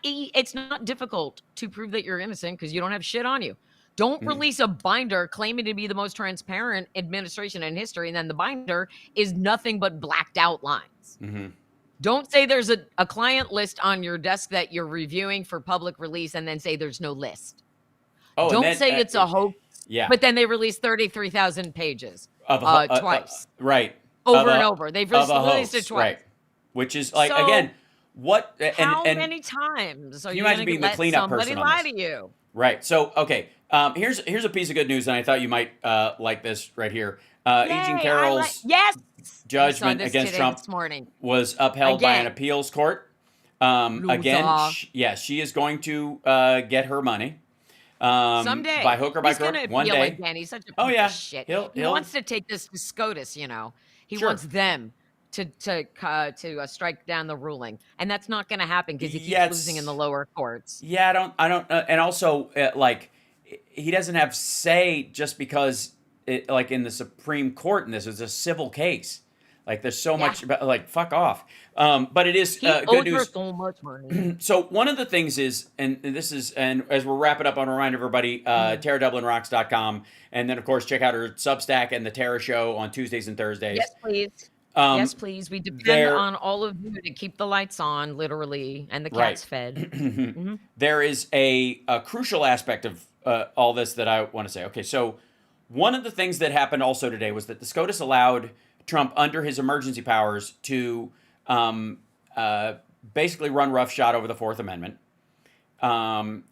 difficult to prove that you're innocent because you don't have shit on you. Don't release a binder claiming to be the most transparent administration in history, and then the binder is nothing but blacked out lines. Don't say there's a client list on your desk that you're reviewing for public release and then say there's no list. Don't say it's a hoax, but then they release 33,000 pages twice.
Right.
Over and over. They've released it twice.
Right. Which is like,
So,
again, what...
How many times are you going to let somebody lie to you?
Right. So, okay. Here's a piece of good news, and I thought you might like this right here. Agent Carroll's judgment against Trump was upheld by an appeals court. Again, she is going to get her money.
Someday.
By hook or by crook. One day.
Again. He's such a piece of shit. He wants to take this to SCOTUS, He wants them to strike down the ruling, and that's not going to happen because he keeps losing in the lower courts.
Yeah, I don't, and also he doesn't have say just because in the Supreme Court in this is a civil case. Like there's so much about, like fuck off. But it is
He
good
owed her
news.
so much money.
So one of the things is, and as we're wrapping up, I want to remind everybody, TaraDublinRocks.com, and then of course check out her Substack and the Tara Show on Tuesdays and Thursdays.
Yes, please.
Um,
Yes, please. We depend
there-
on all of you to keep the lights on, literally, and the cats fed.
There is a crucial aspect of all this that I want to say. Okay, so one of the things that happened also today was that the SCOTUS allowed Trump, under his emergency powers, to basically run roughshod over the Fourth Amendment, and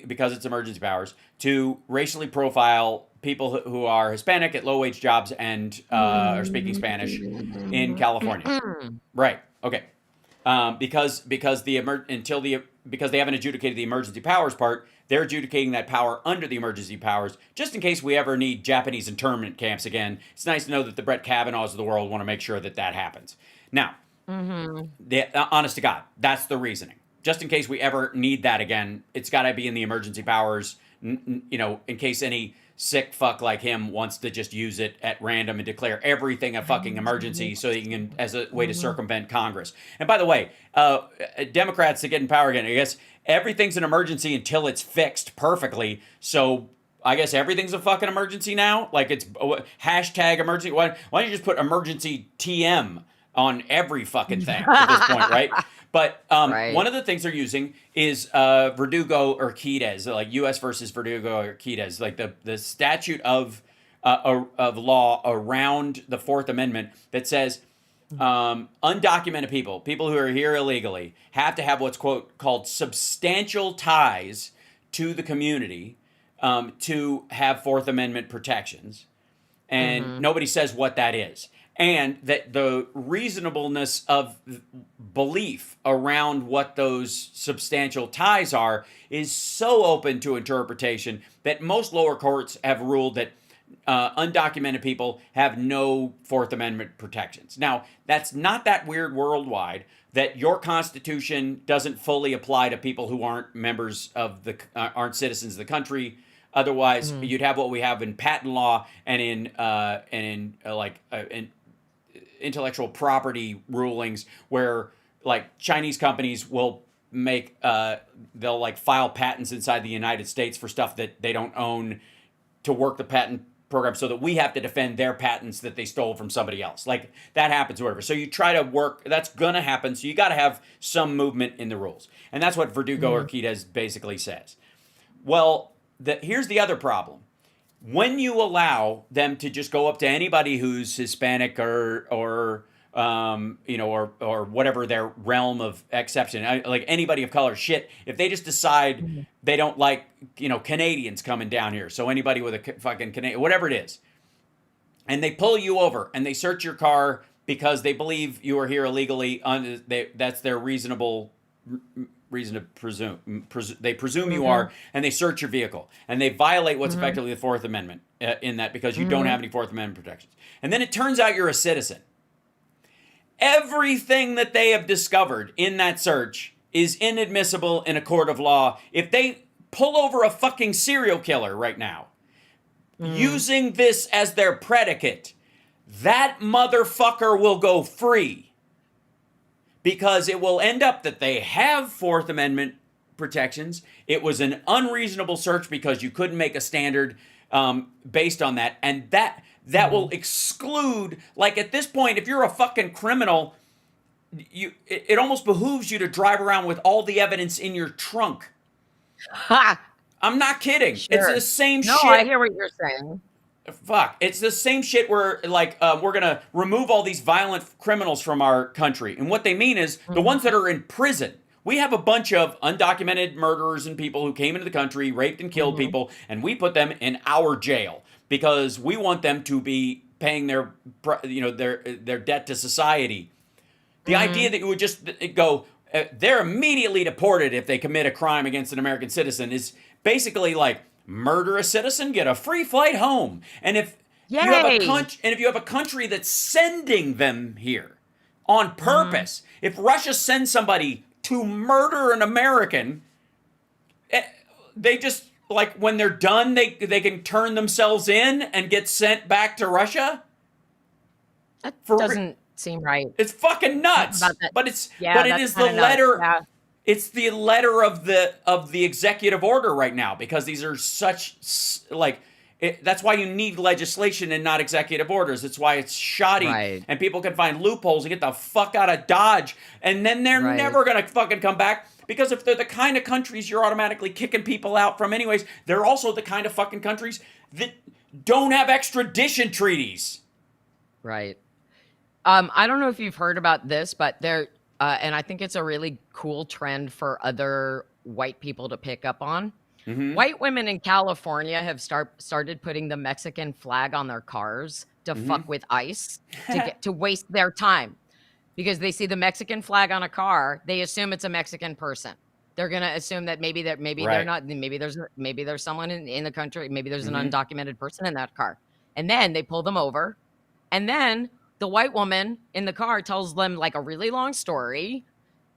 because it's emergency powers, to racially profile people who are Hispanic at low-wage jobs and are speaking Spanish in California. Right. Okay. Because they haven't adjudicated the emergency powers part, they're adjudicating that power under the emergency powers, just in case we ever need Japanese internment camps again. It's nice to know that the Brett Kavanaughs of the world want to make sure that that happens. Now, honest to God, that's the reasoning. Just in case we ever need that again, it's got to be in the emergency powers, in case any sick fuck like him wants to just use it at random and declare everything a fucking emergency so he can, as a way to circumvent Congress. And by the way, Democrats to get in power again, I guess everything's an emergency until it's fixed perfectly. So I guess everything's a fucking emergency now. Like it's hashtag emergency. Why don't you just put emergency TM on every fucking thing at this point, right? But one of the things they're using is Verdugo Urquidez, like U.S. versus Verdugo Urquidez, like the statute of law around the Fourth Amendment that says undocumented people who are here illegally, have to have what's called substantial ties to the community to have Fourth Amendment protections. And nobody says what that is. And that the reasonableness of belief around what those substantial ties are is so open to interpretation that most lower courts have ruled that undocumented people have no Fourth Amendment protections. Now, that's not that weird worldwide, that your Constitution doesn't fully apply to people who aren't members of aren't citizens of the country. Otherwise, you'd have what we have in patent law and in intellectual property rulings, where like Chinese companies will they'll like file patents inside the United States for stuff that they don't own to work the patent program, so that we have to defend their patents that they stole from somebody else. Like that happens or whatever. So you try to work, that's gonna happen. So you got to have some movement in the rules. And that's what Verdugo Urquidez basically says. Well, here's the other problem. When you allow them to just go up to anybody who's Hispanic or whatever their realm of exception, like anybody of color, shit, if they just decide they don't like, Canadians coming down here, so anybody with a fucking Canadian, whatever it is, and they pull you over and they search your car because they believe you are here illegally, that's their reasonable reason to presume. They presume you are, and they search your vehicle, and they violate what's effectively the Fourth Amendment in that, because you don't have any Fourth Amendment protections. And then it turns out you're a citizen. Everything that they have discovered in that search is inadmissible in a court of law. If they pull over a fucking serial killer right now, using this as their predicate, that motherfucker will go free. Because it will end up that they have Fourth Amendment protections. It was an unreasonable search because you couldn't make a standard based on that. And that will exclude, like at this point, if you're a fucking criminal, it almost behooves you to drive around with all the evidence in your trunk.
Ha!
I'm not kidding.
Sure.
It's the same shit.
No, I hear what you're saying.
Fuck. It's the same shit where, like, we're going to remove all these violent criminals from our country. And what they mean is the ones that are in prison. We have a bunch of undocumented murderers and people who came into the country, raped and killed people, and we put them in our jail because we want them to be paying their debt to society. The idea that you would just go, they're immediately deported if they commit a crime against an American citizen is basically like, murder a citizen, get a free flight home. And if you have a country that's sending them here on purpose, if Russia sends somebody to murder an American, they just, like, when they're done, they can turn themselves in and get sent back to Russia.
That
For
doesn't seem right.
it's fucking nuts.
About that.
But it's
Yeah,
but it
that's
is the
kinda nuts.
letter.
Yeah.
It's the letter of the executive order right now, because these are that's why you need legislation and not executive orders. It's why it's shoddy,
Right.
and people can find loopholes and get the fuck out of Dodge, and then they're
Right.
never gonna fucking come back, because if they're the kind of countries you're automatically kicking people out from anyways, they're also the kind of fucking countries that don't have extradition treaties.
Right. I don't know if you've heard about this, but and I think it's a really cool trend for other white people to pick up on. White women in California have started putting the Mexican flag on their cars to fuck with ICE to waste their time, because they see the Mexican flag on a car, they assume it's a Mexican person. They're gonna assume that maybe they're
Right.
not. Maybe there's someone in the country. Maybe there's an undocumented person in that car, and then they pull them over, and then the white woman in the car tells them like a really long story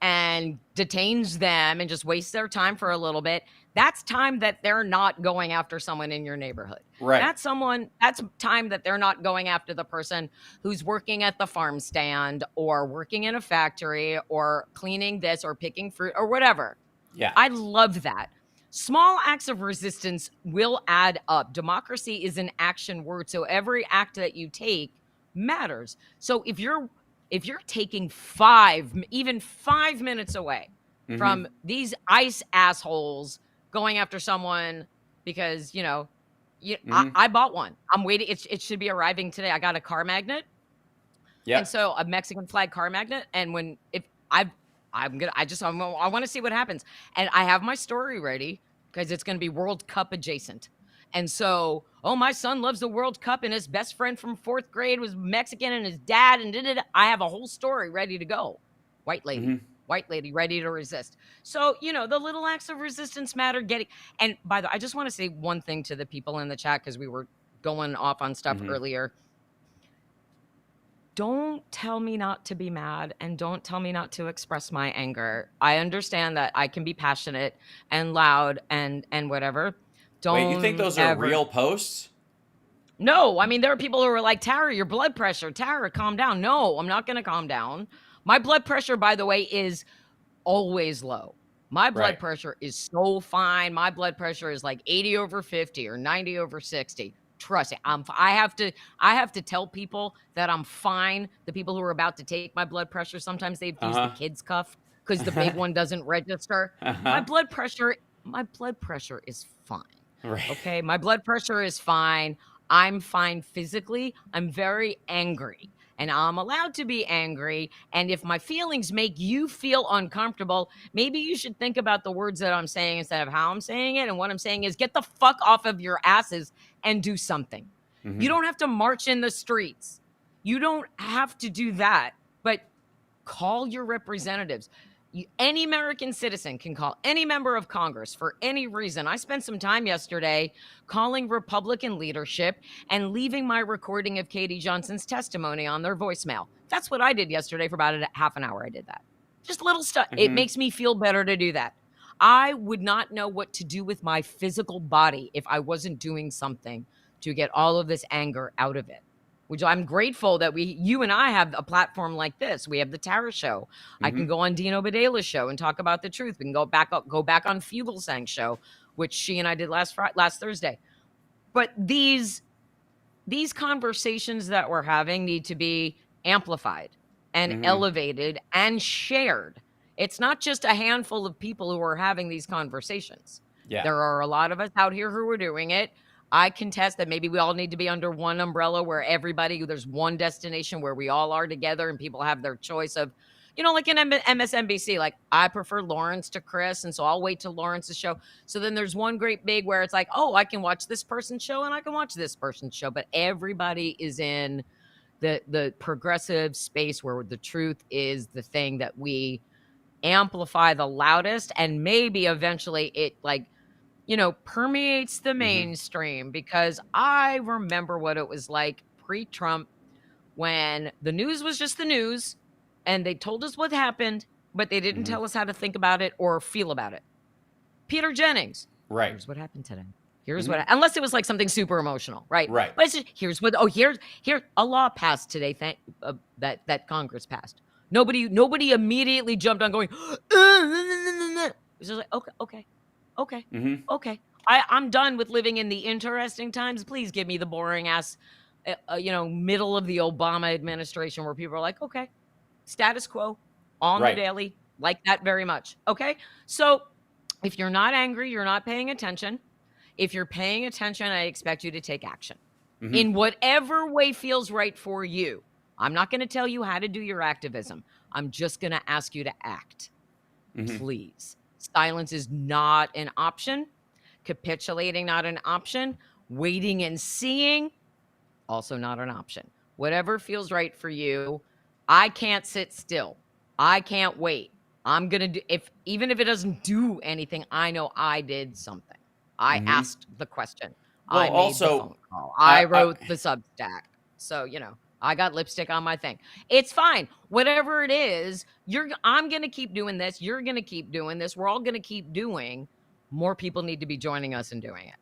and detains them and just wastes their time for a little bit. That's time that they're not going after someone in your neighborhood.
Right.
That's time that they're not going after the person who's working at the farm stand or working in a factory or cleaning this or picking fruit or whatever.
Yeah.
I love that. Small acts of resistance will add up. Democracy is an action word, so every act that you take matters. So if you're taking even 5 minutes away from these ICE assholes going after someone because, I bought one. I'm waiting. It should be arriving today. I got a car magnet.
Yeah.
And so a Mexican flag car magnet. And I want to see what happens. And I have my story ready because it's going to be World Cup adjacent. And so, my son loves the World Cup and his best friend from 4th grade was Mexican and his dad I have a whole story ready to go. White lady ready to resist. So, the little acts of resistance matter. And by the way, I just want to say one thing to the people in the chat, because we were going off on stuff earlier. Don't tell me not to be mad, and don't tell me not to express my anger. I understand that I can be passionate and loud and whatever.
Wait, you think those are real posts?
No, I mean, there are people who are like, Tara, your blood pressure. Tara, calm down. No, I'm not going to calm down. My blood pressure, by the way, is always low. My blood pressure is so fine. My blood pressure is like 80/50 or 90/60. Trust me, I have to tell people that I'm fine. The people who are about to take my blood pressure, sometimes they've used the kids cuff because the big one doesn't register. My blood pressure is fine.
Right.
Okay, my blood pressure is fine. I'm fine physically. I'm very angry, and I'm allowed to be angry. And if my feelings make you feel uncomfortable, maybe you should think about the words that I'm saying instead of how I'm saying it. And what I'm saying is, get the fuck off of your asses and do something. You don't have to march in the streets. You don't have to do that, but call your representatives. Any American citizen can call any member of Congress for any reason. I spent some time yesterday calling Republican leadership and leaving my recording of Katie Johnson's testimony on their voicemail. That's what I did yesterday for about half an hour. I did that. Just little stuff. It makes me feel better to do that. I would not know what to do with my physical body if I wasn't doing something to get all of this anger out of it. Which I'm grateful that you and I have a platform like this. We have the Tara Show. I can go on Dino Badela's show and talk about the truth. We can go back on Fugelsang's show, which she and I did last Thursday. But these conversations that we're having need to be amplified and elevated and shared. It's not just a handful of people who are having these conversations.
Yeah.
There are a lot of us out here who are doing it. I contest that maybe we all need to be under one umbrella where there's one destination where we all are together and people have their choice of, like in MSNBC, like I prefer Lawrence to Chris. And so I'll wait till Lawrence's show. So then there's one great big where it's like, I can watch this person's show and I can watch this person's show. But everybody is in the progressive space where the truth is the thing that we amplify the loudest, and maybe eventually it permeates the mainstream, because I remember what it was like pre-Trump when the news was just the news and they told us what happened, but they didn't tell us how to think about it or feel about it. Peter Jennings.
Right.
Here's what happened today. Here's what, unless it was like something super emotional, right?
Right.
But it's just, here's what, here, a law passed today, that Congress passed. Nobody immediately jumped on going, it's just like, okay. I'm done with living in the interesting times. Please give me the boring ass, middle of the Obama administration where people are like, okay, status quo on the daily, like that very much. Okay. So if you're not angry, you're not paying attention. If you're paying attention, I expect you to take action in whatever way feels right for you. I'm not going to tell you how to do your activism. I'm just going to ask you to act. Please. Silence is not an option. Capitulating, not an option. Waiting and seeing, also not an option. Whatever feels right for you. I can't sit still. I can't wait. I'm going to do, even if it doesn't do anything, I know I did something. I asked the question.
Well,
I made
also,
the phone call. I wrote the Substack. So, I got lipstick on my thing. It's fine. Whatever it is, I'm going to keep doing this. You're going to keep doing this. We're all going to keep doing. More people need to be joining us and doing it.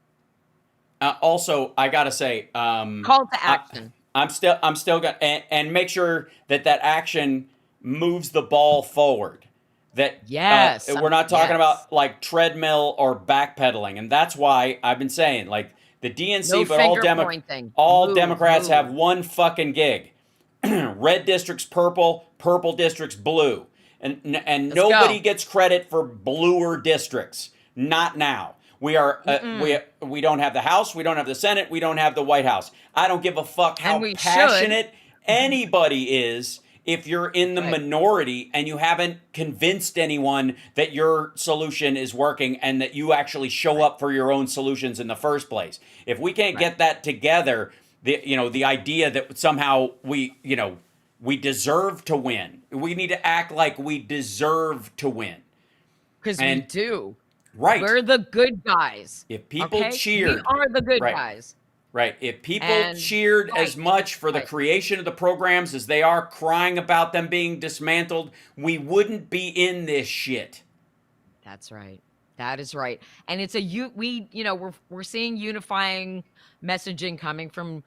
Also, I got to say,
call to action.
I'm still going to, and make sure that action moves the ball forward. That we're not talking about like treadmill or backpedaling, and that's why I've been saying like the DNC,
no
but all Democrats have one fucking gig: red districts purple, purple districts blue, and nobody gets credit for bluer districts. Not now. We are we don't have the House, we don't have the Senate, we don't have the White House. I don't give a fuck how passionate anybody is. If you're in the minority and you haven't convinced anyone that your solution is working and that you actually show up for your own solutions in the first place. If we can't get that together, the idea that somehow we deserve to win. We need to act like we deserve to win.
Because we do.
Right.
We're the good guys.
If people cheered.
We are the good guys.
Right. If people cheered as much for the creation of the programs as they are crying about them being dismantled, we wouldn't be in this shit.
That's right. That is right. And it's we're seeing unifying messaging coming from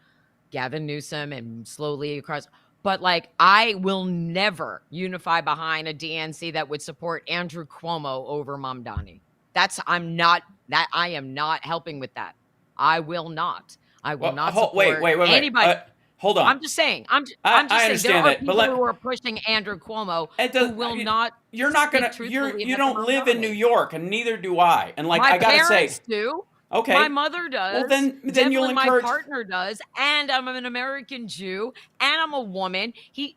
Gavin Newsom and slowly across. But like, I will never unify behind a DNC that would support Andrew Cuomo over Mamdani. I am not helping with that. I will not. I will not support
wait.
anybody.
Hold on.
I'm just saying. I'm just
I
saying there are
that,
people who are pushing Andrew Cuomo who will not.
You're not gonna. You don't live in New York, and neither do I. And like,
my
I gotta
parents
say,
do.
Okay.
My mother does.
Well, then you'll encourage.
My partner does, and I'm an American Jew, and I'm a woman.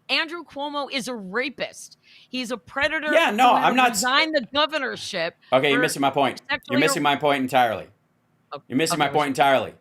Andrew Cuomo is a rapist. He's a predator.
Yeah, no, I'm not.
Resigned the governorship.
Okay, you're missing my point. You're missing my point entirely. You're missing my point entirely.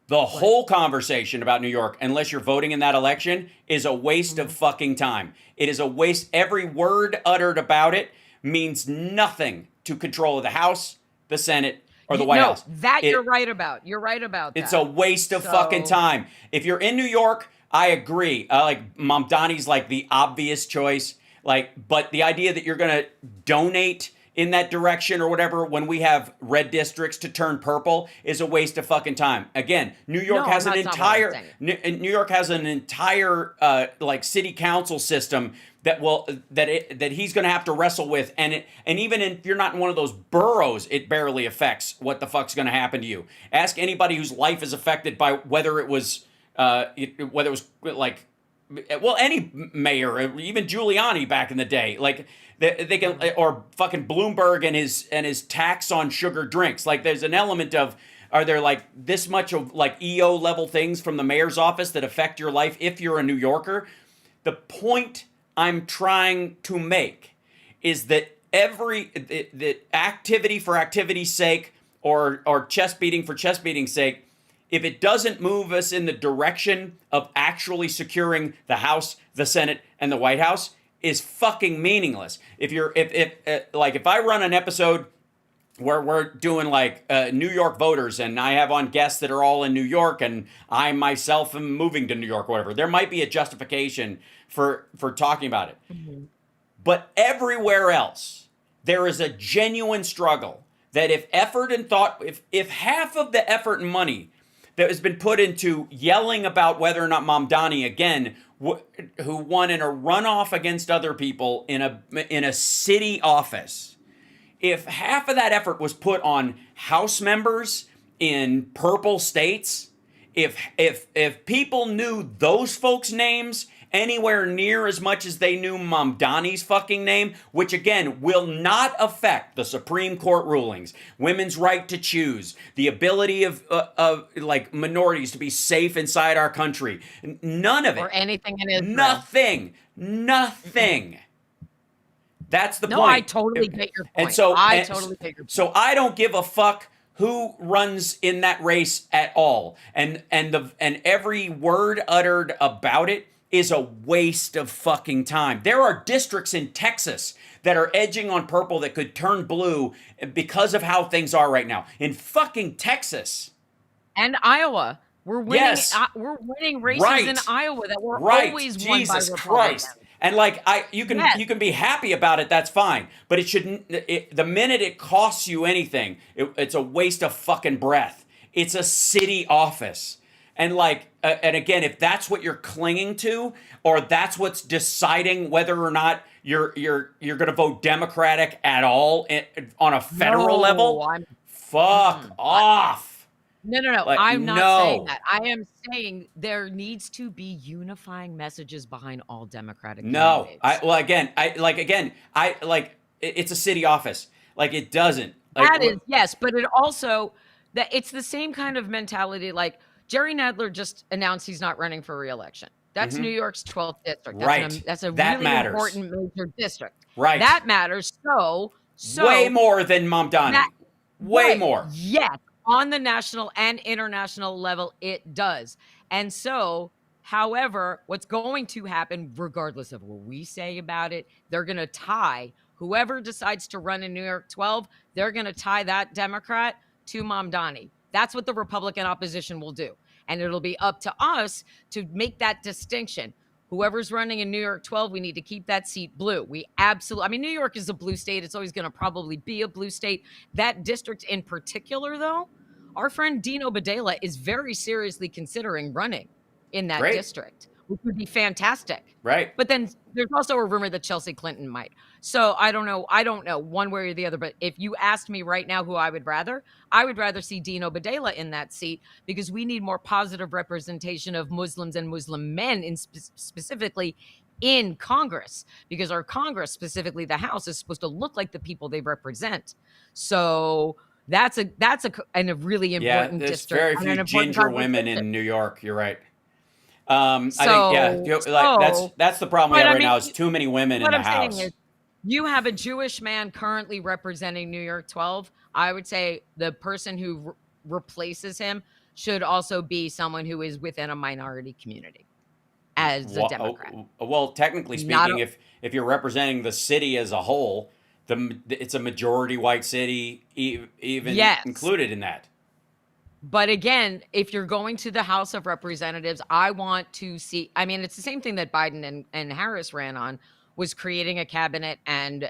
The whole conversation about New York, unless you're voting in that election, is a waste of fucking time. It is a waste. Every word uttered about it means nothing to control of the House, the Senate, or the White House.
You're right about. You're right about that.
It's a waste of fucking time. If you're in New York, I agree. Like, Mamdani's like the obvious choice. Like, but the idea that you're going to donate in that direction or whatever when we have red districts to turn purple is a waste of fucking time. Again, New York has an entire like city council system that he's going to have to wrestle with, and even if you're not in one of those boroughs, it barely affects what the fuck's going to happen to you. Ask anybody whose life is affected by whether it was like, well, any mayor, even Giuliani back in the day, like they can, or fucking Bloomberg and his tax on sugar drinks. Like, there's an element of, are there like this much of like EO level things from the mayor's office that affect your life if you're a New Yorker? The point I'm trying to make is that that activity for activity's sake, or chest beating for chest beating's sake, if it doesn't move us in the direction of actually securing the House, the Senate, and the White House, is fucking meaningless. If I run an episode where we're doing like New York voters, and I have on guests that are all in New York, and I myself am moving to New York or whatever, there might be a justification for talking about it. Mm-hmm. But everywhere else, there is a genuine struggle that if effort and thought, if half of the effort and money that has been put into yelling about whether or not Mamdani, again, who won in a runoff against other people in a city office, if half of that effort was put on House members in purple states, if people knew those folks' names anywhere near as much as they knew Mamdani's fucking name, which again will not affect the Supreme Court rulings, women's right to choose, the ability of like minorities to be safe inside our country, none of it,
or anything in Israel.
Nothing. That's the point.
No, I totally get your point.
And so
I totally get your point.
So I don't give a fuck who runs in that race at all, and every word uttered about it is a waste of fucking time. There are districts in Texas that are edging on purple that could turn blue because of how things are right now. In fucking Texas.
And Iowa. We're winning,
Yes.
We're winning races in Iowa that were always won by
Jesus
Republicans.
Christ. And like you can be happy about it, that's fine. But it shouldn't. The minute it costs you anything, it's a waste of fucking breath. It's a city office. And like, and again, if that's what you're clinging to, or that's what's deciding whether or not you're going to vote Democratic at all on a federal level, fuck off.
No.
Like,
I'm not saying that. I am saying there needs to be unifying messages behind all Democratic candidates.
It's a city office. Like, it doesn't.
That is, yes, but it also, that it's the same kind of mentality. Like, Jerry Nadler just announced he's not running for re-election. That's New York's 12th district. That's a
That
really
matters.
important major district.
Right.
That matters. So
way more than Mamdani. Way more.
Yes. On the national and international level, it does. And so, however, what's going to happen, regardless of what we say about it, they're going to tie whoever decides to run in New York 12, they're going to tie that Democrat to Mamdani. That's what the Republican opposition will do. And it'll be up to us to make that distinction. Whoever's running in New York 12, we need to keep that seat blue. New York is a blue state. It's always going to probably be a blue state. That district in particular, though, our friend Dino Badela is very seriously considering running in that district, which would be fantastic.
Right.
But then there's also a rumor that Chelsea Clinton might. So I don't know one way or the other. But if you asked me right now who I would rather see Dino Badela in that seat, because we need more positive representation of Muslims and Muslim men specifically in Congress, because our Congress, specifically the House, is supposed to look like the people they represent. So that's a really important
there's
district.
very few ginger women in New York. You're right. That's the problem we have right now is too many women in the House.
Saying is, you have a Jewish man currently representing New York 12. I would say the person who replaces him should also be someone who is within a minority community as a Democrat.
Well, technically speaking, if you're representing the city as a whole, it's a majority white city, even included in that.
But again, if you're going to the House of Representatives, I want to see, it's the same thing that Biden and Harris ran on, was creating a cabinet and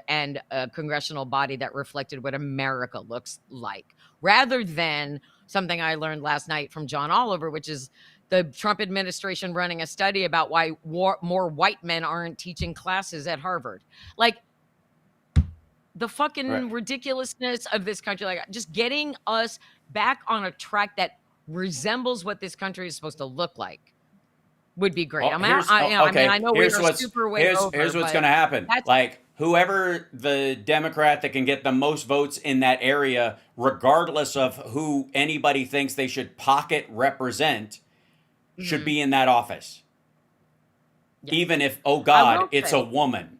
a congressional body that reflected what America looks like, rather than something I learned last night from John Oliver, which is the Trump administration running a study about why more white men aren't teaching classes at Harvard. Like, the fucking ridiculousness of this country, like just getting us back on a track that resembles what this country is supposed to look like would be great. I know we're super way over.
Here's what's going to happen. Like, whoever the Democrat that can get the most votes in that area, regardless of who anybody thinks they should pocket represent, should be in that office. Yes. Even if, it's a woman.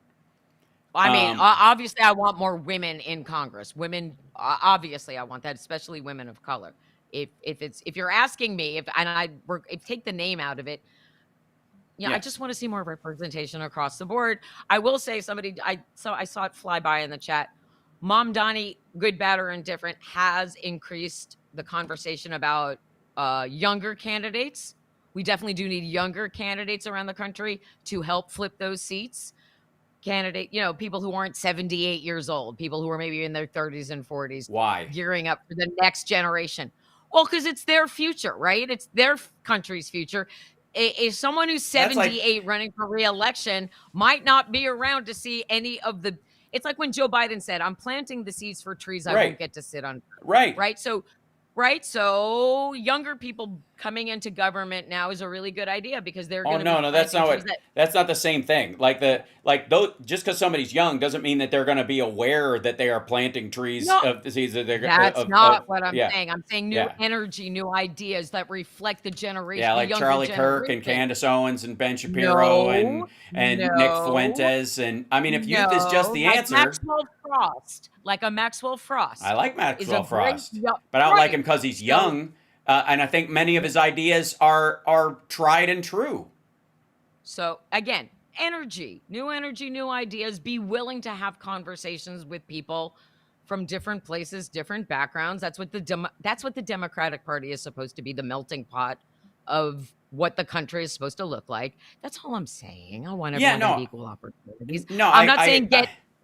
Obviously, I want more women in Congress. Women, obviously, I want that, especially women of color. If you're asking me, take the name out of it, I just want to see more representation across the board. I will say, I saw it fly by in the chat. Mamdani, good, bad, or indifferent, has increased the conversation about younger candidates. We definitely do need younger candidates around the country to help flip those seats. candidate, people who aren't 78 years old, people who are maybe in their 30s and 40s,
Why?
gearing up for the next generation. Well, because it's their future, right? It's their country's future. If someone who's
That's like
78 running for re-election might not be around to see any of the. It's like when Joe Biden said, "I'm planting the seeds for trees I
right,
won't get to sit on."
right.
Right? So younger people coming into government now is a really good idea because they're
Oh
going to
no,
be
no, that's not
planting
what.
trees
That's not the same thing. Those, just because somebody's young doesn't mean that they're going to be aware that they are planting trees
No,
of the seeds that they're.
that's not what I'm
Yeah,
saying. I'm saying new
yeah,
energy, new ideas that reflect the generation,
yeah,
the
like
younger
Charlie Kirk and
generation.
Candace Owens and Ben Shapiro
No,
and Nick
no,
Fuentes, and I mean, if youth is just
no,
the
like
answer,
Maxwell
I
Frost
like
is a
Maxwell
great,
Frost, but I don't like him
right.
because he's
So,
young, and I think many of his ideas are tried and true.
so again, energy, new ideas. Be willing to have conversations with people from different places, different backgrounds. That's what the Democratic Party is supposed to be, the melting pot of what the country is supposed to look like. That's all I'm saying. I want
Yeah,
everyone to have
no,
equal opportunities.
no,
I'm not saying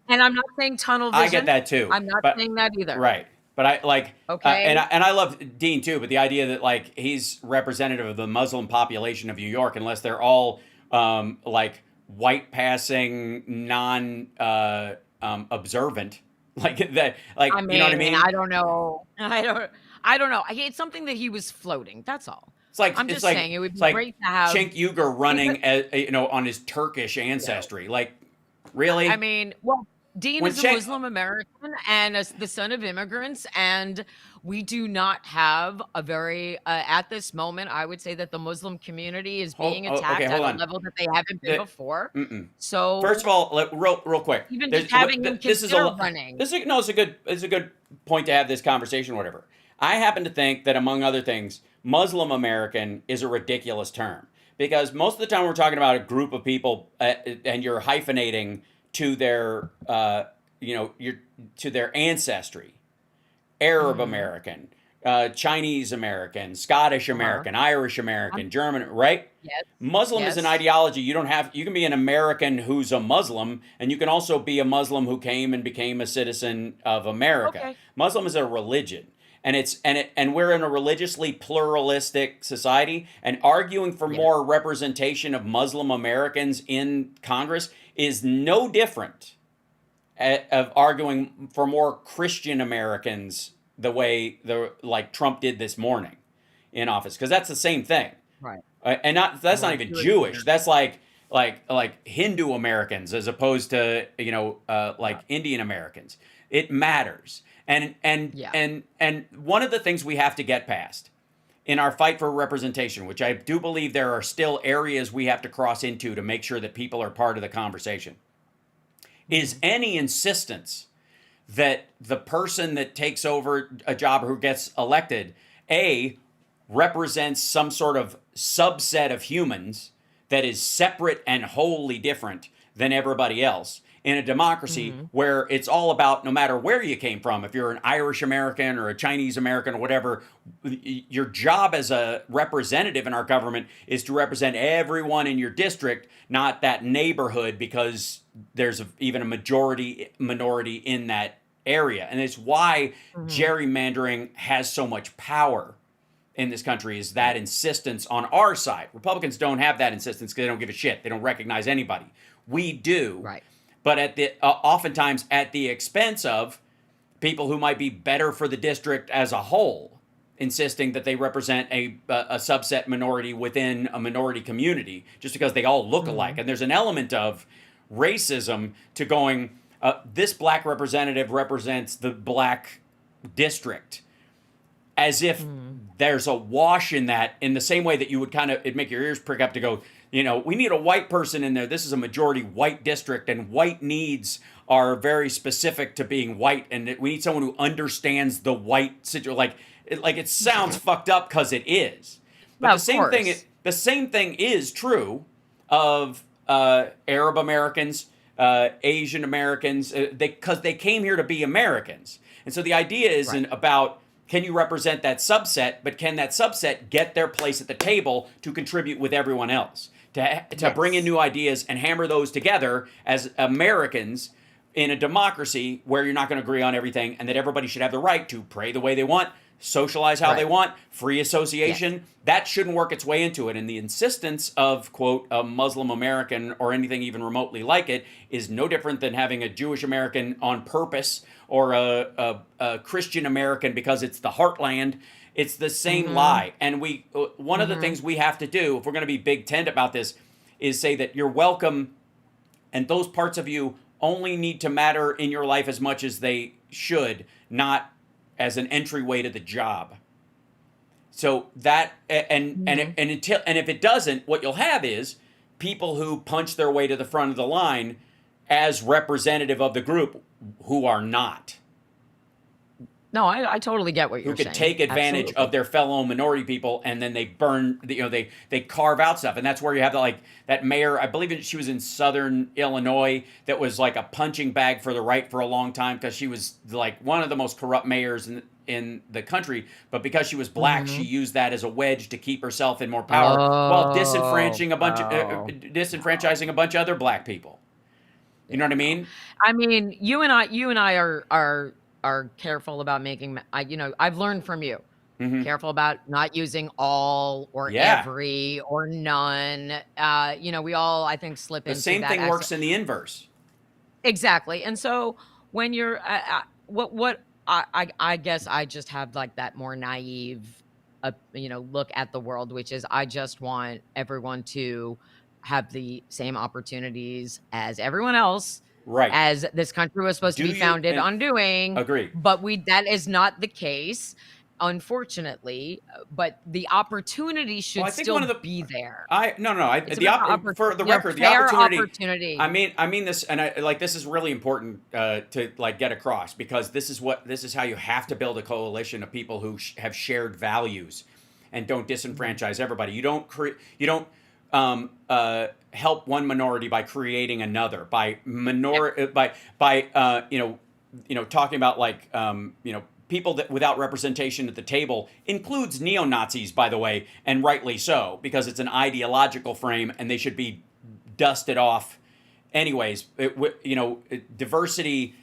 and I'm not saying tunnel
I get
vision.
that too,
I'm not
but
saying that either.
right. But I like,
Okay.
and I love Dean too. But the idea that like he's representative of the Muslim population of New York, unless they're all like white passing, non observant, like that, like
I
you know what I
mean,
mean?
I don't know. I don't know. It's something that he was floating. That's all. I'm
It's
just
like
saying it would
it's
be
like
great to have.
Cenk Uygur running, on his Turkish ancestry. Like, really?
I mean, well, Dean
When
is a
Cenk,
Muslim American and the son of immigrants, and we do not have a very at this moment. I would say that the Muslim community is being attacked
okay,
at
hold
a
on.
level that they haven't been
The-
before.
Mm-mm. First of
So
all, real quick,
even just having him
this is
consider running,
it's a good point to have this conversation. Or whatever. I happen to think that among other things, Muslim American is a ridiculous term because most of the time we're talking about a group of people, and you're hyphenating to their to their ancestry. Arab
hmm
American, Chinese American, Scottish American, Irish American,
um,
German, right?
yes,
Muslim is an
yes,
ideology. You can be an American who's a Muslim, and you can also be a Muslim who came and became a citizen of America.
okay,
Muslim is a religion. And we're in a religiously pluralistic society, and arguing for
yeah,
more representation of Muslim Americans in Congress is no different of arguing for more Christian Americans the way like Trump did this morning in office, because that's the same thing.
right,
And that's not
right.
even
Jewish
Jewish.
American,
That's like Hindu Americans as opposed to like
yeah,
Indian Americans. It matters.
yeah,
And one of the things we have to get past in our fight for representation, which I do believe there are still areas we have to cross into to make sure that people are part of the conversation, is
hmm
any insistence that the person that takes over a job or who gets elected, represents some sort of subset of humans that is separate and wholly different than everybody else. In a democracy
hmm
where it's all about, no matter where you came from, if you're an Irish American or a Chinese American or whatever, your job as a representative in our government is to represent everyone in your district, not that neighborhood, because there's even a minority in that area. And it's why
hmm
gerrymandering has so much power in this country, is that
right,
insistence on our side. Republicans don't have that insistence because they don't give a shit. They don't recognize anybody. We do,
right,
but oftentimes at the expense of people who might be better for the district as a whole, insisting that they represent a subset minority within a minority community just because they all look alike.
hmm
And there's an element of racism to going, this black representative represents the black district, as if
hmm
there's a wash in that, in the same way that you would it'd make your ears prick up to go, we need a white person in there. This is a majority white district, and white needs are very specific to being white, and we need someone who understands the white situation. Like it sounds fucked up because it is, but
yeah, of course,
the same thing is true of Arab Americans, Asian Americans, because they came here to be Americans, and so the idea
right,
isn't about, can you represent that subset, but can that subset get their place at the table to contribute with everyone else? to bring in
Yes.
new ideas and hammer those together as Americans in a democracy where you're not going to agree on everything, and that everybody should have the right to pray the way they want, socialize how they
Right.
want, free association.
Yes.
That shouldn't work its way into it. And the insistence of, quote, a Muslim American or anything even remotely like it is no different than having a Jewish American on purpose or a Christian American because it's the heartland. It's the same lie. And one of the things we have to do, if we're going to be Big Tent about this, is say that you're welcome, and those parts of you only need to matter in your life as much as they should, not as an entryway to the job. So that and if it doesn't, what you'll have is people who punch their way to the front of the line as representative of the group who are not.
No, I totally get what you're
Who could
saying.
take advantage
Absolutely.
of their fellow minority people, and then they burn, they carve out stuff. And that's where you have that mayor, I believe she was in Southern Illinois, that was like a punching bag for the right for a long time because she was like one of the most corrupt mayors in the country. But because she was black, she used that as a wedge to keep herself in more power while disenfranchising a bunch of other black people. You know what I mean?
I mean, you and I are careful about making. I've learned from you. Careful about not using all or
Yeah.
every or none. We all, I think, slip
The
into
same
that
thing works in the inverse.
Exactly. And so when you're, I guess I just have like that more naive, look at the world, which is I just want everyone to have the same opportunities as everyone else.
Right.
As this country was supposed to
Do
be
you-
founded
and-
on doing.
Agree.
But that is not the case, unfortunately. But the opportunity should
Well, I think
still
one of the-
be there.
It's
It's about
for the record, the
fair
opportunity. I mean this, and this is really important to get across, because this is how you have to build a coalition of people who have shared values, and don't disenfranchise everybody. You don't help one minority by creating another, by talking about people that without representation at the table includes neo-Nazis, by the way, and rightly so, because it's an ideological frame and they should be dusted off anyways. Diversity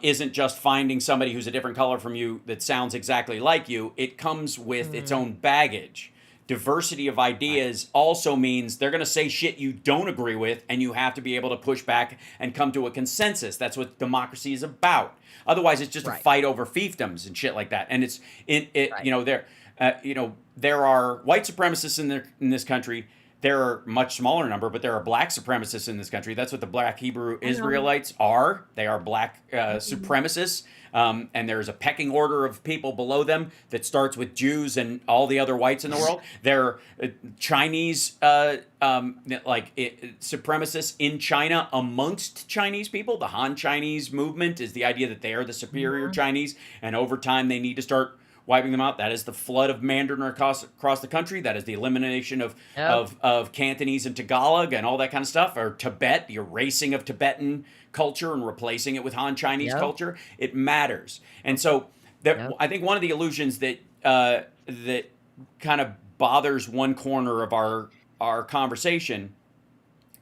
isn't just finding somebody who's a different color from you that sounds exactly like you. It comes with its own baggage. Diversity of ideas also means they're going to say shit you don't agree with, and you have to be able to push back and come to a consensus. That's what democracy is about. Otherwise, it's just a fight over fiefdoms and shit like that. And there are white supremacists in this country. There are a much smaller number, but there are black supremacists in this country. That's what the black Hebrew Israelites are. They are black supremacists. And there's a pecking order of people below them that starts with Jews and all the other whites in the world. There are Chinese supremacists in China amongst Chinese people. The Han Chinese movement is the idea that they are the superior Chinese, and over time they need to start wiping them out. That is the flood of Mandarin across the country. That is the elimination of Cantonese and Tagalog and all that kind of stuff. Or Tibet, the erasing of Tibetan culture and replacing it with Han Chinese culture. It matters. And so I think one of the illusions that kind of bothers one corner of our conversation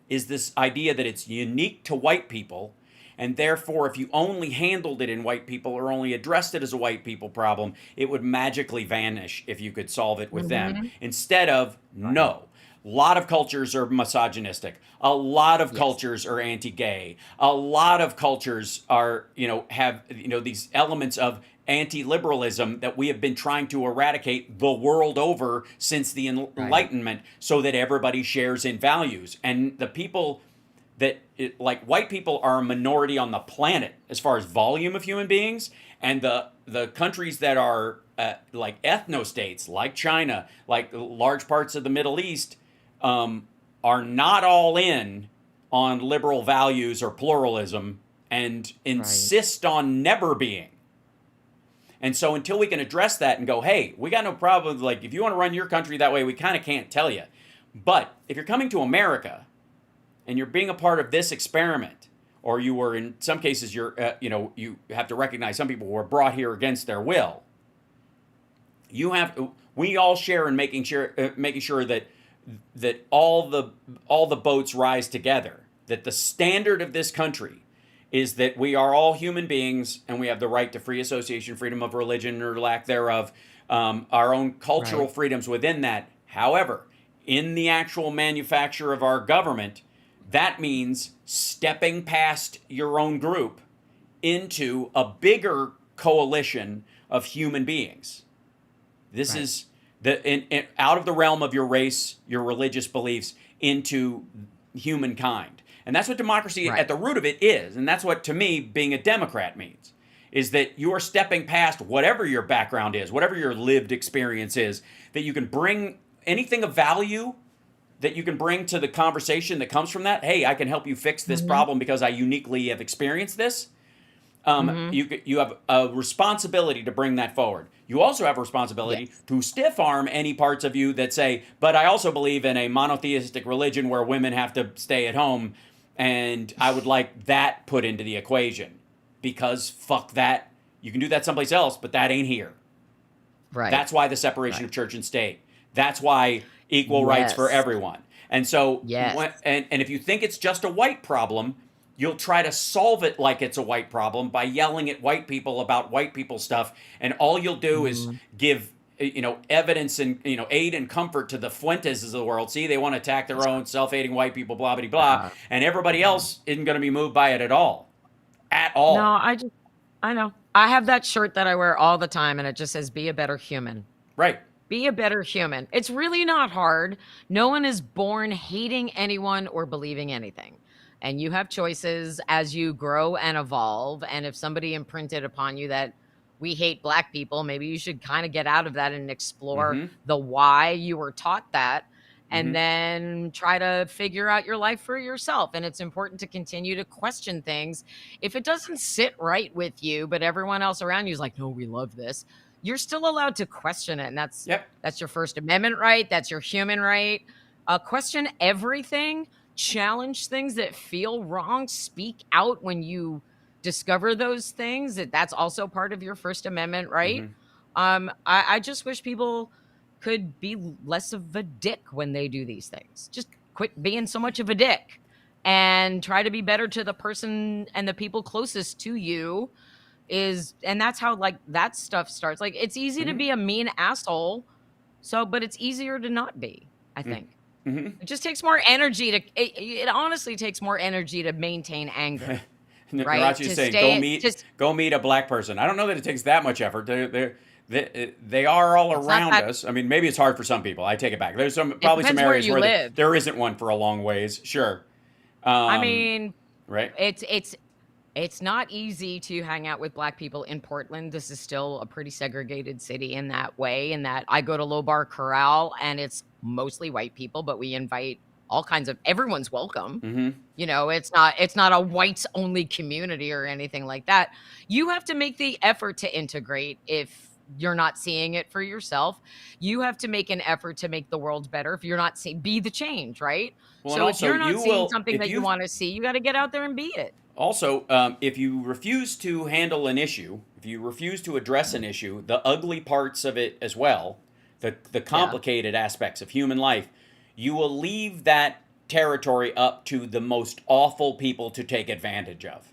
is this idea that it's unique to white people, and therefore if you only handled it in white people or only addressed it as a white people problem, it would magically vanish if you could solve it with them. Instead of, no. A lot of cultures are misogynistic. A lot of cultures are anti-gay. A lot of cultures are, have these elements of anti-liberalism that we have been trying to eradicate the world over since the Enlightenment, so that everybody shares in values. And the people that, like white people, are a minority on the planet as far as volume of human beings, and the countries that are like ethno-states, like China, like large parts of the Middle East, are not all in on liberal values or pluralism, and insist on never being. And so until we can address that and go, hey, we got no problem, like if you want to run your country that way, we kind of can't tell you. But if you're coming to America and you're being a part of this experiment, or you were, in some cases, you have to recognize some people were brought here against their will. We all share in making sure that that all the boats rise together, that the standard of this country is that we are all human beings and we have the right to free association, freedom of religion or lack thereof, our own cultural freedoms within that. However, in the actual manufacture of our government, that means stepping past your own group into a bigger coalition of human beings. This is out of the realm of your race, your religious beliefs, into humankind. And that's what democracy at the root of it is. And that's what, to me, being a Democrat means, is that you are stepping past whatever your background is, whatever your lived experience is, that you can bring anything of value that you can bring to the conversation that comes from that. Hey, I can help you fix this problem because I uniquely have experienced this. You have a responsibility to bring that forward. You also have a responsibility to stiff arm any parts of you that say, but I also believe in a monotheistic religion where women have to stay at home, and I would like that put into the equation because fuck that. You can do that someplace else, but that ain't here.
Right.
That's why the separation of church and state. That's why equal rights for everyone. And so, and if you think it's just a white problem, you'll try to solve it like it's a white problem by yelling at white people about white people stuff, and all you'll do is give evidence and aid and comfort to the Fuentes of the world. See, they want to attack their own self-hating white people, blah blah blah, and everybody else isn't going to be moved by it at all.
No, I know. I have that shirt that I wear all the time, and it just says, "Be a better human."
Right.
Be a better human. It's really not hard. No one is born hating anyone or believing anything. And you have choices as you grow and evolve. And if somebody imprinted upon you that we hate black people, maybe you should kind of get out of that and explore the why you were taught that, and then try to figure out your life for yourself. And it's important to continue to question things. If it doesn't sit right with you, but everyone else around you is like, no, we love this, you're still allowed to question it. And that's your First Amendment right. That's your human right. Question everything. Challenge things that feel wrong. Speak out when you discover those things. That's also part of your First Amendment right. I just wish people could be less of a dick when they do these things. Just quit being so much of a dick and try to be better to the person and the people closest to you. And that's how that stuff starts. Like, it's easy to be a mean asshole, but it's easier to not be, I think. It just takes more energy it honestly takes more energy to maintain anger. Right?
Rachi's saying, go meet a black person. I don't know that it takes that much effort. They are all around us. I mean, maybe it's hard for some people. I take it back. There's probably some areas where there isn't one for a long ways. Sure.
I mean,
right.
It's not easy to hang out with black people in Portland. This is still a pretty segregated city in that way, in that I go to Low Bar Corral and it's mostly white people, but we invite all kinds of, everyone's welcome. It's not a whites only community or anything like that. You have to make the effort to integrate if you're not seeing it for yourself. You have to make an effort to make the world better. If you're not seeing, be the change, right?
Well,
so if you're not seeing something that you want to see, you got to get out there and be it.
Also, if you refuse to handle an issue, if you refuse to address an issue, the ugly parts of it as well, the complicated aspects of human life, you will leave that territory up to the most awful people to take advantage of.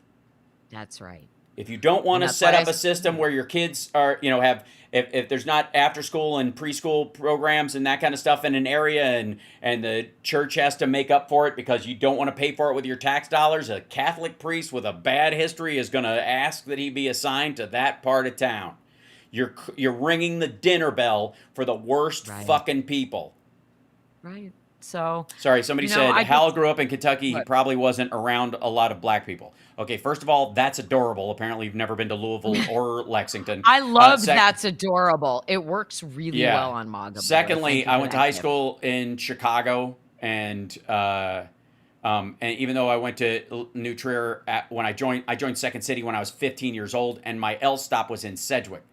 That's right.
If you don't want to set up a system where your kids are, if there's not after school and preschool programs and that kind of stuff in an area, and the church has to make up for it because you don't want to pay for it with your tax dollars, a Catholic priest with a bad history is going to ask that he be assigned to that part of town. You're ringing the dinner bell for the worst fucking people.
Right. So
sorry, somebody said Hal grew up in Kentucky. He probably wasn't around a lot of black people. Okay, first of all, that's adorable. Apparently, you've never been to Louisville or Lexington.
I love that's adorable. It works really well on Magat.
Secondly, I went to high school in Chicago, and even though I went to New Trier when I joined Second City when I was 15 years old, and my L stop was in Sedgwick.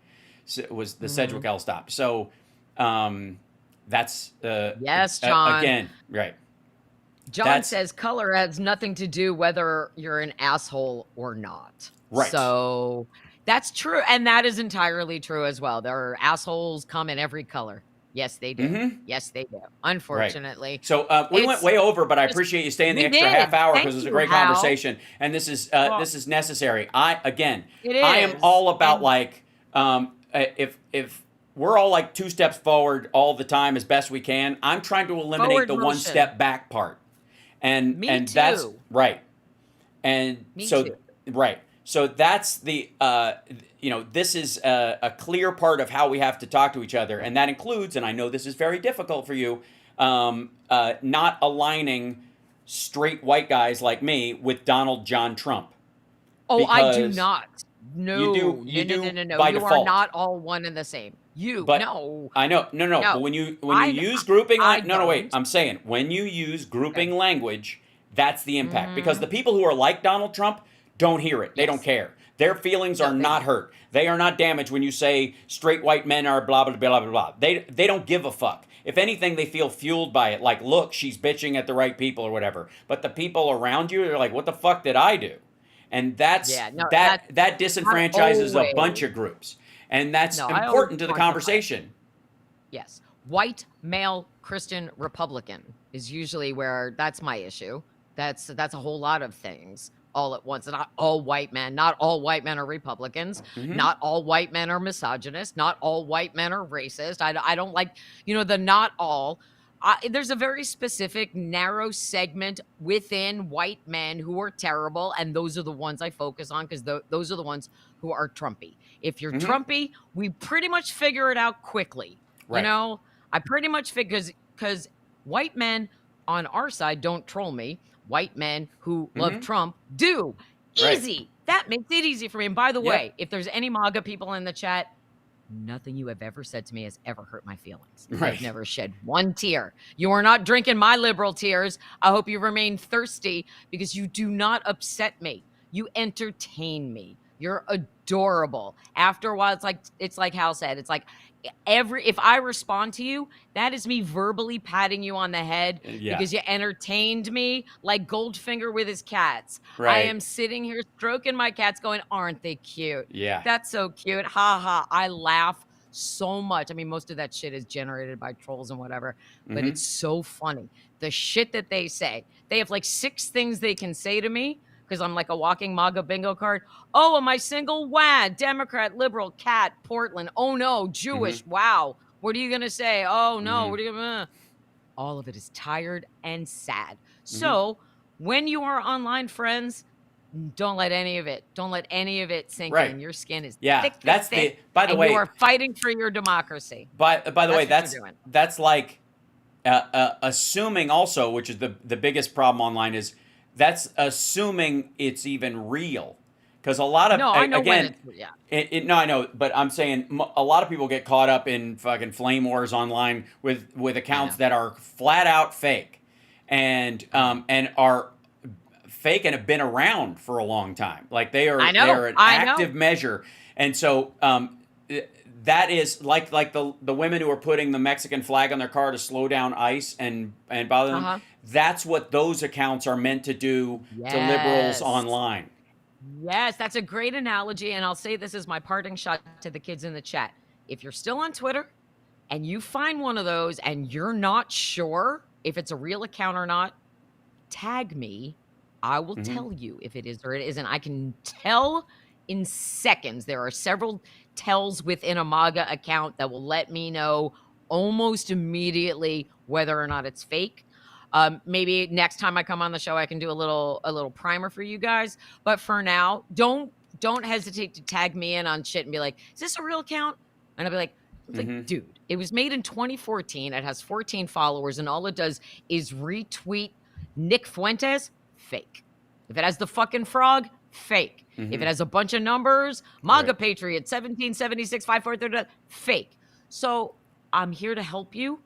So it was the Sedgwick L stop. So that's
yes, John.
Again, right.
John says color has nothing to do whether you're an asshole or not.
Right.
So that's true. And that is entirely true as well. There are assholes come in every color. Yes, they do. Yes, they do.
Right.
Unfortunately.
So we went
It's
way over, but I
just
appreciate you staying the
we
extra half
did.
hour
Thank
because it was a
you,
great
Hal.
conversation, and this
Well,
is necessary.
it
I am
is.
all about
And
like if we're all like 2 steps forward all the time as best we can. I'm trying to eliminate
forward
the one
motion.
step back part,
Me
and that's
too.
right. And
Me
so
too.
right. So that's the this is a clear part of how we have to talk to each other, and that includes, and I know this is very difficult for you, not aligning straight white guys like me with Donald John Trump.
Oh, I do
Because
not.
you do
No.
by
You are
default.
not all one and the same.
But
No,
I know, no. But
no.
when you
I
use grouping,
I
no, wait.
don't.
I'm saying when you use
Okay.
grouping language, that's the impact. Because
Mm,
the people who are like Donald Trump don't hear it. They don't
yes.
care. Their feelings are
No, they
not
don't.
hurt. They are not damaged when you say straight white men are blah blah blah blah blah. They don't give a fuck. If anything, they feel fueled by it. Like, look, she's bitching at the right people or whatever. But the people around you are like, what the fuck did I do? And
Yeah, no,
that
not
disenfranchises a bunch
always.
of groups, and that's
No, I always
important to the
quantify it.
conversation.
Yes. White male Christian Republican is usually where that's my issue. That's a whole lot of things all at once. Not all white men, not all white men are Republicans, not all white men are misogynist, not all white men are racist. I don't like, the not all. There's a very specific narrow segment within white men who are terrible, and those are the ones I focus on because those are the ones who are Trumpy. If you're Trumpy, we pretty much figure it out quickly.
Right.
I pretty much figure because white men on our side don't troll me. White men who love Trump do.
Right.
Easy. That makes it easy for me. And by the
Yeah.
way, if there's any MAGA people in the chat, nothing you have ever said to me has ever hurt my feelings.
Right.
I've never shed one tear. You are not drinking my liberal tears. I hope you remain thirsty because you do not upset me. You entertain me. You're adorable. After a while, it's like Hal said. It's like if I respond to you, that is me verbally patting you on the head
Yeah.
because you entertained me like Goldfinger with his cats. I
Right.
am sitting here stroking my cats going, aren't they cute?
Yeah.
That's so cute. Ha ha. I laugh so much. I mean, most of that shit is generated by trolls and whatever, but it's so funny. The shit that they say. They have like 6 things they can say to me because I'm like a walking MAGA bingo card. Oh, am I single? Wad, Democrat, liberal, cat, Portland. Oh no, Jewish. Wow. What are you going to say? Oh no. What are you going to... All of it is tired and sad. So when you are online, friends, don't let any of it sink
Right.
in. Your skin is
Yeah,
thick,
that's
thick,
by the
and
way,
you are fighting for your democracy.
by the way,
That's what you're doing.
that's like assuming also, which is the biggest problem online is that's assuming it's even real. Because a lot of
No, I know
again,
when it's, yeah.
no, I know, but I'm saying a lot of people get caught up in fucking flame wars online with accounts that are flat out fake, and are fake and have been around for a long time. Like they are an active measure, and so that is like the women who are putting the Mexican flag on their car to slow down ICE and bother them. That's what those accounts are meant to do to liberals
Yes.
online.
Yes, that's a great analogy. And I'll say this as my parting shot to the kids in the chat. If you're still on Twitter and you find one of those and you're not sure if it's a real account or not, tag me. I will tell you if it is or it isn't. I can tell in seconds. There are several tells within a MAGA account that will let me know almost immediately whether or not it's fake. Maybe next time I come on the show, I can do a little primer for you guys. But for now, don't hesitate to tag me in on shit and be like, "Is this a real account?" And I'll be like, "Dude, it was made in 2014. It has 14 followers, and all it does is retweet Nick Fuentes. Fake. If it has the fucking frog, fake. If it has a bunch of numbers, MAGA Patriot 1776 5430, fake. So I'm here to help you.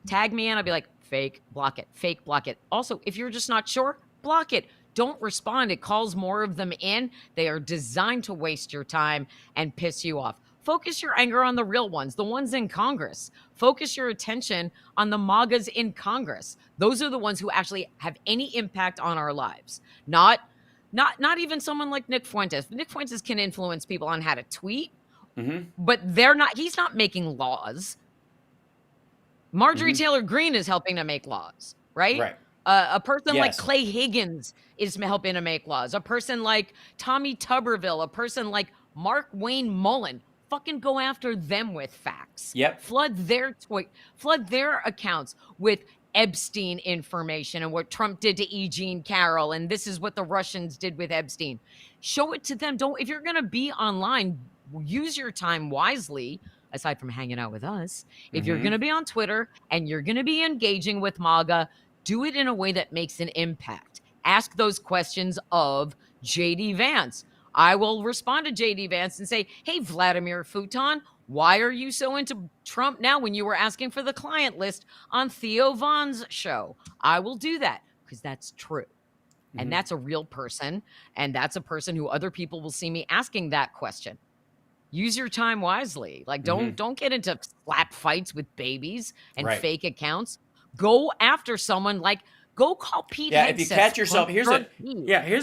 Tag me in. I'll be like, fake, block it, fake, block it. Also, if you're just not sure, block it. Don't respond. It calls more of them in. They are designed to waste your time and piss you off. Focus your anger on the real ones, the ones in Congress. Focus your attention on the MAGAs in Congress. Those are the ones who actually have any impact on our lives. Not even someone like Nick Fuentes. Nick Fuentes can influence people on how to tweet, but he's not making laws. Marjorie Taylor Greene is helping to make laws, right?
Right.
A person like
Yes.
Clay Higgins is helping to make laws. A person like Tommy Tuberville, a person like Mark Wayne Mullen, fucking go after them with facts.
Yep.
Flood their accounts with Epstein information and what Trump did to E. Jean Carroll, and this is what the Russians did with Epstein. Show it to them. If you're gonna be online, use your time wisely. Aside from hanging out with us, if you're gonna be on Twitter and you're gonna be engaging with MAGA, do it in a way that makes an impact. Ask those questions of JD Vance. I will respond to JD Vance and say, hey, Vladimir Futon, why are you so into Trump now when you were asking for the client list on Theo Vaughn's show? I will do that because that's true. And that's a real person. And that's a person who other people will see me asking that question. Use your time wisely. Like, don't get into slap fights with babies and fake accounts. Go after someone like, go call Pete.
Yeah, if you catch yourself, here's a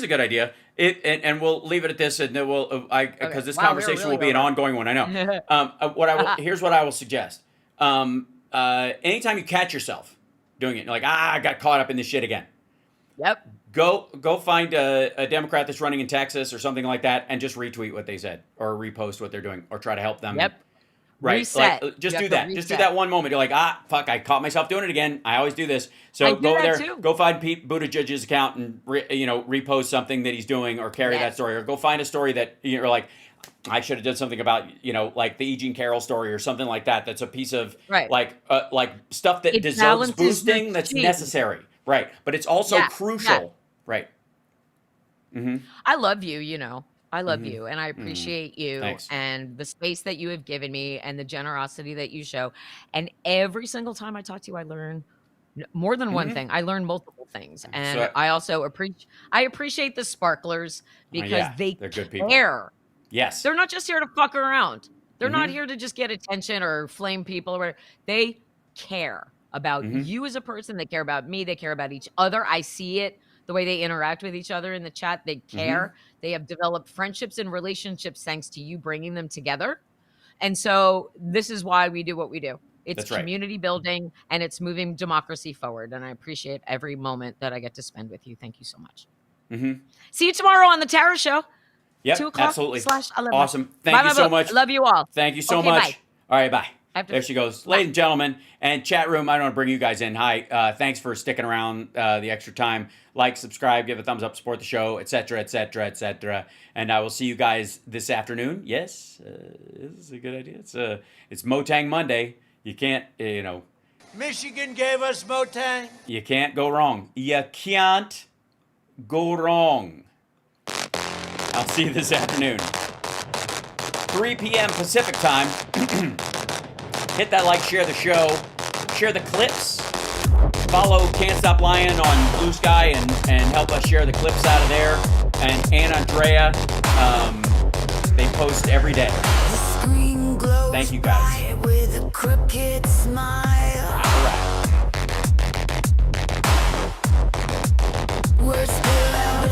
good idea. And we'll leave it at this, and then because this conversation will be an ongoing one. I know. Here's what I will suggest. Anytime you catch yourself doing it, you're like, I got caught up in this shit again.
Yep.
Go find a Democrat that's running in Texas or something like that, and just retweet what they said or repost what they're doing or try to help them.
Yep.
Right.
Reset.
Like, just do that. Just do that one moment. You're like, fuck, I caught myself doing it again. I always do this. So go there, go find Pete Buttigieg's account and repost something that he's doing or carry that story, or go find a story that you're like, I should have done something about, like the E. Jean Carroll story or something like that. That's a piece of like stuff that deserves boosting that's necessary. Right. But it's also crucial. Yeah. Right.
I love you, I love you, and I appreciate you.
Thanks.
And the space that you have given me and the generosity that you show. And every single time I talk to you, I learn more than one thing. I learn multiple things. And I also appreciate the sparklers because
they're good people.
care.
Yes.
They're not just here to fuck around. They're not here to just get attention or flame people or whatever. They care about you as a person. They care about me. They care about each other. I see it. The way they interact with each other in the chat, they care. They have developed friendships and relationships thanks to you bringing them together. And so this is why we do what we do. It's community building and it's moving democracy forward. And I appreciate every moment that I get to spend with you. Thank you so much. See you tomorrow on the Tara Show.
Yep,
2:00
absolutely.
/11.
Awesome. Thank you so much.
Love you all.
Thank you so much.
Bye.
All right, bye. There she goes. Ladies and gentlemen, and chat room, I don't want to bring you guys in. Hi. Thanks for sticking around the extra time. Like, subscribe, give a thumbs up, support the show, etc., etc., etc. And I will see you guys this afternoon. Yes, this is a good idea. It's Motang Monday. You can't,
Michigan gave us Motang.
You can't go wrong. You can't go wrong. I'll see you this afternoon. 3 p.m. Pacific time. Hit that like, share the show, share the clips. Follow Can't Stop Lying on Blue Sky and help us share the clips out of there. And Andrea, they post every day. Thank you guys.
With a crooked smile.
All right.
Words spill out.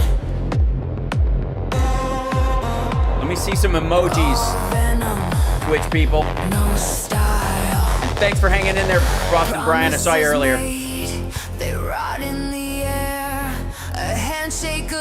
Let me see some emojis,
Venom,
Twitch people.
no style.
And thanks for hanging in there, Boston Brian. I saw you earlier.
They rot in the air. A handshake.